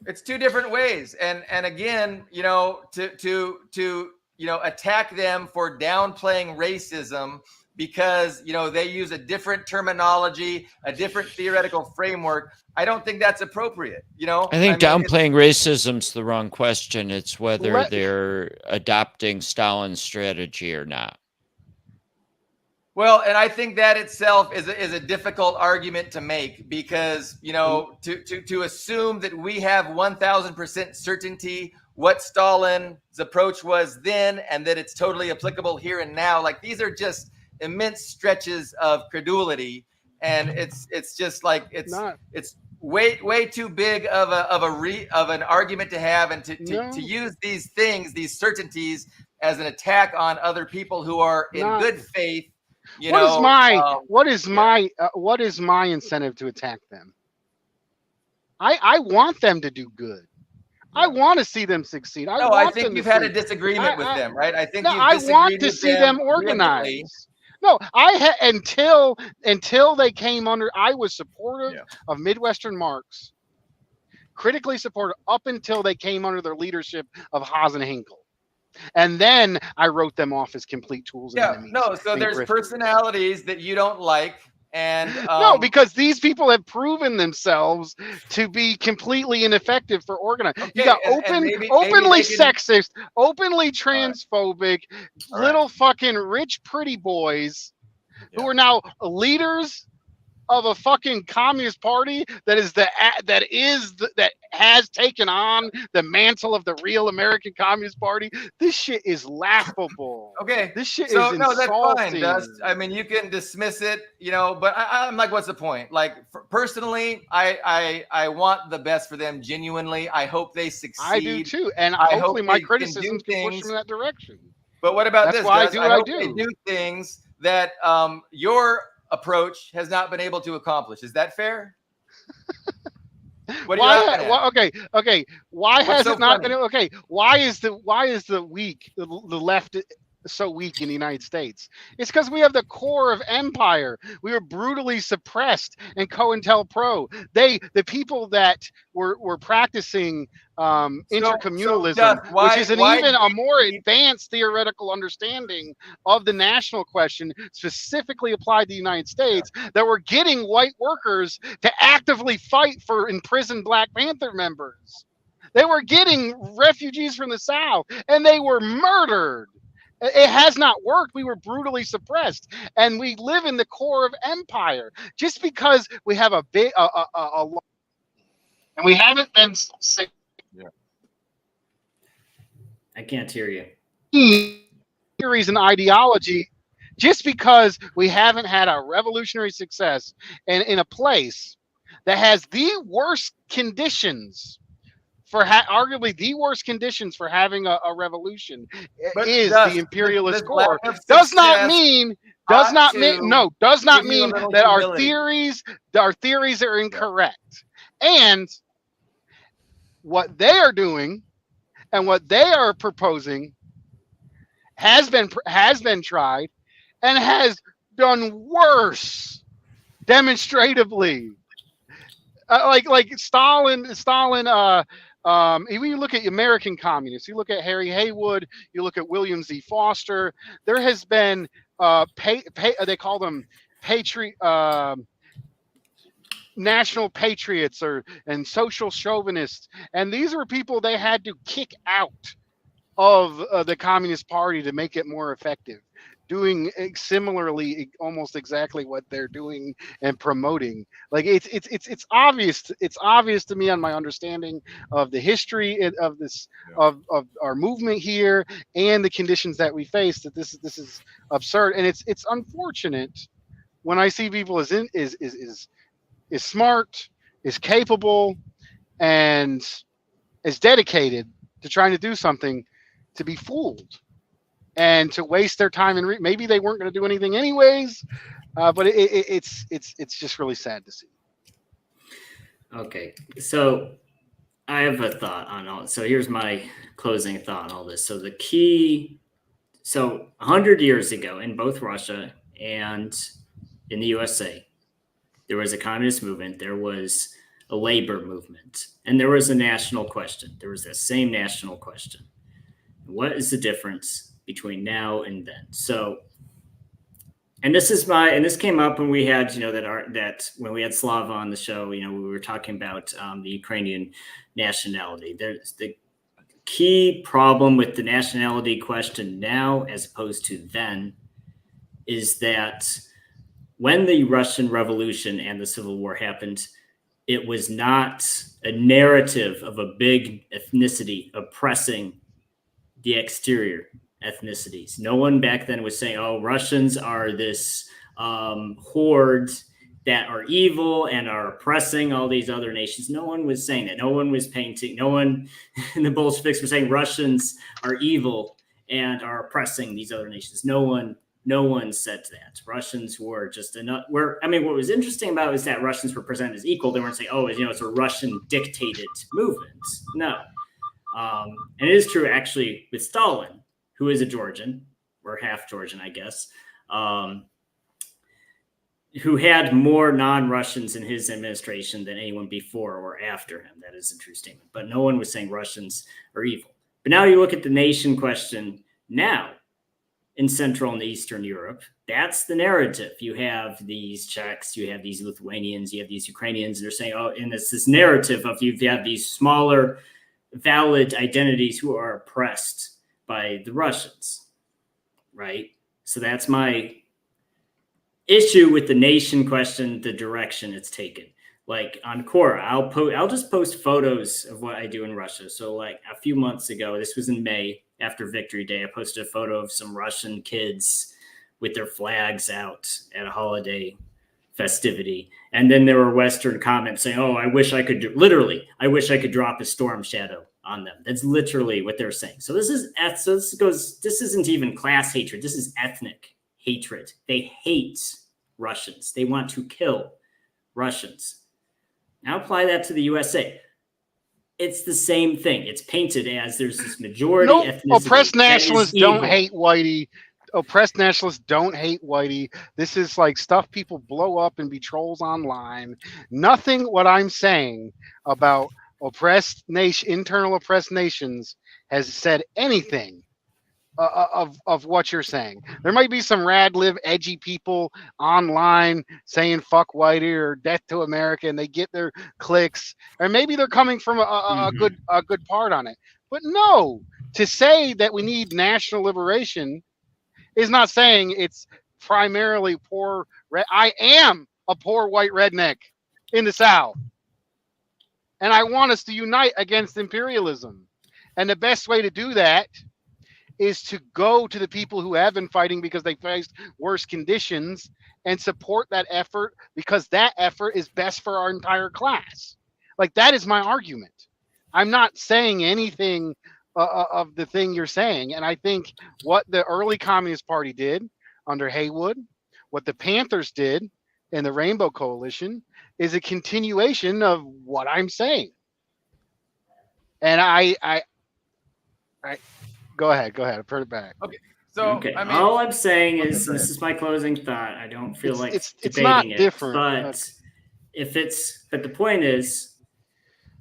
[SPEAKER 1] It's two different ways, and again, to attack them for downplaying racism because they use a different terminology, a different theoretical framework. I don't think that's appropriate.
[SPEAKER 3] I think downplaying racism's the wrong question. It's whether they're adopting Stalin's strategy or not.
[SPEAKER 1] Well, and I think that itself is a difficult argument to make because to assume that we have 1,000% certainty what Stalin's approach was then and that it's totally applicable here and now, like these are just immense stretches of credulity, and it's just like it's way too big of an argument to have, and to use these things, these certainties, as an attack on other people who are in good faith.
[SPEAKER 4] What is my incentive to attack them? I want them to do good. I want to see them succeed.
[SPEAKER 1] I think you've had a disagreement with them, right? I think
[SPEAKER 4] I want to see them organized. Recently. No, until they came under. I was supportive of Midwestern Marx, critically supportive up until they came under the leadership of Haas and Hinkle, and then I wrote them off as complete tools. And enemies.
[SPEAKER 1] So there's personalities that you don't like, and
[SPEAKER 4] no, because these people have proven themselves to be completely ineffective for organizing. You got openly sexist, openly transphobic, little fucking rich pretty boys who are now leaders of a fucking communist party that has taken on the mantle of the real American Communist Party. This shit is laughable.
[SPEAKER 1] Okay.
[SPEAKER 4] This shit
[SPEAKER 1] So
[SPEAKER 4] is
[SPEAKER 1] no, that's fine,
[SPEAKER 4] insulting.
[SPEAKER 1] Dust. I mean, you can dismiss it, but I'm like, what's the point? Like, personally, I want the best for them genuinely. I hope they succeed.
[SPEAKER 4] I do too, and
[SPEAKER 1] I
[SPEAKER 4] hopefully
[SPEAKER 1] hope
[SPEAKER 4] my
[SPEAKER 1] they can
[SPEAKER 4] criticisms
[SPEAKER 1] do
[SPEAKER 4] can push
[SPEAKER 1] things.
[SPEAKER 4] them in that direction.
[SPEAKER 1] But what about
[SPEAKER 4] That's
[SPEAKER 1] this,
[SPEAKER 4] why I
[SPEAKER 1] Dust?
[SPEAKER 4] do
[SPEAKER 1] I
[SPEAKER 4] what I
[SPEAKER 1] hope they
[SPEAKER 4] do.
[SPEAKER 1] do things that your approach has not been able to accomplish. Is that fair? What are you laughing at?
[SPEAKER 4] Okay. Why
[SPEAKER 1] What's
[SPEAKER 4] has
[SPEAKER 1] so
[SPEAKER 4] it not
[SPEAKER 1] funny?
[SPEAKER 4] been okay? Why is the left so weak in the United States? It's because we have the core of empire. We were brutally suppressed in COINTELPRO. The people that were practicing intercommunalism,
[SPEAKER 1] Dust,
[SPEAKER 4] which is
[SPEAKER 1] why
[SPEAKER 4] even a more
[SPEAKER 1] keep-
[SPEAKER 4] advanced theoretical understanding of the national question, specifically applied to the United States, that were getting white workers to actively fight for imprisoned Black Panther members. They were getting refugees from the South, and they were murdered. It has not worked. We were brutally suppressed, and we live in the core of empire. Just because we have a big, and we haven't been.
[SPEAKER 2] I can't hear you.
[SPEAKER 4] Theories and ideology. Just because we haven't had a revolutionary success in a place that has the worst conditions for arguably the worst conditions for having a revolution is the imperialist core. Does not mean that our theories are incorrect. And what they are doing and what they are proposing has been tried and has done worse demonstratively. Like Stalin. If you look at American communists, you look at Harry Haywood, you look at William Z. Foster. There has been they call them national patriots and social chauvinists, and these were people they had to kick out of the Communist Party to make it more effective, doing similarly almost exactly what they're doing and promoting. Like it's obvious to me on my understanding of the history of this of our movement here and the conditions that we face that this is absurd, and it's unfortunate when I see people is smart, is capable, and is dedicated to trying to do something, to be fooled and to waste their time. And maybe they weren't going to do anything anyways, but it's just really sad to see.
[SPEAKER 2] Okay, so I have a thought on all. So here's my closing thought on all this. So 100 years ago, in both Russia and in the USA, there was a communist movement. There was a labor movement, and there was a national question. There was the same national question. What is the difference between now and then? So, and this came up when we had, when we had Slava on the show, we were talking about the Ukrainian nationality. There's the key problem with the nationality question now, as opposed to then, is that when the Russian Revolution and the Civil War happened, it was not a narrative of a big ethnicity oppressing the exterior ethnicities. No one back then was saying, oh, Russians are this horde that are evil and are oppressing all these other nations. No one was saying that. No one was painting. No one in the Bolsheviks were saying Russians are evil and are oppressing these other nations. No one said that. Russians were just enough. What was interesting about it is that Russians were presented as equal. They weren't saying, oh, it's a Russian dictated movement. No. And it is true, actually, with Stalin, who is a Georgian, or half Georgian, I guess, who had more non-Russians in his administration than anyone before or after him. That is a true statement. But no one was saying Russians are evil. But now you look at the nation question now in Central and Eastern Europe. That's the narrative. You have these Czechs, you have these Lithuanians, you have these Ukrainians. They're saying, oh, and it's this narrative of you have these smaller, valid identities who are oppressed by the Russians, right? So that's my issue with the nation question, the direction it's taken. Like on Quora, I'll just post photos of what I do in Russia. So like a few months ago, this was in May after Victory Day, I posted a photo of some Russian kids with their flags out at a holiday festivity. And then there were Western comments saying, "Oh, I wish I could drop a storm shadow on them." That's literally what they're saying. So this isn't even class hatred. This is ethnic hatred. They hate Russians. They want to kill Russians. Now apply that to the USA. It's the same thing. It's painted as there's this majority ethnicity.
[SPEAKER 4] Oppressed nationalists don't hate whitey. Oppressed nationalists don't hate whitey. This is like stuff people blow up and be trolls online. Nothing what I'm saying about internal oppressed nations has said anything of what you're saying. There might be some rad live edgy people online saying fuck whitey or death to America, and they get their clicks, or maybe they're coming from a good part on it. But no, to say that we need national liberation is not saying it's primarily poor. I am a poor white redneck in the South, and I want us to unite against imperialism. And the best way to do that is to go to the people who have been fighting because they faced worse conditions and support that effort, because that effort is best for our entire class. Like, that is my argument. I'm not saying anything of the thing you're saying. And I think what the early Communist Party did under Haywood, what the Panthers did in the Rainbow Coalition, is a continuation of what I'm saying. And I go ahead. I've heard it back.
[SPEAKER 1] Okay. So
[SPEAKER 2] okay.
[SPEAKER 1] I mean,
[SPEAKER 2] all I'm saying is, this is my closing thought. I don't feel like
[SPEAKER 4] it's
[SPEAKER 2] debating
[SPEAKER 4] not
[SPEAKER 2] it,
[SPEAKER 4] different.
[SPEAKER 2] But the point is,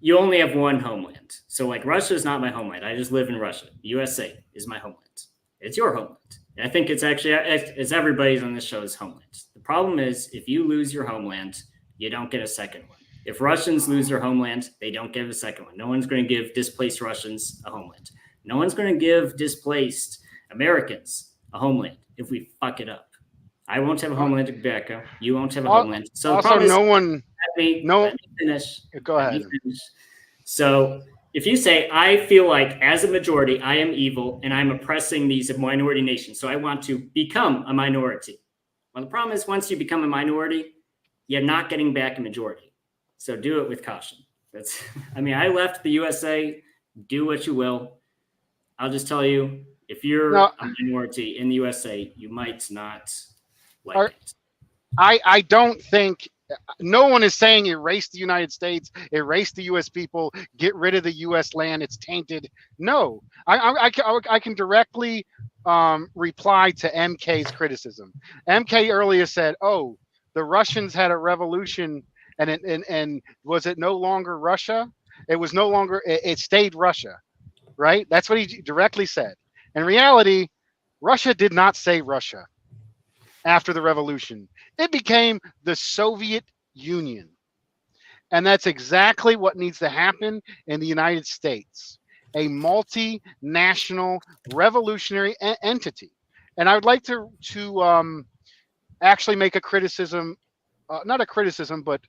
[SPEAKER 2] you only have one homeland. So like, Russia is not my homeland. I just live in Russia. USA is my homeland. It's your homeland. I think it's everybody's on this show's homeland. The problem is, if you lose your homeland, you don't get a second one. If Russians lose their homeland, they don't get a second one. No one's going to give displaced Russians a homeland. No one's going to give displaced Americans a homeland if we fuck it up. I won't have a homeland in Quebec. You won't have a homeland. So
[SPEAKER 4] also,
[SPEAKER 2] let me finish.
[SPEAKER 4] Go ahead.
[SPEAKER 2] So if you say, I feel like as a majority, I am evil and I'm oppressing these minority nations, so I want to become a minority. Well, the problem is, once you become a minority, you're not getting back a majority. So do it with caution. I left the USA. Do what you will. I'll just tell you, if you're a minority in the USA, you might not like it.
[SPEAKER 4] I don't think, no one is saying erase the United States, erase the U.S. people, get rid of the U.S. land, it's tainted. No, I can directly reply to MK's criticism. MK earlier said, "Oh, the Russians had a revolution, and was it no longer Russia? It was no longer. It stayed Russia." Right? That's what he directly said. In reality, Russia did not say Russia after the revolution. It became the Soviet Union. And that's exactly what needs to happen in the United States. A multinational revolutionary entity. And I would like to actually make a criticism, not a criticism, but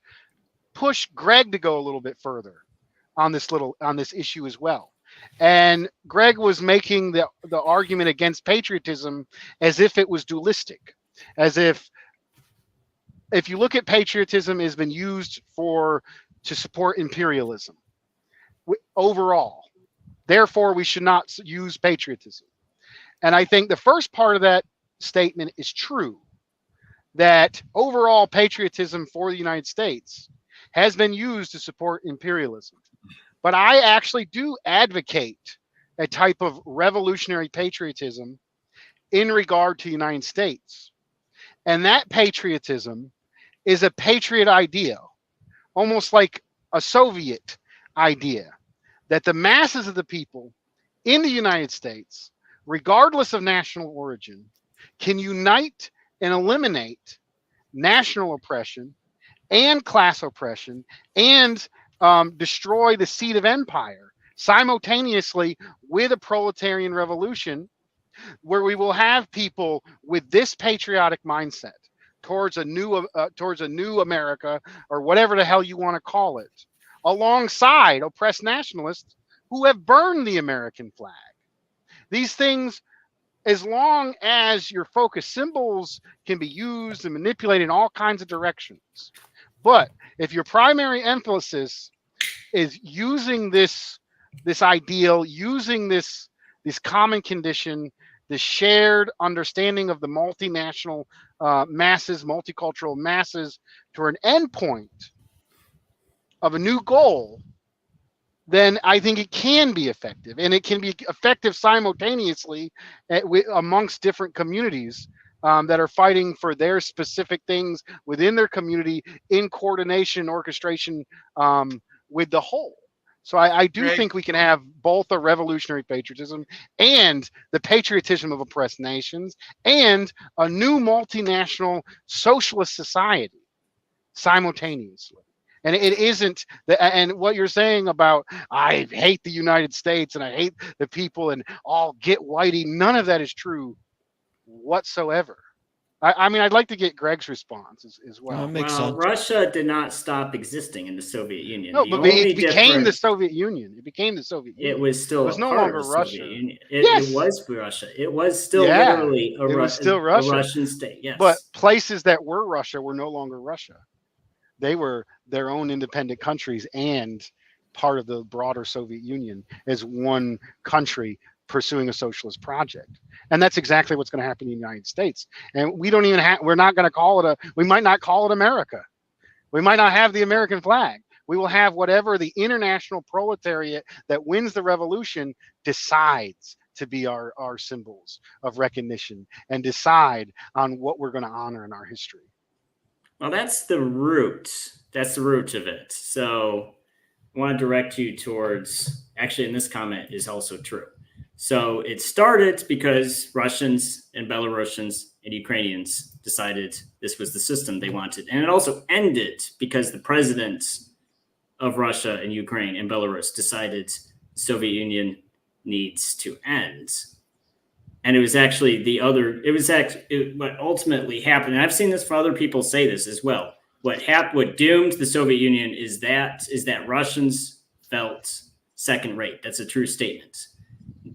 [SPEAKER 4] push Greg to go a little bit further on this issue as well. And Greg was making the argument against patriotism as if it was dualistic, as if you look at patriotism, it has been used to support imperialism overall. Therefore, we should not use patriotism. And I think the first part of that statement is true, that overall patriotism for the United States has been used to support imperialism. But I actually do advocate a type of revolutionary patriotism in regard to the United States. And that patriotism is a patriot idea, almost like a Soviet idea, that the masses of the people in the United States, regardless of national origin, can unite and eliminate national oppression and class oppression and destroy the seat of empire simultaneously with a proletarian revolution, where we will have people with this patriotic mindset, towards a new America, or whatever the hell you want to call it, alongside oppressed nationalists who have burned the American flag. These things, as long as your focus symbols can be used and manipulated in all kinds of directions. But if your primary emphasis is using this ideal, using this common condition, the shared understanding of the multinational masses, multicultural masses, to an endpoint of a new goal, then I think it can be effective, and it can be effective simultaneously amongst different communities that are fighting for their specific things within their community in coordination, orchestration with the whole. So I do think we can have both a revolutionary patriotism and the patriotism of oppressed nations and a new multinational socialist society simultaneously. And it isn't, and what you're saying about, I hate the United States and I hate the people and all get whitey, none of that is true whatsoever. I mean, I'd like to get Greg's response as well.
[SPEAKER 3] Well,
[SPEAKER 2] Russia did not stop existing in the Soviet Union.
[SPEAKER 4] No, but it became the Soviet Union. It became the Soviet Union.
[SPEAKER 2] It was still
[SPEAKER 4] no longer Russia.
[SPEAKER 2] It was Russia. It was still literally a Russian state. Yes.
[SPEAKER 4] But places that were Russia were no longer Russia. They were their own independent countries and part of the broader Soviet Union as one country pursuing a socialist project. And that's exactly what's going to happen in the United States. And we don't even we're not going to call it we might not call it America. We might not have the American flag. We will have whatever the international proletariat that wins the revolution decides to be our symbols of recognition and decide on what we're going to honor in our history.
[SPEAKER 2] Well, that's the root. That's the root of it. So I want to direct you towards, actually, and this comment is also true. So it started because Russians and Belarusians and Ukrainians decided this was the system they wanted. And it also ended because the presidents of Russia and Ukraine and Belarus decided the Soviet Union needs to end. And it was actually what ultimately happened. And I've seen this for other people say this as well. What doomed the Soviet Union is that Russians felt second rate. That's a true statement.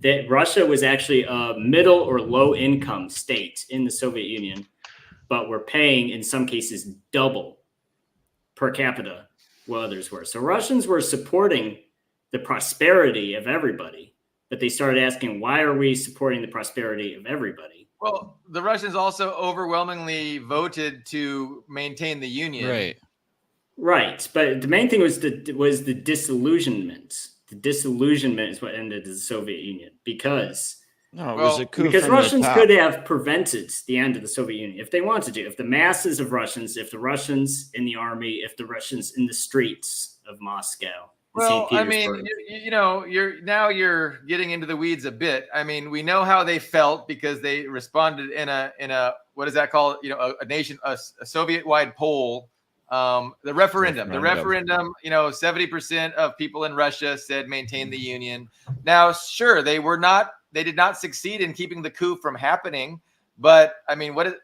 [SPEAKER 2] That Russia was actually a middle or low income state in the Soviet Union, but were paying in some cases double per capita what others were. So Russians were supporting the prosperity of everybody, but they started asking, why are we supporting the prosperity of everybody?
[SPEAKER 1] Well, the Russians also overwhelmingly voted to maintain the union.
[SPEAKER 2] Right. But the main thing was the disillusionment. The disillusionment is what ended the Soviet Union because Russians could have prevented the end of the Soviet Union if they wanted to. If the masses of Russians, if the Russians in the army, if the Russians in the streets of Moscow.
[SPEAKER 1] Well, I mean, you're getting into the weeds a bit. I mean, we know how they felt because they responded in a what is that called? A Soviet-wide poll. The referendum, 70% of people in Russia said maintain the union. Now, sure, they did not succeed in keeping the coup from happening. But I mean, what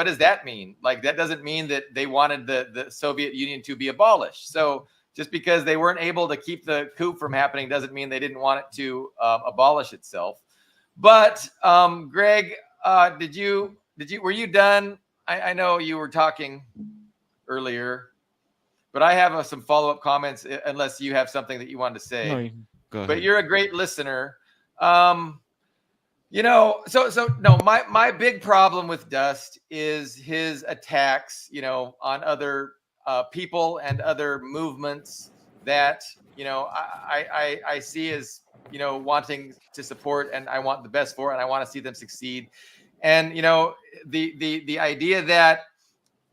[SPEAKER 1] does that mean? Like, that doesn't mean that they wanted the Soviet Union to be abolished. So just because they weren't able to keep the coup from happening doesn't mean they didn't want it to abolish itself. But Greg, were you done? I know you were talking earlier, but I have some follow-up comments unless you have something that you wanted to say.
[SPEAKER 3] No, go ahead.
[SPEAKER 1] But you're a great listener. My big problem with Dust is his attacks, on other people and other movements that, I see as, wanting to support, and I want the best for, and I want to see them succeed. And, the idea that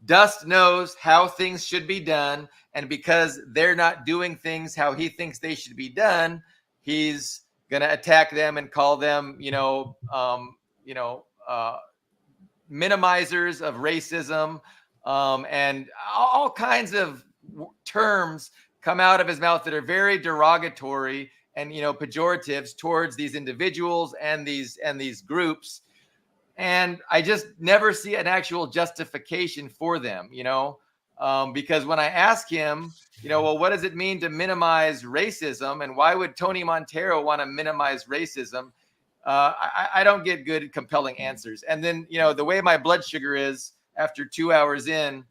[SPEAKER 1] Dust knows how things should be done, and because they're not doing things how he thinks they should be done, he's going to attack them and call them, minimizers of racism, and all kinds of terms come out of his mouth that are very derogatory and, pejoratives towards these individuals and these groups. And I just never see an actual justification for them, because when I ask him, well, what does it mean to minimize racism? And why would Tony Montero want to minimize racism? I don't get good, compelling answers. And then, the way my blood sugar is after 2 hours in,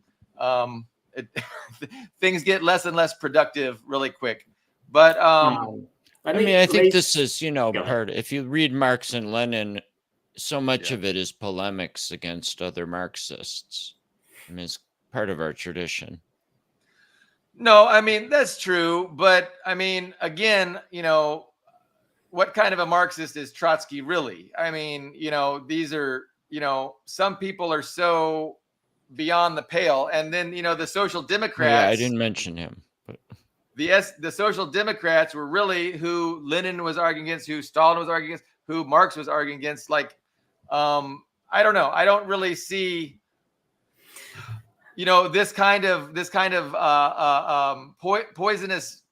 [SPEAKER 1] things get less and less productive really quick. But
[SPEAKER 3] I think this is, part. If you read Marx and Lenin, so much of it is polemics against other Marxists. It's part of our tradition.
[SPEAKER 1] No, that's true. But again, what kind of a Marxist is Trotsky really? These are, some people are so beyond the pale. And then, the Social Democrats.
[SPEAKER 3] Yeah, I didn't mention him. But
[SPEAKER 1] the Social Democrats were really who Lenin was arguing against, who Stalin was arguing against, who Marx was arguing against. Like, I don't know. I don't really see, this kind of poisonous,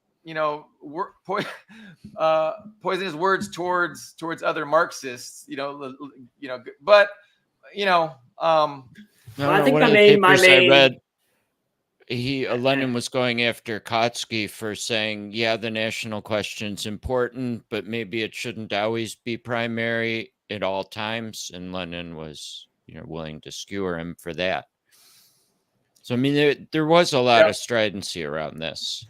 [SPEAKER 1] poisonous words towards other Marxists. But
[SPEAKER 2] I think I read.
[SPEAKER 3] Lenin was going after Kautsky for saying, the national question's important, but maybe it shouldn't always be primary at all times. And Lenin was, willing to skewer him for that. So, there was a lot of stridency around this.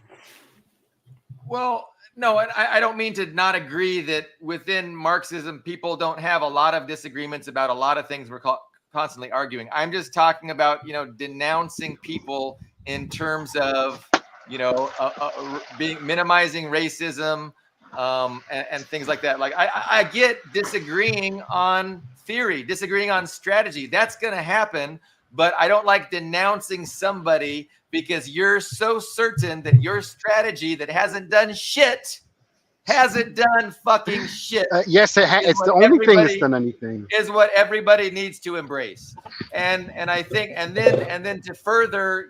[SPEAKER 1] Well, no, and I don't mean to not agree that within Marxism, people don't have a lot of disagreements about a lot of things we're constantly arguing. I'm just talking about, denouncing people in terms of, minimizing racism and things like that. Like I get disagreeing on theory, disagreeing on strategy. That's going to happen. But I don't like denouncing somebody because you're so certain that your strategy that hasn't done shit hasn't done fucking shit.
[SPEAKER 4] Yes, it's the only thing that's done anything.
[SPEAKER 1] Is what everybody needs to embrace, and I think, and then to further,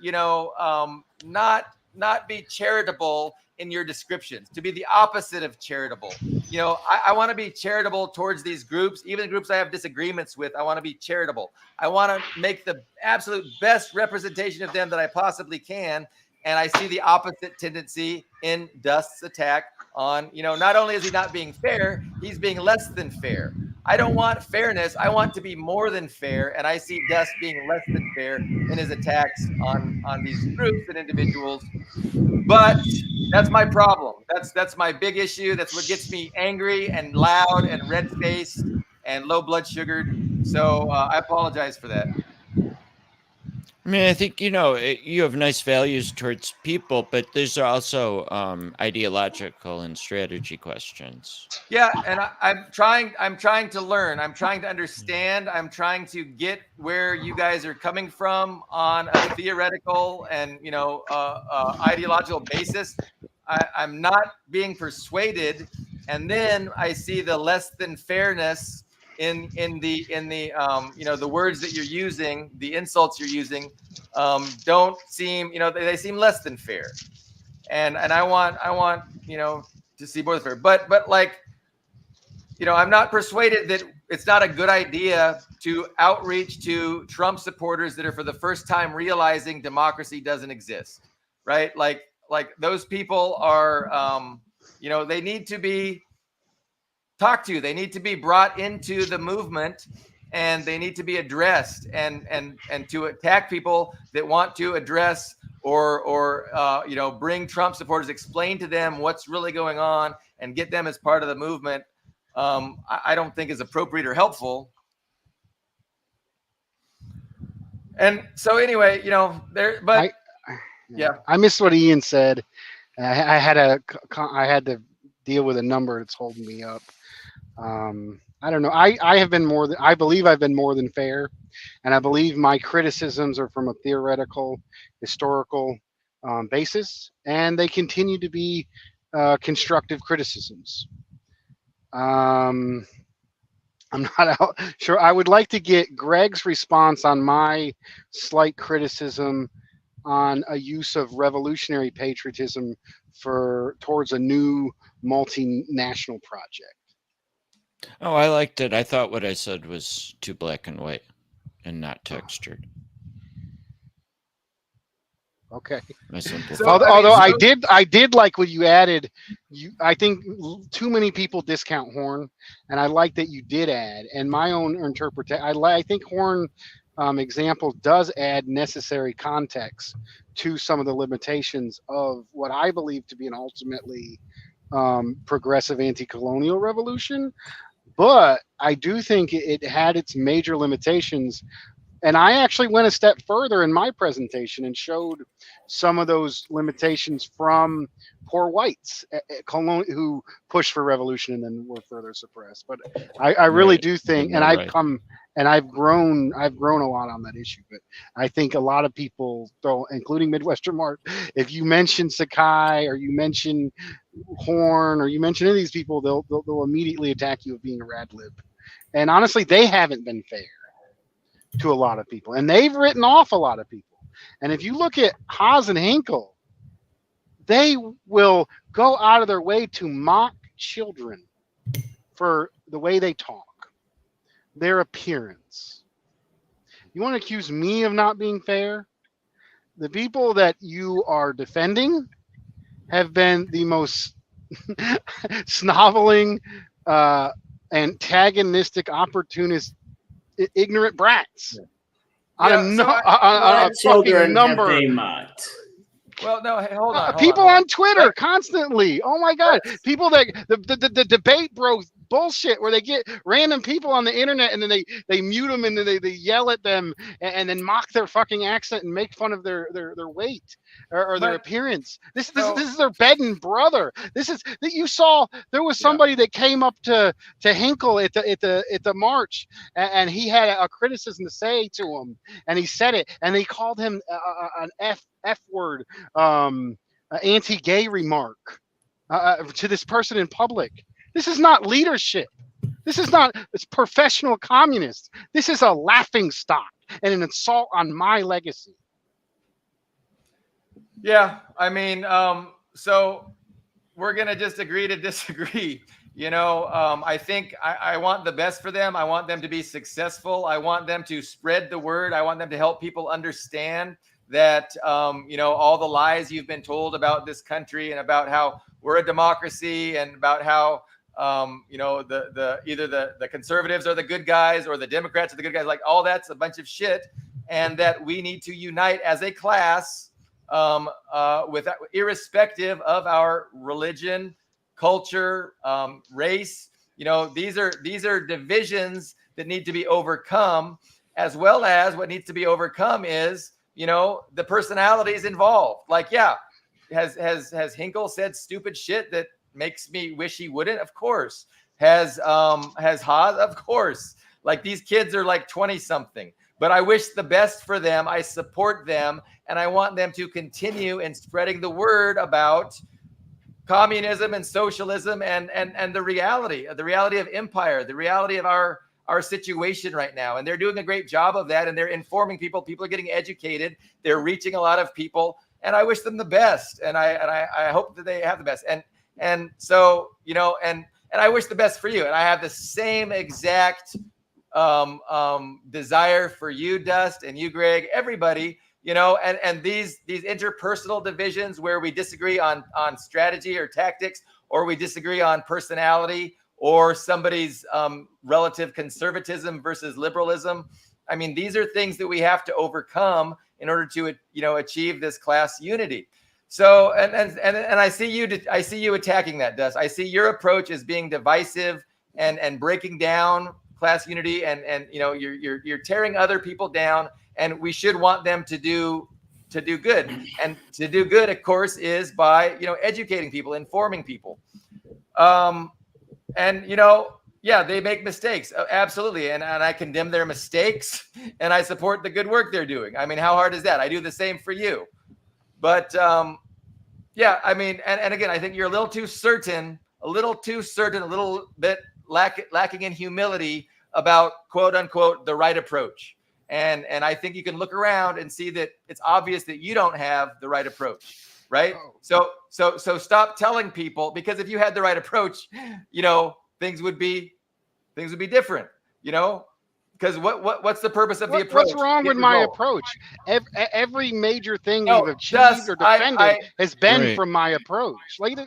[SPEAKER 1] not be charitable in your descriptions, to be the opposite of charitable. I want to be charitable towards these groups, even groups I have disagreements with. I want to be charitable. I want to make the absolute best representation of them that I possibly can. And I see the opposite tendency in Dust's attack on, not only is he not being fair, he's being less than fair. I don't want fairness. I want to be more than fair. And I see Dust being less than fair in his attacks on these groups and individuals. But that's my problem. That's my big issue. That's what gets me angry and loud and red-faced and low blood sugared. So I apologize for that.
[SPEAKER 3] I think, you have nice values towards people, but there's also ideological and strategy questions.
[SPEAKER 1] Yeah, and I'm trying to learn. I'm trying to understand. I'm trying to get where you guys are coming from on a theoretical and, ideological basis. I'm not being persuaded. And then I see the less than fairness in the the words that you're using, the insults you're using, don't seem, they seem less than fair. And I want to see more than fair. But like, I'm not persuaded that it's not a good idea to outreach to Trump supporters that are for the first time realizing democracy doesn't exist, right? Like those people are, they need to be talked to. They need to be brought into the movement, and they need to be addressed. And to attack people that want to address or bring Trump supporters, explain to them what's really going on, and get them as part of the movement, I don't think is appropriate or helpful. And so anyway,
[SPEAKER 4] I missed what Ian said. I had to deal with a number that's holding me up. I don't know. I believe I've been more than fair, and I believe my criticisms are from a theoretical, historical basis, and they continue to be constructive criticisms. I'm not sure. I would like to get Greg's response on my slight criticism on a use of revolutionary patriotism towards a new multinational project.
[SPEAKER 3] Oh, I liked it. I thought what I said was too black and white and not textured.
[SPEAKER 4] Okay.
[SPEAKER 3] I simplified.
[SPEAKER 1] So,
[SPEAKER 4] Although
[SPEAKER 1] I mean,
[SPEAKER 4] I did like what you added. I think too many people discount Horn, and I like that you did add. And my own interpretation, I think Horn example does add necessary context to some of the limitations of what I believe to be an ultimately progressive anti-colonial revolution. But I do think it had its major limitations, and I actually went a step further in my presentation and showed some of those limitations from poor whites who pushed for revolution and then were further suppressed. But I really
[SPEAKER 3] Right.
[SPEAKER 4] do think,
[SPEAKER 3] No,
[SPEAKER 4] and I've
[SPEAKER 3] right.
[SPEAKER 4] come and I've grown a lot on that issue. But I think a lot of people, though, including Midwestern Mark, if you mention Sakai or you mention Horn or you mention any of these people, they'll immediately attack you of being a rad lib. And honestly, they haven't been fair to a lot of people, and they've written off a lot of people. And if you look at Haas and Hinkle, they will go out of their way to mock children for the way they talk, their appearance. You want to accuse me of not being fair? The people that you are defending have been the most snoveling, antagonistic, opportunist, ignorant brats on
[SPEAKER 1] yeah. So,
[SPEAKER 4] a
[SPEAKER 2] What
[SPEAKER 4] fucking
[SPEAKER 2] children have
[SPEAKER 4] number.
[SPEAKER 2] they mocked?
[SPEAKER 1] well, no, hey, hold on.
[SPEAKER 4] People
[SPEAKER 1] hold on.
[SPEAKER 4] on Twitter constantly. Oh my God. People that the debate bro bullshit where they get random people on the internet and then they mute them and then they yell at them and then mock their fucking accent and make fun of their weight or their
[SPEAKER 1] But-
[SPEAKER 4] appearance. This
[SPEAKER 1] so-
[SPEAKER 4] is their bed and brother. This is that you saw there was somebody that came up to Hinkle at the march and he had a criticism to say to him and he said it and they called him an F word, anti-gay remark to this person in public. This is not leadership. It's professional communists. This is a laughing stock and an assault on my legacy.
[SPEAKER 1] Yeah, I mean, so we're gonna just agree to disagree. I think I want the best for them. I want them to be successful. I want them to spread the word. I want them to help people understand that all the lies you've been told about this country and about how we're a democracy and about how either the conservatives are the good guys or the Democrats are the good guys, like all that's a bunch of shit, and that we need to unite as a class, with irrespective of our religion, culture, race. These are divisions that need to be overcome, as well as what needs to be overcome is the personalities involved. Like, yeah, has Hinkle said stupid shit that makes me wish he wouldn't? Of course. Has Haas? Of course. Like, these kids are like 20 something, but I wish the best for them. I support them, and I want them to continue in spreading the word about communism and socialism and the reality of empire, the reality of our situation right now. And they're doing a great job of that, and they're informing people. People are getting educated. They're reaching a lot of people, and I wish them the best. And I hope that they have the best. And so, and I wish the best for you. And I have the same exact desire for you, Dust, and you, Greg, everybody. And these interpersonal divisions where we disagree on strategy or tactics, or we disagree on personality, or somebody's relative conservatism versus liberalism. I mean, these are things that we have to overcome in order to achieve this class unity. So and I see you attacking that, Dust. I see your approach as being divisive and breaking down class unity, and you're tearing other people down. And we should want them to do good. And to do good, of course, is by educating people, informing people. Yeah, they make mistakes, absolutely, and I condemn their mistakes, and I support the good work they're doing. I mean, how hard is that? I do the same for you. But yeah, I mean, and again, I think you're a little certain, a little bit lacking in humility about, quote unquote, the right approach. And I think you can look around and see that it's obvious that you don't have the right approach, right? So stop telling people, because if you had the right approach, things would be Things would be different, because what's the purpose of the approach?
[SPEAKER 4] What's wrong
[SPEAKER 1] Get
[SPEAKER 4] with my
[SPEAKER 1] results.
[SPEAKER 4] approach? Every major thing
[SPEAKER 1] No,
[SPEAKER 4] we've achieved
[SPEAKER 1] Dust,
[SPEAKER 4] or defended has been
[SPEAKER 3] Right.
[SPEAKER 4] from my approach. Like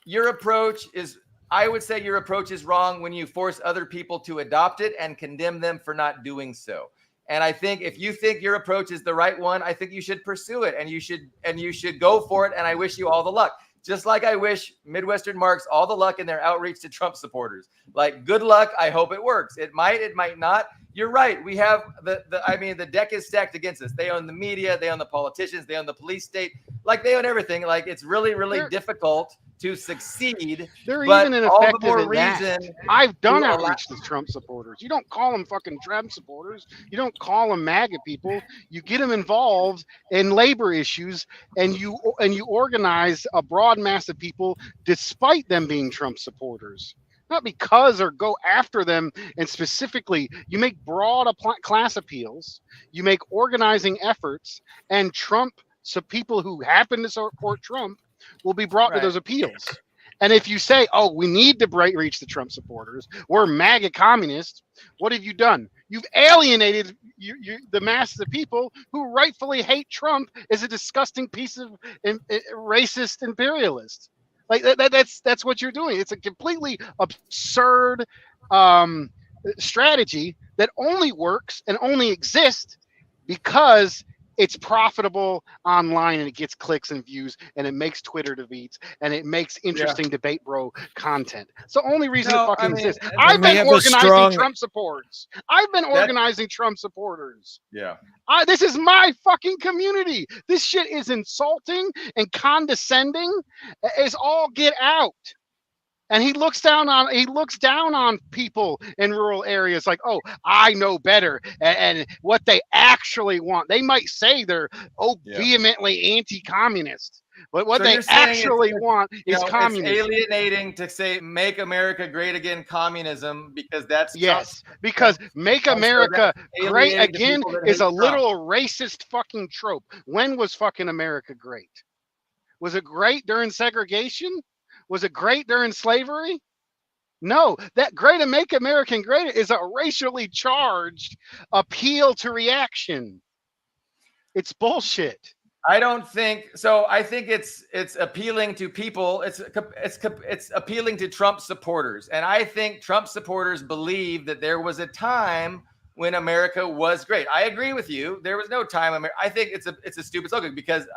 [SPEAKER 1] your approach is, I would say your approach is wrong when you force other people to adopt it and condemn them for not doing so. And I think if you think your approach is the right one, I think you should pursue it, and you should go for it. And I wish you all the luck. Just like I wish Midwestern Marks all the luck in their outreach to Trump supporters. Like, good luck. I hope it works. It might not. You're right. We have the deck is stacked against us. They own the media. They own the politicians. They own the police state. Like, they own everything. Like, it's really, really difficult to succeed.
[SPEAKER 4] They're
[SPEAKER 1] but
[SPEAKER 4] even
[SPEAKER 1] all the
[SPEAKER 4] ineffective
[SPEAKER 1] more
[SPEAKER 4] in
[SPEAKER 1] reason
[SPEAKER 4] that. I've done
[SPEAKER 1] to
[SPEAKER 4] outreach to Trump supporters. You don't call them fucking Trump supporters. You don't call them MAGA people. You get them involved in labor issues, and you organize a broad mass of people despite them being Trump supporters. Not because or go after them, and specifically, you make broad class appeals, you make organizing efforts, and so people who happen to support Trump will be brought to those appeals. And if you say, oh, we need to reach the Trump supporters, we're MAGA communists, what have you done? You've alienated the masses of people who rightfully hate Trump as a disgusting piece of racist imperialist. Like that's what you're doing. It's a completely absurd strategy that only works and only exists because it's profitable online, and it gets clicks and views, and it makes Twitter tweets, and it makes interesting debate bro content. It's the only reason it fucking exists. I've been organizing Trump supporters. I've been organizing Trump supporters.
[SPEAKER 1] Yeah.
[SPEAKER 4] This is my fucking community. This shit is insulting and condescending. It's all get out. And he looks down on people in rural areas like, oh, I know better, and what they actually want. They might say they're vehemently anti-communist, but what they actually want is communism.
[SPEAKER 1] It's alienating to say "Make America Great Again" communism, because that's
[SPEAKER 4] because "Make America Great Again" is a little racist fucking trope. When was fucking America great? Was it great during segregation? Was it great during slavery? No, that "Great and Make America Great" is a racially charged appeal to reaction. It's bullshit.
[SPEAKER 1] I don't think so. I think it's appealing to people. It's appealing to Trump supporters, and I think Trump supporters believe that there was a time when America was great. I agree with you. There was no time. I think it's a stupid slogan, because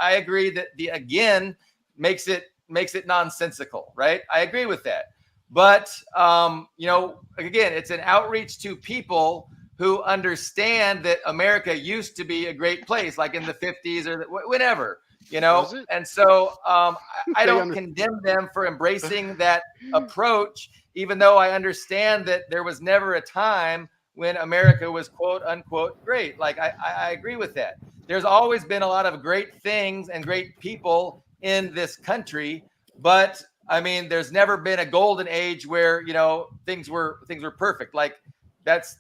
[SPEAKER 1] I agree that the again makes it nonsensical, right? I agree with that. But, again, it's an outreach to people who understand that America used to be a great place, like in the 50s or whenever, And so I don't condemn them for embracing that approach, even though I understand that there was never a time when America was quote unquote great. Like, I agree with that. There's always been a lot of great things and great people in this country, but I mean, there's never been a golden age where things were perfect. Like, that's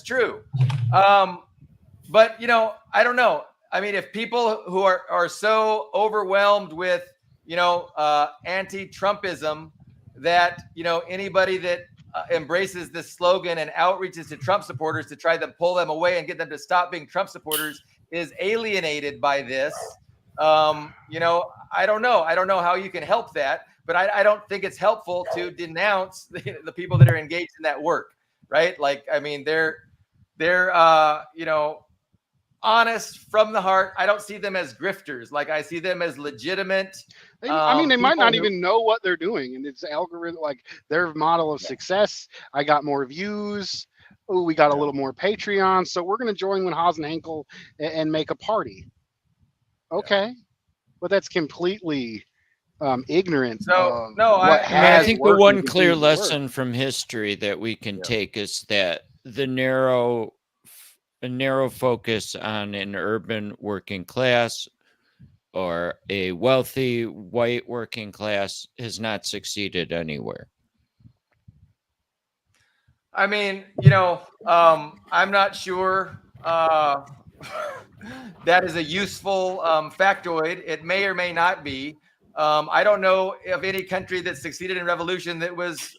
[SPEAKER 1] true. But I don't know. I mean, if people who are so overwhelmed with anti-Trumpism that anybody that embraces this slogan and outreaches to Trump supporters to try to pull them away and get them to stop being Trump supporters is alienated by this. I don't know. I don't know how you can help that, but I don't think it's helpful to denounce the people that are engaged in that work, right? Like, I mean, they're honest from the heart. I don't see them as grifters. Like, I see them as legitimate.
[SPEAKER 4] They might not even know what they're doing, and it's algorithm, like their model of success. I got more views. Oh, we got a little more Patreon, so we're going to join with Haas and Henkel and make a party. Okay, but that's completely ignorant.
[SPEAKER 1] So no,
[SPEAKER 3] I think the one clear lesson from history that we can take is that a narrow focus on an urban working class or a wealthy white working class has not succeeded anywhere.
[SPEAKER 1] I mean, I'm not sure that is a useful factoid. It may or may not be. I don't know of any country that succeeded in revolution that was,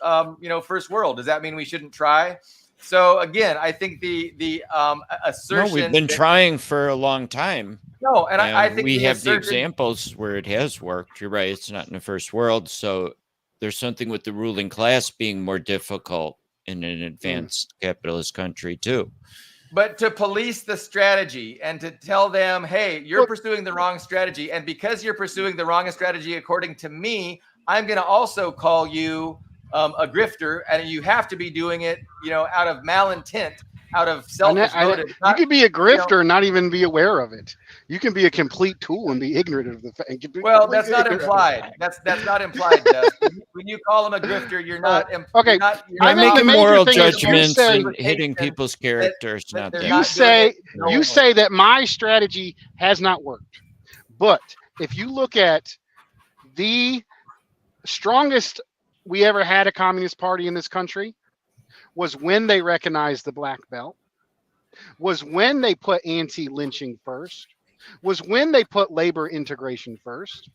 [SPEAKER 1] first world. Does that mean we shouldn't try? So again, I think the assertion.
[SPEAKER 3] No, we've been trying for a long time.
[SPEAKER 1] No, and I think
[SPEAKER 3] we
[SPEAKER 1] the
[SPEAKER 3] have the
[SPEAKER 1] assertion,
[SPEAKER 3] examples where it has worked. You're right; it's not in the first world, so there's something with the ruling class being more difficult in an advanced capitalist country too.
[SPEAKER 1] But to police the strategy and to tell them, hey, you're pursuing the wrong strategy, and because you're pursuing the wrong strategy, according to me, I'm going to also call you a grifter, and you have to be doing it, out of malintent, out of selfish motive.
[SPEAKER 4] You could be a grifter and not even be aware of it. You can be a complete tool and be ignorant of the fact.
[SPEAKER 1] Well, that's not implied. That's not implied, Dust. When you call him a grifter, you're not.
[SPEAKER 4] Okay.
[SPEAKER 3] I'm making moral judgments
[SPEAKER 1] say,
[SPEAKER 3] and hitting people's characters.
[SPEAKER 1] that
[SPEAKER 3] Not
[SPEAKER 4] you say you say that my strategy has not worked, but if you look at the strongest we ever had a communist party in this country was when they recognized the black belt, was when they put anti-lynching first, was when they put labor integration first.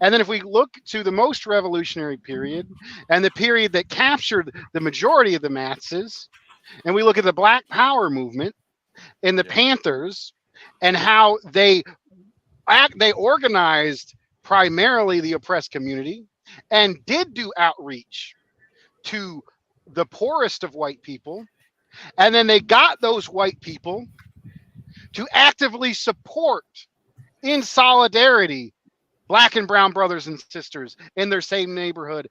[SPEAKER 4] And then if we look to the most revolutionary period and the period that captured the majority of the masses, and we look at the Black Power movement and the Panthers and how they organized primarily the oppressed community and did do outreach to the poorest of white people, and then they got those white people to actively support in solidarity black and brown brothers and sisters in their same neighborhood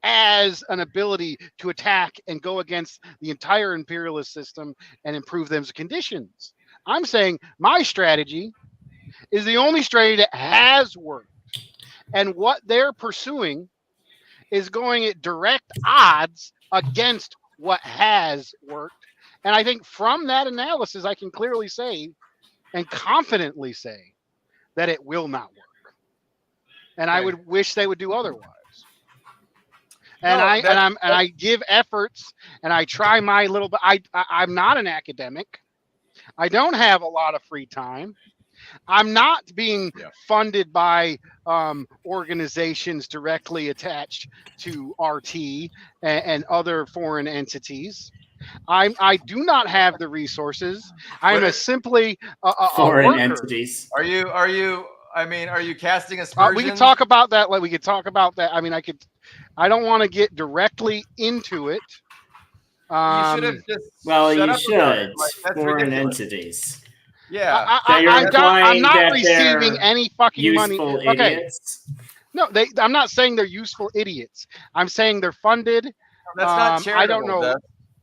[SPEAKER 4] as an ability to attack and go against the entire imperialist system and improve those conditions. I'm saying my strategy is the only strategy that has worked, and what they're pursuing is going at direct odds against what has worked. And I think from that analysis, I can clearly say and confidently say that it will not work. And I would wish they would do otherwise. And I give efforts and I try my little bit. I'm not an academic. I don't have a lot of free time. I'm not being funded by organizations directly attached to RT and other foreign entities. I do not have the resources. I'm simply a
[SPEAKER 2] foreign
[SPEAKER 4] worker.
[SPEAKER 2] entities.
[SPEAKER 1] Are you casting aspersions?
[SPEAKER 4] We could talk about that. Like we could talk about that. I mean, I don't want to get directly into it.
[SPEAKER 1] You should have just.
[SPEAKER 2] Well, you
[SPEAKER 1] shut up about it.
[SPEAKER 2] should. Foreign entities.
[SPEAKER 1] Yeah.
[SPEAKER 4] I'm not receiving any fucking money.
[SPEAKER 2] Idiots.
[SPEAKER 4] No, I'm not saying they're useful idiots. I'm saying they're funded.
[SPEAKER 1] No, that's not charitable.
[SPEAKER 4] I don't know.
[SPEAKER 1] Beth.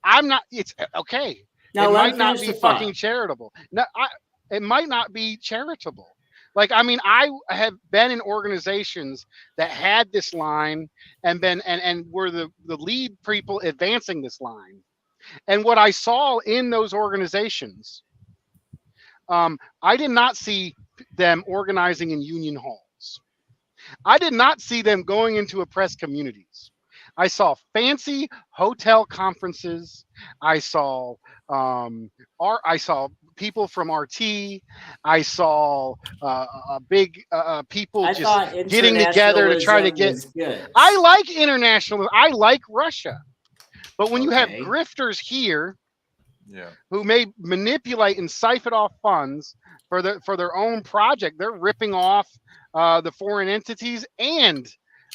[SPEAKER 4] I'm not. It's okay.
[SPEAKER 2] Now,
[SPEAKER 4] it might not be fucking charitable. No, it might not be charitable. Like, I mean, I have been in organizations that had this line and were the lead people advancing this line. And what I saw in those organizations, I did not see them organizing in union halls. I did not see them going into oppressed communities. I saw fancy hotel conferences. I saw people from RT. I saw big people just getting together to try to get. I like internationalism. I like Russia, but when you have grifters here, who may manipulate and siphon off funds for their own project, they're ripping off the foreign entities and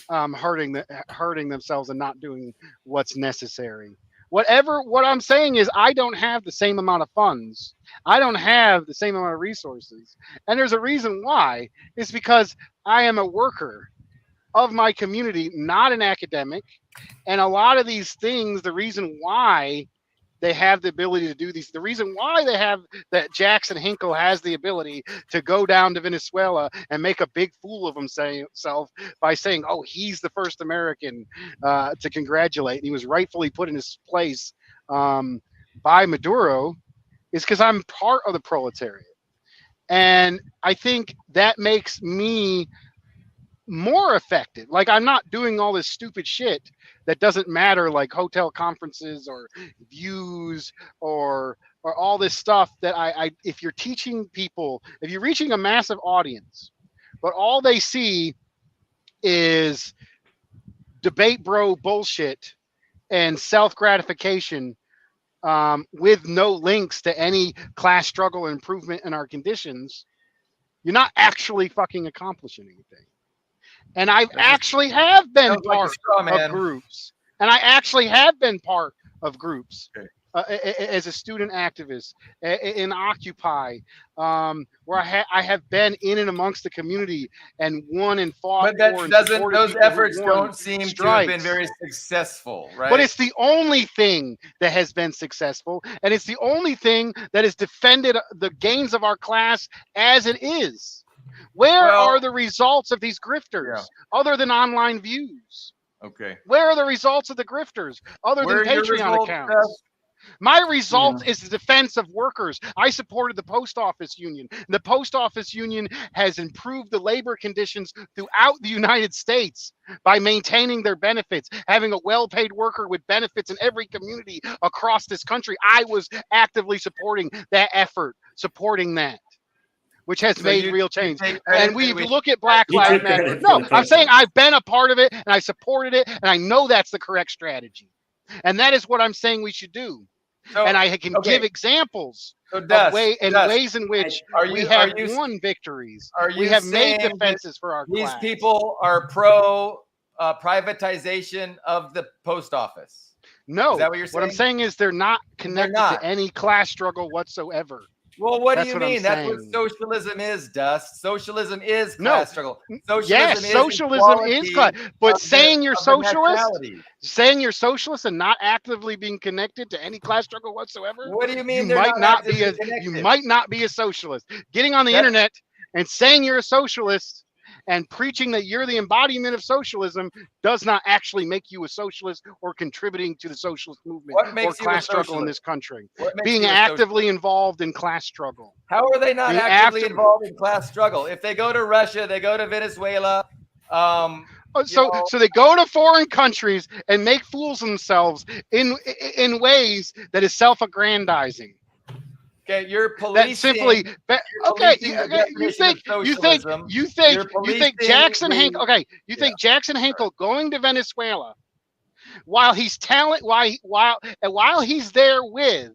[SPEAKER 4] hurting themselves and not doing what's necessary. What I'm saying is I don't have the same amount of funds. I don't have the same amount of resources. And there's a reason why. It's because I am a worker of my community, not an academic. And a lot of these things, the reason why they have the ability to do these, the reason why they have that Jackson Hinkle has the ability to go down to Venezuela and make a big fool of himself by saying, oh, he's the first American to congratulate. And he was rightfully put in his place by Maduro, is because I'm part of the proletariat. And I think that makes me more effective. Like, I'm not doing all this stupid shit that doesn't matter, like hotel conferences or views or all this stuff that I if you're teaching people, if you're reaching a massive audience, but all they see is debate bro bullshit and self-gratification with no links to any class struggle or improvement in our conditions, you're not actually fucking accomplishing anything. And I actually have been part of groups. And I actually have been part of groups as a student activist in Occupy, where I have been in and amongst the community and won and fought.
[SPEAKER 1] But that doesn't; those efforts don't seem to have been very successful, right?
[SPEAKER 4] But it's the only thing that has been successful, and it's the only thing that has defended the gains of our class as it is. Where are the results of these grifters other than online views?
[SPEAKER 1] Okay.
[SPEAKER 4] Where are the results of the grifters other than Patreon accounts? My result is the defense of workers. I supported the post office union. The post office union has improved the labor conditions throughout the United States by maintaining their benefits, having a well-paid worker with benefits in every community across this country. I was actively supporting that effort, supporting that, which has made real change. And if you look at Black Lives Matter, no, I'm saying I've been a part of it and I supported it, and I know that's the correct strategy. And that is what I'm saying we should do. And I can give examples of ways in which we have won victories. We have made defenses for our class.
[SPEAKER 1] These people are pro privatization of the post office.
[SPEAKER 4] No,
[SPEAKER 1] is that what you're saying?
[SPEAKER 4] What I'm saying is they're not connected to any class struggle whatsoever.
[SPEAKER 1] Well, what do you mean? That's what socialism is, Dust. Socialism is class struggle.
[SPEAKER 4] Socialism is class. But saying you're socialist and not actively being connected to any class struggle whatsoever.
[SPEAKER 1] What do you mean?
[SPEAKER 4] You might not be a socialist. Getting on the internet and saying you're a socialist and preaching that you're the embodiment of socialism does not actually make you a socialist or contributing to the socialist movement or class struggle in this country. Being actively involved in class struggle.
[SPEAKER 1] How are they not actively involved in class struggle? If they go to Russia, they go to Venezuela.
[SPEAKER 4] So they go to foreign countries and make fools of themselves in ways that is self-aggrandizing.
[SPEAKER 1] Okay, you're policing.
[SPEAKER 4] You think Jackson Hinkle? Okay, you think Jackson Hinkle going to Venezuela while he's while he's there with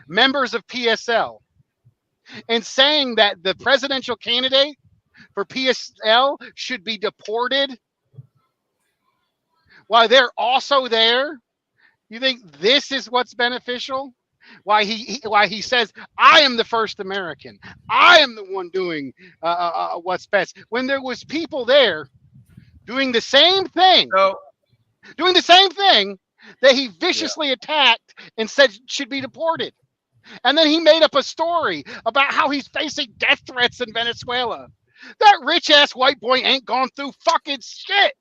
[SPEAKER 4] members of PSL and saying that the presidential candidate for PSL should be deported while they're also there? You think this is what's beneficial? Why he says, I am the first American. I am the one doing what's best. When there was people there doing the same thing, that he viciously attacked and said should be deported. And then he made up a story about how he's facing death threats in Venezuela. That rich ass white boy ain't gone through fucking shit.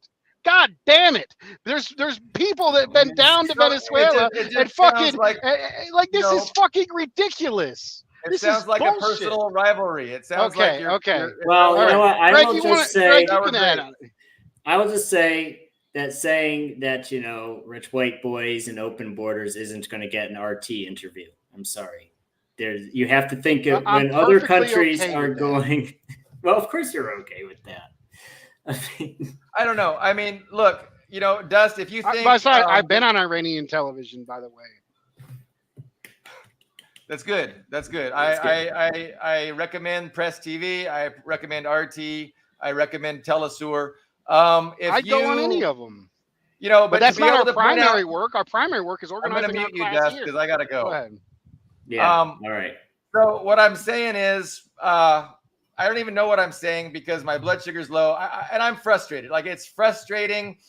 [SPEAKER 4] God damn it! There's people that have been down to Venezuela and fucking like this is fucking ridiculous.
[SPEAKER 1] It sounds like bullshit. A personal rivalry. It sounds like you're
[SPEAKER 2] well, you know what? I will just say that saying that rich white boys and open borders isn't going to get an RT interview. I'm sorry. You have to think of when other countries are going. Well, of course you're okay with that.
[SPEAKER 1] I don't know. I mean, look, Dust, if you think...
[SPEAKER 4] I've been on Iranian television, by the way.
[SPEAKER 1] That's good. I recommend Press TV. I recommend RT. I recommend Telesur.
[SPEAKER 4] I'd go on any of them. But that's not our primary work. Our primary work is organizing.
[SPEAKER 1] I'm going to mute you, Dust, because I got to go.
[SPEAKER 4] Go ahead.
[SPEAKER 2] Yeah, all right.
[SPEAKER 1] So what I'm saying is... I don't even know what I'm saying because my blood sugar's low and I'm frustrated. Like, it's frustrating.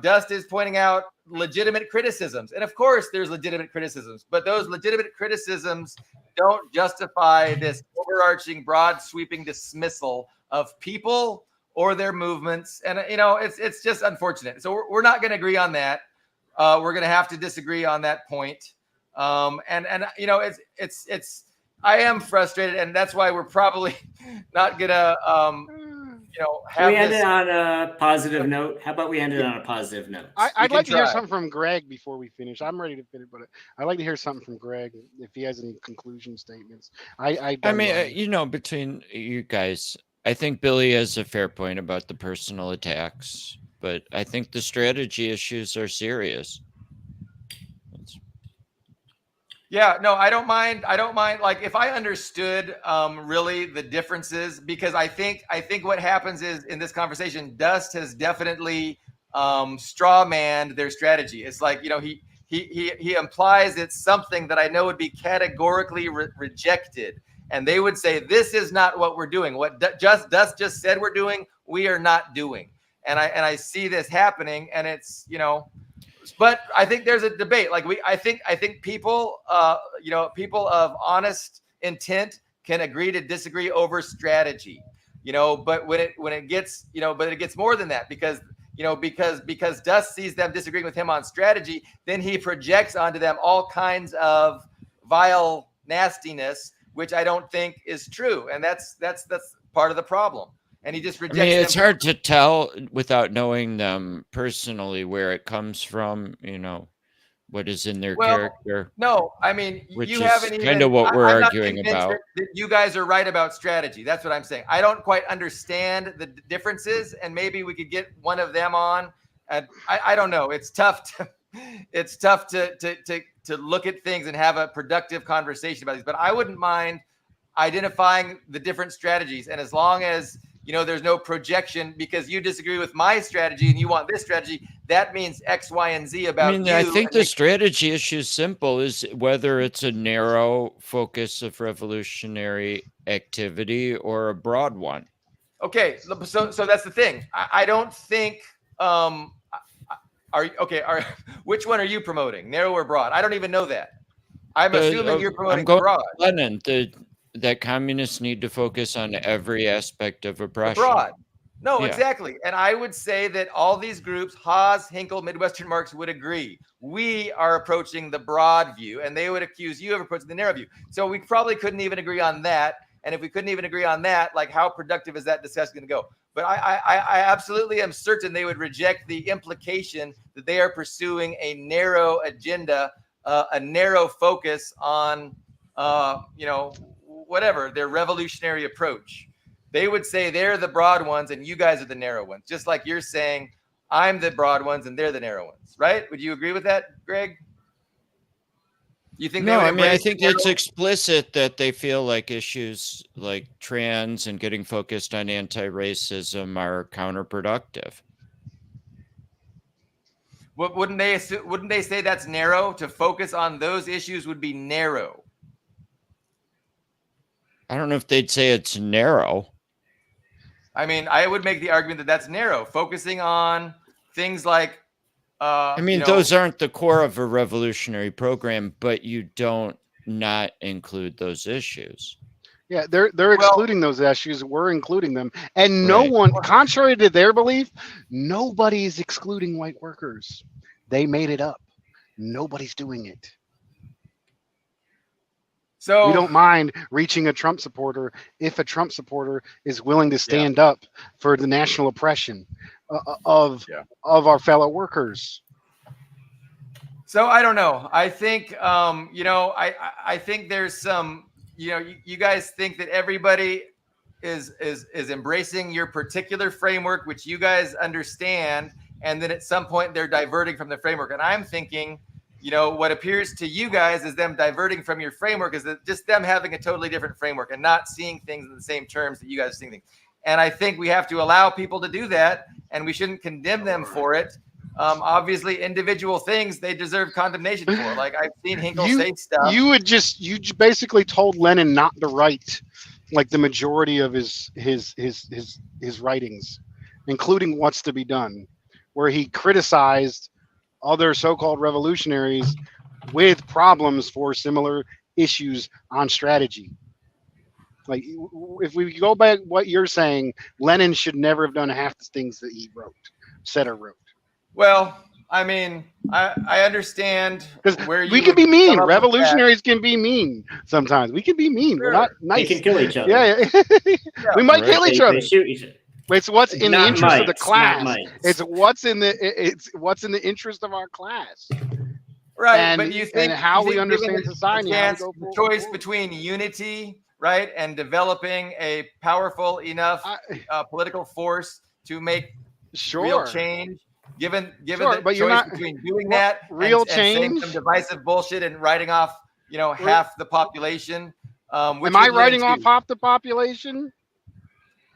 [SPEAKER 1] Dust is pointing out legitimate criticisms. And of course there's legitimate criticisms, but those legitimate criticisms don't justify this overarching, broad sweeping dismissal of people or their movements. And, it's just unfortunate. So we're not going to agree on that. We're going to have to disagree on that point. I am frustrated, and that's why we're probably not gonna, have.
[SPEAKER 2] Can we end it on a positive note? How about we end it on a positive note?
[SPEAKER 4] I'd like to hear something from Greg before we finish. I'm ready to finish, but I'd like to hear something from Greg if he has any conclusion statements.
[SPEAKER 3] I mean, between you guys, I think Billy has a fair point about the personal attacks, but I think the strategy issues are serious.
[SPEAKER 1] Yeah, no, I don't mind. I don't mind. Like if I understood really the differences, because I think what happens is in this conversation, Dust has definitely straw manned their strategy. It's like, you know, he implies it's something that I know would be categorically rejected, and they would say this is not what we're doing. What Dust just said we're doing, we are not doing. And I see this happening, and it's, you know. But I think there's a debate. Like I think people, you know, people of honest intent can agree to disagree over strategy, you know. But when it gets, you know, but it gets more than that, because, you know, because Dust sees them disagreeing with him on strategy, then he projects onto them all kinds of vile nastiness, which I don't think is true, and that's part of the problem. And he just rejects.
[SPEAKER 3] I mean, it's hard to tell without knowing them personally where it comes from, you know, what is in their character.
[SPEAKER 1] No, I mean,
[SPEAKER 3] which
[SPEAKER 1] you
[SPEAKER 3] is
[SPEAKER 1] haven't even.
[SPEAKER 3] kind of what we're
[SPEAKER 1] I'm
[SPEAKER 3] arguing about.
[SPEAKER 1] that you guys are right about strategy. That's what I'm saying. I don't quite understand the differences, and maybe we could get one of them on. And I don't know. It's tough to look at things and have a productive conversation about these. But I wouldn't mind identifying the different strategies, and as long as, you know, there's no projection because you disagree with my strategy and you want this strategy, that means X, Y, and Z about you.
[SPEAKER 3] I think the strategy issue is simple, is whether it's a narrow focus of revolutionary activity or a broad one.
[SPEAKER 1] Okay, so that's the thing. I don't think which one are you promoting, narrow or broad? I don't even know that. I'm assuming you're promoting broad.
[SPEAKER 3] Lenin, that communists need to focus on every aspect of oppression.
[SPEAKER 1] Broad. No, yeah. Exactly. And I would say that all these groups, Haas, Hinkle, Midwestern Marx, would agree. We are approaching the broad view, and they would accuse you of approaching the narrow view. So we probably couldn't even agree on that. And if we couldn't even agree on that, like, how productive is that discussion going to go? But I absolutely am certain they would reject the implication that they are pursuing a narrow agenda, a narrow focus on, you know, whatever, their revolutionary approach. They would say they're the broad ones and you guys are the narrow ones, just like you're saying I'm the broad ones and they're the narrow ones, right? Would you agree with that, Greg? You think?
[SPEAKER 3] No, I mean, I think it's explicit that they feel like issues like trans and getting focused on anti-racism are counterproductive.
[SPEAKER 1] Wouldn't they say that's narrow? To focus on those issues would be narrow.
[SPEAKER 3] I don't know if they'd say it's narrow.
[SPEAKER 1] I mean, I would make the argument that that's narrow, focusing on things like.
[SPEAKER 3] I mean, you know, those aren't the core of a revolutionary program, but you don't not include those issues.
[SPEAKER 4] Yeah, they're excluding those issues. We're including them, and no one, contrary to their belief, nobody's excluding white workers. They made it up. Nobody's doing it. So we don't mind reaching a Trump supporter if a Trump supporter is willing to stand up for the national oppression of our fellow workers.
[SPEAKER 1] So I don't know. I think you know, I think there's some, you know, you guys think that everybody is embracing your particular framework, which you guys understand, and then at some point they're diverting from the framework. And I'm thinking, you know, what appears to you guys is them diverting from your framework is that just them having a totally different framework and not seeing things in the same terms that you guys are seeing things. And I think we have to allow people to do that, and we shouldn't condemn them for it. Obviously, individual things they deserve condemnation for. Like I've seen Hinkle say stuff.
[SPEAKER 4] You basically told Lenin not to write like the majority of his writings, including What's to Be Done, where he criticized other so-called revolutionaries with problems for similar issues on strategy. Like, if we go back what you're saying, Lenin should never have done half the things that he said or wrote.
[SPEAKER 1] Well, I mean, I understand
[SPEAKER 4] where we can be mean. Revolutionaries can be mean sometimes. We can be mean. Sure. We're not nice.
[SPEAKER 2] We can kill each other.
[SPEAKER 4] Yeah. We might kill each other.
[SPEAKER 2] They shoot each other.
[SPEAKER 4] It's what's in the interest of the class. It's what's in the interest of our class.
[SPEAKER 1] Right, but you think
[SPEAKER 4] how we understand society.
[SPEAKER 1] The choice between unity, right, and developing a powerful enough political force to make real change. Given the
[SPEAKER 4] but you're
[SPEAKER 1] choice
[SPEAKER 4] not,
[SPEAKER 1] between doing that
[SPEAKER 4] real
[SPEAKER 1] and saying some
[SPEAKER 4] change.
[SPEAKER 1] divisive bullshit and writing off, half the population.
[SPEAKER 4] Am I writing off half the population?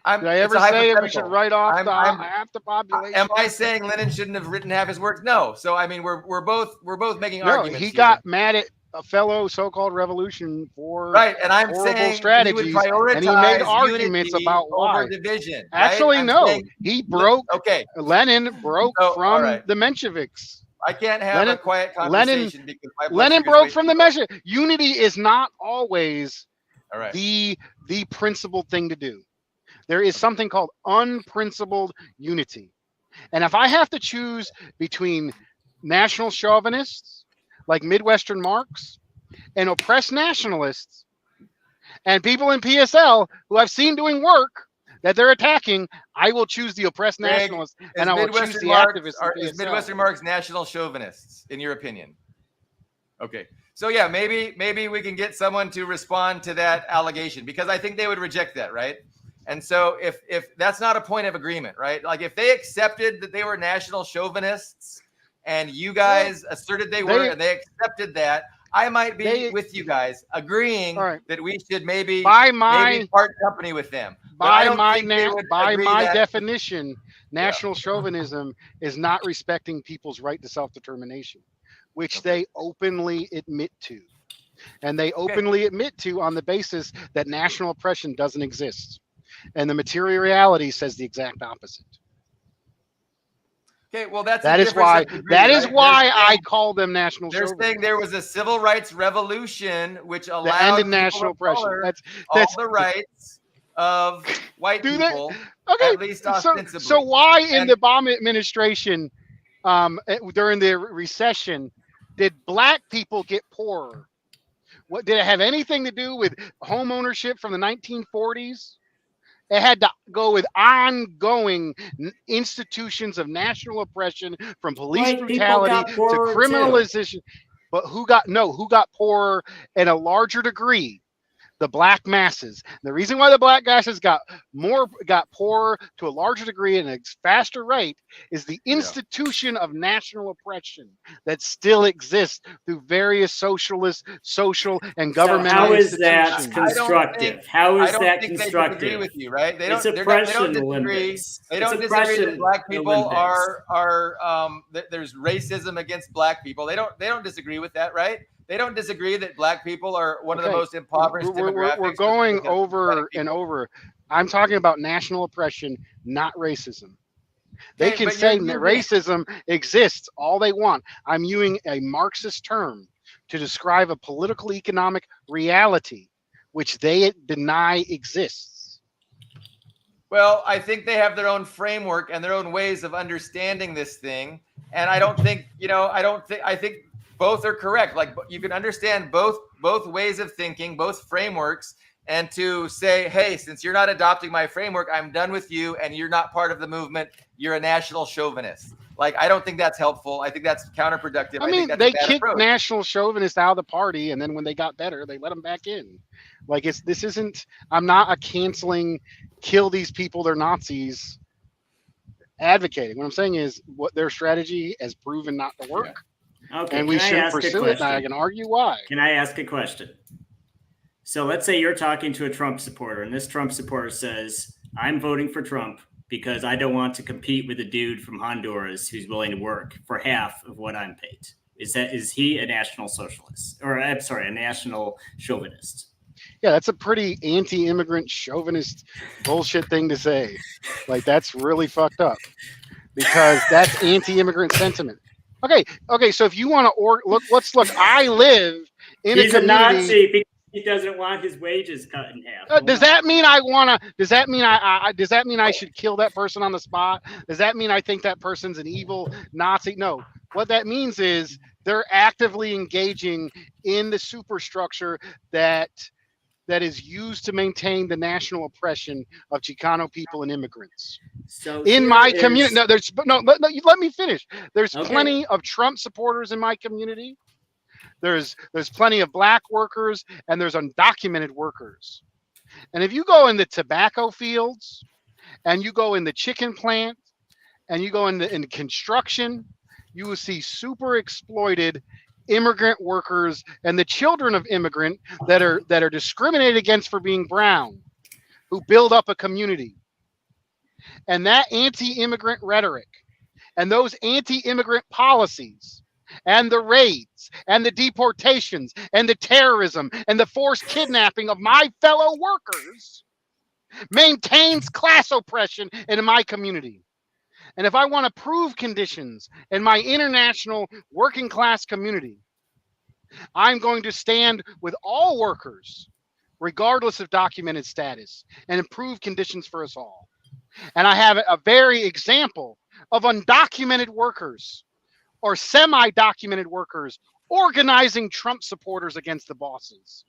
[SPEAKER 4] Did I ever say that we should write off half the population?
[SPEAKER 1] Am I saying Lenin shouldn't have written half his works? No. So I mean, we're both making arguments.
[SPEAKER 4] He got mad at a fellow so-called revolution for
[SPEAKER 1] right, and I'm saying
[SPEAKER 4] strategies,
[SPEAKER 1] he would prioritize
[SPEAKER 4] and he made arguments about why.
[SPEAKER 1] Over division.
[SPEAKER 4] Actually,
[SPEAKER 1] right?
[SPEAKER 4] no, he broke.
[SPEAKER 1] Okay,
[SPEAKER 4] Lenin broke from the Mensheviks.
[SPEAKER 1] I can't have a quiet conversation because my
[SPEAKER 4] Lenin broke from the Mensheviks. Unity is not always the principled thing to do. There is something called unprincipled unity. And if I have to choose between national chauvinists like Midwestern Marx and oppressed nationalists and people in PSL who I've seen doing work that they're attacking, I will choose the oppressed nationalists and I will choose the activists.
[SPEAKER 1] Is Midwestern Marx national chauvinists, in your opinion? Okay. So yeah, maybe we can get someone to respond to that allegation, because I think they would reject that, right? And so if that's not a point of agreement, right? Like if they accepted that they were national chauvinists and you guys asserted they were and they accepted that, I might be with you guys agreeing that we should maybe part company with them.
[SPEAKER 4] By my definition, national chauvinism is not respecting people's right to self-determination, which they openly admit to. And they openly admit to on the basis that national oppression doesn't exist. And the material reality says the exact opposite.
[SPEAKER 1] Okay, well that
[SPEAKER 4] is why I call them national chauvinists.
[SPEAKER 1] They're saying there was a civil rights revolution which allowed
[SPEAKER 4] ended national oppression. That's
[SPEAKER 1] all the rights of white people. At least ostensibly.
[SPEAKER 4] So why in the Obama administration during the recession did black people get poorer? What did it have anything to do with home ownership from the 1940s? It had to go with ongoing institutions of national oppression, from police brutality to criminalization. Too. But who got poorer in a larger degree? The black masses. The reason why the black masses got poorer to a larger degree and a faster rate is the institution of national oppression that still exists through various social and governmental
[SPEAKER 2] how is
[SPEAKER 4] institutions.
[SPEAKER 2] That constructive? How is that constructive?
[SPEAKER 1] They agree with you, right? They don't disagree. They don't disagree that black people are there's racism against black people. They don't disagree with that, right? They don't disagree that black people are one of the most impoverished demographics.
[SPEAKER 4] We're going over and over. I'm talking about national oppression, not racism. They can say that racism exists all they want. I'm using a Marxist term to describe a political economic reality which they deny exists.
[SPEAKER 1] Well, I think they have their own framework and their own ways of understanding this thing. And I don't think, I think both are correct. Like, you can understand both ways of thinking, both frameworks, and to say, hey, since you're not adopting my framework, I'm done with you and you're not part of the movement. You're a national chauvinist. Like, I don't think that's helpful. I think that's counterproductive.
[SPEAKER 4] I mean, they kicked national chauvinists out of the party, and then when they got better, they let them back in. Like, I'm not a canceling, kill these people, they're Nazis advocating. What I'm saying is what their strategy has proven not to work.
[SPEAKER 2] Okay,
[SPEAKER 4] and we shouldn't pursue it. And I can argue why.
[SPEAKER 2] Can I ask a question? So let's say you're talking to a Trump supporter, and this Trump supporter says, I'm voting for Trump because I don't want to compete with a dude from Honduras who's willing to work for half of what I'm paid. Is he a national socialist? Or I'm sorry, a national chauvinist?
[SPEAKER 4] Yeah, that's a pretty anti-immigrant chauvinist bullshit thing to say. Like, that's really fucked up because that's anti-immigrant sentiment. Okay. So if you want to let's look. I live in
[SPEAKER 2] He's
[SPEAKER 4] a community.
[SPEAKER 2] Nazi because he doesn't want his wages cut in half.
[SPEAKER 4] Does that mean I want to? Does that mean Does that mean I should kill that person on the spot? Does that mean I think that person's an evil Nazi? No. What that means is they're actively engaging in the superstructure that is used to maintain the national oppression of Chicano people and immigrants.
[SPEAKER 2] So
[SPEAKER 4] in my community, let me finish. There's plenty of Trump supporters in my community. There's plenty of black workers, and there's undocumented workers. And if you go in the tobacco fields, and you go in the chicken plant, and you go in construction, you will see super exploited immigrant workers and the children of immigrant that are discriminated against for being brown, who build up a community. And that anti-immigrant rhetoric and those anti-immigrant policies and the raids and the deportations and the terrorism and the forced kidnapping of my fellow workers maintains class oppression in my community. And if I want to prove conditions in my international working class community, I'm going to stand with all workers, regardless of documented status, and improve conditions for us all. And I have a very example of undocumented workers or semi-documented workers organizing Trump supporters against the bosses.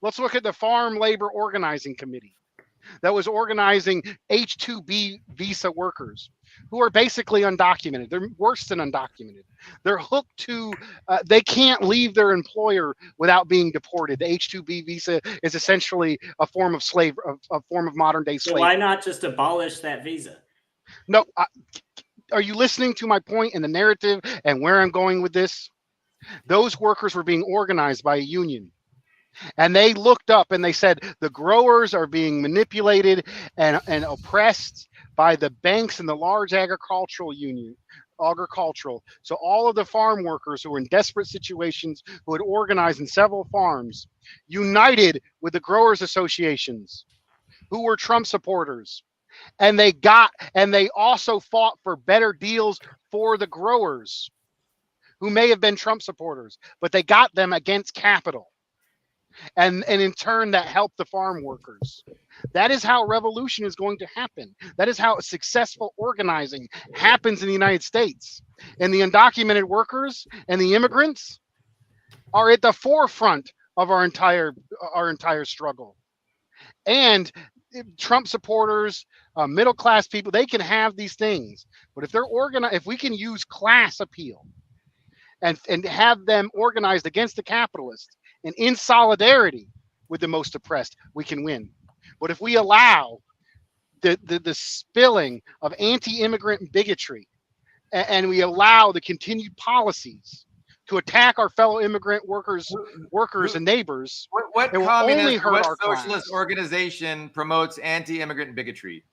[SPEAKER 4] Let's look at the Farm Labor Organizing Committee that was organizing H-2B visa workers who are basically undocumented. They're worse than undocumented. They're hooked to, they can't leave their employer without being deported. The H-2B visa is essentially a form of a form of modern day slavery.
[SPEAKER 2] So why not just abolish that visa?
[SPEAKER 4] No, are you listening to my point and the narrative and where I'm going with this? Those workers were being organized by a union. And they looked up and they said the growers are being manipulated and oppressed by the banks and the large agricultural. So all of the farm workers who were in desperate situations, who had organized in several farms, united with the growers associations, who were Trump supporters. And they also fought for better deals for the growers, who may have been Trump supporters, but they got them against capital. And in turn, that helped the farm workers. That is how revolution is going to happen. That is how successful organizing happens in the United States. And the undocumented workers and the immigrants are at the forefront of our entire struggle. And Trump supporters, middle class people, they can have these things, but if they're organized, if we can use class appeal and have them organized against the capitalists and in solidarity with the most oppressed, we can win. But if we allow the spilling of anti-immigrant bigotry and we allow the continued policies to attack our fellow immigrant workers and neighbors,
[SPEAKER 1] what
[SPEAKER 4] it will
[SPEAKER 1] communist
[SPEAKER 4] only hurt
[SPEAKER 1] what
[SPEAKER 4] our
[SPEAKER 1] socialist
[SPEAKER 4] class.
[SPEAKER 1] organization promotes anti-immigrant bigotry?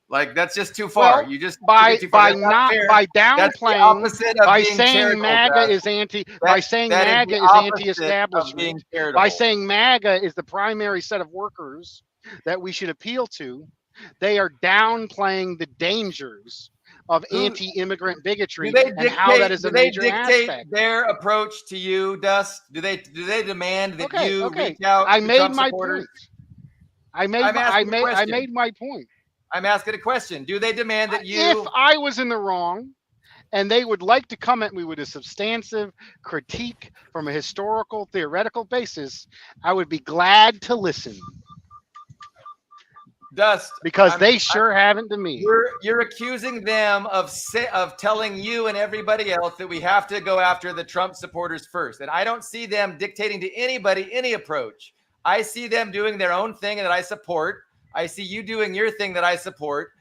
[SPEAKER 1] Like, that's just too far.
[SPEAKER 4] Well,
[SPEAKER 1] You just
[SPEAKER 4] by
[SPEAKER 1] too far.
[SPEAKER 4] downplaying, by saying MAGA is anti-establishment, by saying MAGA is the primary set of workers that we should appeal to, they are downplaying the dangers of anti-immigrant bigotry and how that is a major aspect.
[SPEAKER 1] Their approach to you, Dust? Do they demand that you reach out?
[SPEAKER 4] I
[SPEAKER 1] to
[SPEAKER 4] made
[SPEAKER 1] Trump
[SPEAKER 4] my
[SPEAKER 1] supporters?
[SPEAKER 4] point. I made my point.
[SPEAKER 1] I'm asking a question. Do they demand that you?
[SPEAKER 4] If I was in the wrong, and they would like to come at me with a substantive critique from a historical, theoretical basis, I would be glad to listen.
[SPEAKER 1] Dust,
[SPEAKER 4] because they sure haven't to me.
[SPEAKER 1] You're accusing them of telling you and everybody else that we have to go after the Trump supporters first, and I don't see them dictating to anybody any approach. I see them doing their own thing that I support. I see you doing your thing that I support,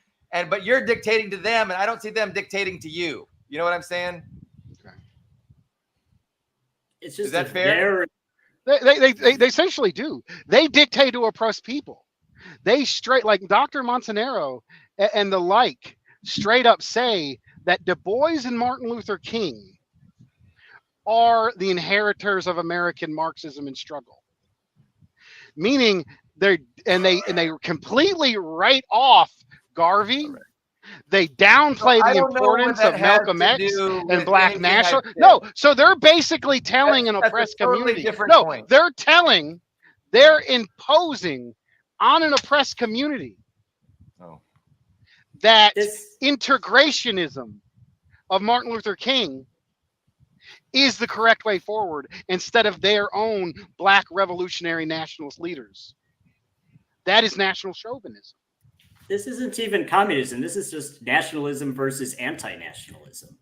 [SPEAKER 1] but you're dictating to them, and I don't see them dictating to you. You know what I'm saying?
[SPEAKER 4] Okay.
[SPEAKER 2] It's just
[SPEAKER 1] Is that fair?
[SPEAKER 4] They essentially do. They dictate to oppressed people. They like Dr. Montanaro and the like straight up say that Du Bois and Martin Luther King are the inheritors of American Marxism and struggle. Meaning they completely write off Garvey. They downplay the importance of Malcolm X and Black national. No, so they're basically telling an oppressed community. No, they're imposing on an oppressed community that integrationism of Martin Luther King is the correct way forward instead of their own Black revolutionary nationalist leaders. That is national chauvinism.
[SPEAKER 2] This isn't even communism. This is just nationalism versus anti-nationalism.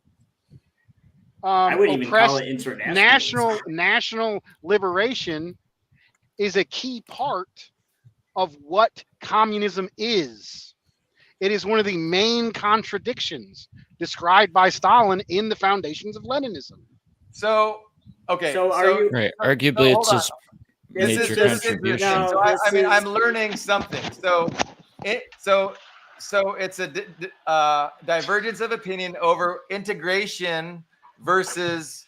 [SPEAKER 2] I wouldn't even call it internationalism.
[SPEAKER 4] National liberation is a key part of what communism is. It is one of the main contradictions described by Stalin in the foundations of Leninism.
[SPEAKER 1] So, okay.
[SPEAKER 2] So are you-
[SPEAKER 3] Right. Arguably,
[SPEAKER 1] hold
[SPEAKER 3] it's
[SPEAKER 1] on.
[SPEAKER 3] his
[SPEAKER 1] This
[SPEAKER 3] major
[SPEAKER 1] is interesting.
[SPEAKER 3] contribution.
[SPEAKER 2] No,
[SPEAKER 1] So I mean,
[SPEAKER 2] this
[SPEAKER 1] I'm
[SPEAKER 2] is-
[SPEAKER 1] learning something. So it's a divergence of opinion over integration versus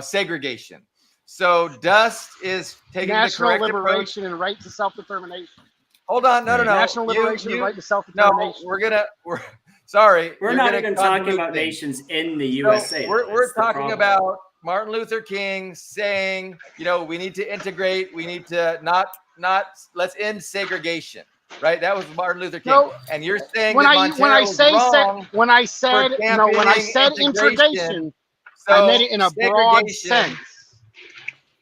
[SPEAKER 1] segregation. So Dust is taking the
[SPEAKER 4] National
[SPEAKER 1] correct approach.
[SPEAKER 4] liberation and right to self-determination.
[SPEAKER 1] Hold on, no.
[SPEAKER 4] National liberation and right to
[SPEAKER 1] No,
[SPEAKER 4] self-determination.
[SPEAKER 1] we're sorry.
[SPEAKER 2] We're
[SPEAKER 1] you're
[SPEAKER 2] not
[SPEAKER 1] gonna
[SPEAKER 2] even talking
[SPEAKER 1] convolute
[SPEAKER 2] about
[SPEAKER 1] things.
[SPEAKER 2] nations in the
[SPEAKER 1] So
[SPEAKER 2] USA.
[SPEAKER 1] we're
[SPEAKER 2] That's the
[SPEAKER 1] talking
[SPEAKER 2] problem.
[SPEAKER 1] about Martin Luther King saying, we need to integrate. We need to not let's end segregation. Right? That was Martin Luther King.
[SPEAKER 4] No,
[SPEAKER 1] And you're saying
[SPEAKER 4] when
[SPEAKER 1] that
[SPEAKER 4] I
[SPEAKER 1] Montero was wrong
[SPEAKER 4] when I said
[SPEAKER 1] for
[SPEAKER 4] integration,
[SPEAKER 1] integration.
[SPEAKER 4] I
[SPEAKER 1] So
[SPEAKER 4] meant it in a broad
[SPEAKER 1] segregation-
[SPEAKER 4] sense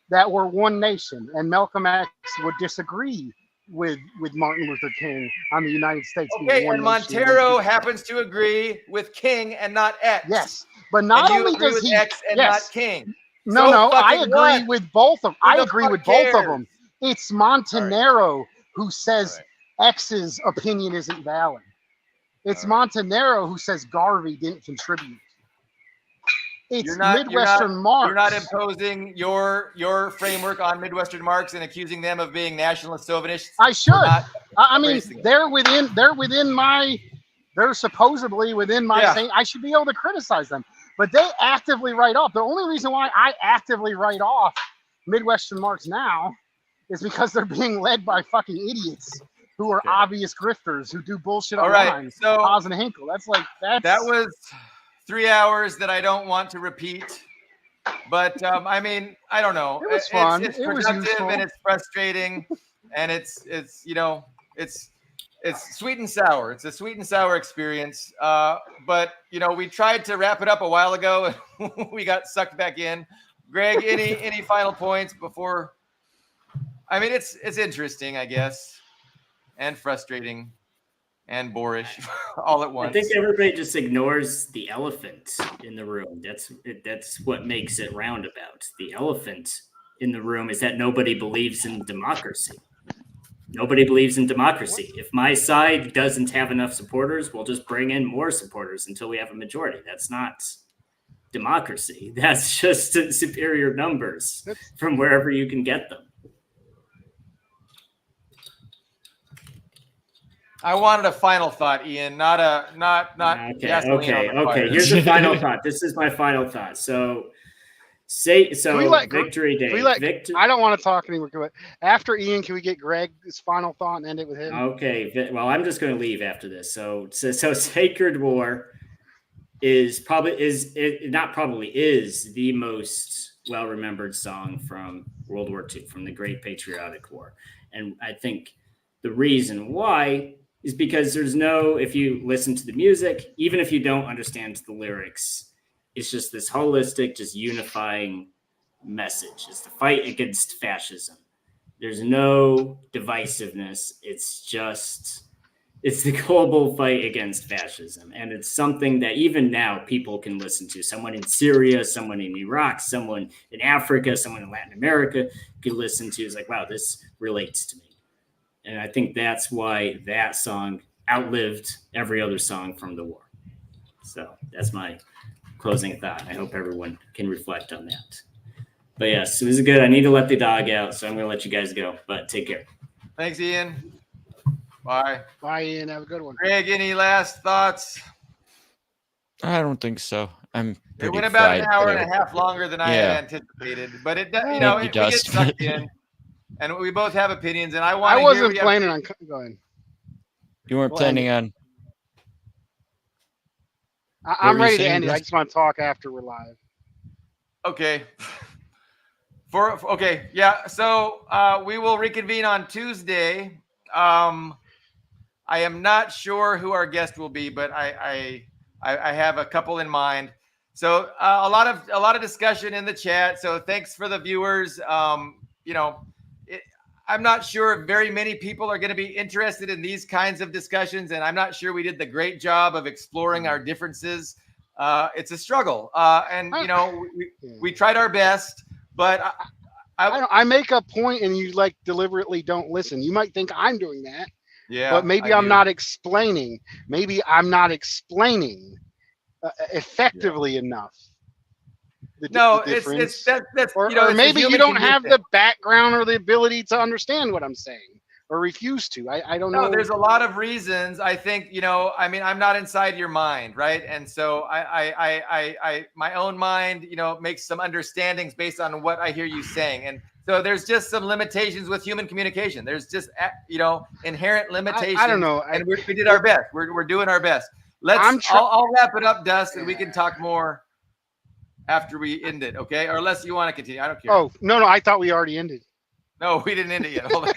[SPEAKER 4] that we're one nation, and Malcolm X would disagree with Martin Luther King on the United States. being
[SPEAKER 1] Okay,
[SPEAKER 4] one
[SPEAKER 1] and
[SPEAKER 4] nation,
[SPEAKER 1] Montero
[SPEAKER 4] one people.
[SPEAKER 1] happens to agree with King and not X.
[SPEAKER 4] Yes, but not
[SPEAKER 1] and you
[SPEAKER 4] only
[SPEAKER 1] agree
[SPEAKER 4] does
[SPEAKER 1] with
[SPEAKER 4] he
[SPEAKER 1] X and
[SPEAKER 4] yes,
[SPEAKER 1] not King.
[SPEAKER 4] no,
[SPEAKER 1] So
[SPEAKER 4] no, I
[SPEAKER 1] fucking
[SPEAKER 4] agree
[SPEAKER 1] what?
[SPEAKER 4] with both of. I
[SPEAKER 1] the
[SPEAKER 4] agree
[SPEAKER 1] fuck
[SPEAKER 4] with both of
[SPEAKER 1] cares?
[SPEAKER 4] them. It's Montanaro who says X's opinion isn't valid. It's Montanaro who says Garvey didn't contribute. It's Midwestern Marx.
[SPEAKER 1] You're not imposing your framework on Midwestern Marx and accusing them of being nationalist chauvinists.
[SPEAKER 4] I should. I mean,
[SPEAKER 1] embracing it.
[SPEAKER 4] they're supposedly within my saying. I should be able to criticize them, but they actively write off. The only reason why I actively write off Midwestern Marx now is because they're being led by fucking idiots who are obvious grifters who do bullshit online.
[SPEAKER 1] So
[SPEAKER 4] Haas and Hinkle. That
[SPEAKER 1] was 3 hours that I don't want to repeat. But I mean, I don't know.
[SPEAKER 4] It was fun.
[SPEAKER 1] It's
[SPEAKER 4] It was
[SPEAKER 1] productive
[SPEAKER 4] useful.
[SPEAKER 1] and it's frustrating, and it's sweet and sour. It's a sweet and sour experience. But we tried to wrap it up a while ago, and we got sucked back in. Greg, any final points before? I mean, it's interesting, I guess, and frustrating, and boorish all at once.
[SPEAKER 2] I think everybody just ignores the elephant in the room. That's what makes it roundabout. The elephant in the room is that nobody believes in democracy. Nobody believes in democracy. If my side doesn't have enough supporters, we'll just bring in more supporters until we have a majority. That's not democracy. That's just superior numbers from wherever you can get them.
[SPEAKER 1] I wanted a final thought, Ian, not gasoline on the fire.
[SPEAKER 2] Here's the final thought. This is my final thought. Victory Day.
[SPEAKER 4] I don't want to talk anymore. After Ian, can we get Greg's final thought and end it with him?
[SPEAKER 2] Okay. Well, I'm just going to leave after this. So Sacred War is the most well-remembered song from World War II, from the Great Patriotic War. And I think the reason why is because if you listen to the music, even if you don't understand the lyrics, it's just this holistic, just unifying message. It's the fight against fascism. There's no divisiveness. It's the global fight against fascism. And it's something that even now people can listen to. Someone in Syria, someone in Iraq, someone in Africa, someone in Latin America can listen to. It's like, wow, this relates to me. And I think that's why that song outlived every other song from the war. So that's my closing thought. I hope everyone can reflect on that. But yes, it was good. I need to let the dog out, so I'm going to let you guys go. But take care.
[SPEAKER 1] Thanks, Ian. Bye.
[SPEAKER 4] Bye, Ian. Have a good one.
[SPEAKER 1] Greg, any last thoughts?
[SPEAKER 3] I don't think so.
[SPEAKER 1] It went about an hour and a half longer than I had anticipated, but we get sucked in, and we both have opinions. And I
[SPEAKER 4] wasn't planning on going.
[SPEAKER 3] You weren't planning on.
[SPEAKER 4] I'm ready to end it. I just want to talk after we're live.
[SPEAKER 1] Okay. So we will reconvene on Tuesday. I am not sure who our guest will be, but I have a couple in mind. So a lot of discussion in the chat. So thanks for the viewers. I'm not sure very many people are going to be interested in these kinds of discussions, and I'm not sure we did the great job of exploring our differences. It's a struggle, and we tried our best, but
[SPEAKER 4] I make a point and you like deliberately don't listen. You might think I'm doing that,
[SPEAKER 1] Yeah,
[SPEAKER 4] but maybe
[SPEAKER 1] I
[SPEAKER 4] I'm
[SPEAKER 1] do.
[SPEAKER 4] not explaining. Maybe I'm not explaining effectively enough.
[SPEAKER 1] No,
[SPEAKER 4] The
[SPEAKER 1] it's
[SPEAKER 4] difference.
[SPEAKER 1] that's
[SPEAKER 4] Or,
[SPEAKER 1] you know,
[SPEAKER 4] or
[SPEAKER 1] it's a
[SPEAKER 4] maybe you
[SPEAKER 1] human
[SPEAKER 4] don't have
[SPEAKER 1] condition.
[SPEAKER 4] the background or the ability to understand what I'm saying, or refuse to. I don't know.
[SPEAKER 1] No, there's a lot of reasons. I think, you know, I mean, I'm not inside your mind, right? And so my own mind, you know, makes some understandings based on what I hear you saying. And so there's just some limitations with human communication. There's just, you know, inherent limitations.
[SPEAKER 4] I don't know.
[SPEAKER 1] And we did our best. We're doing our best. I'll wrap it up, Dust, and we can talk more after we end it, okay? Or unless you want to continue. I don't care.
[SPEAKER 4] Oh, no, I thought we already ended.
[SPEAKER 1] No, we didn't end it yet. Hold on.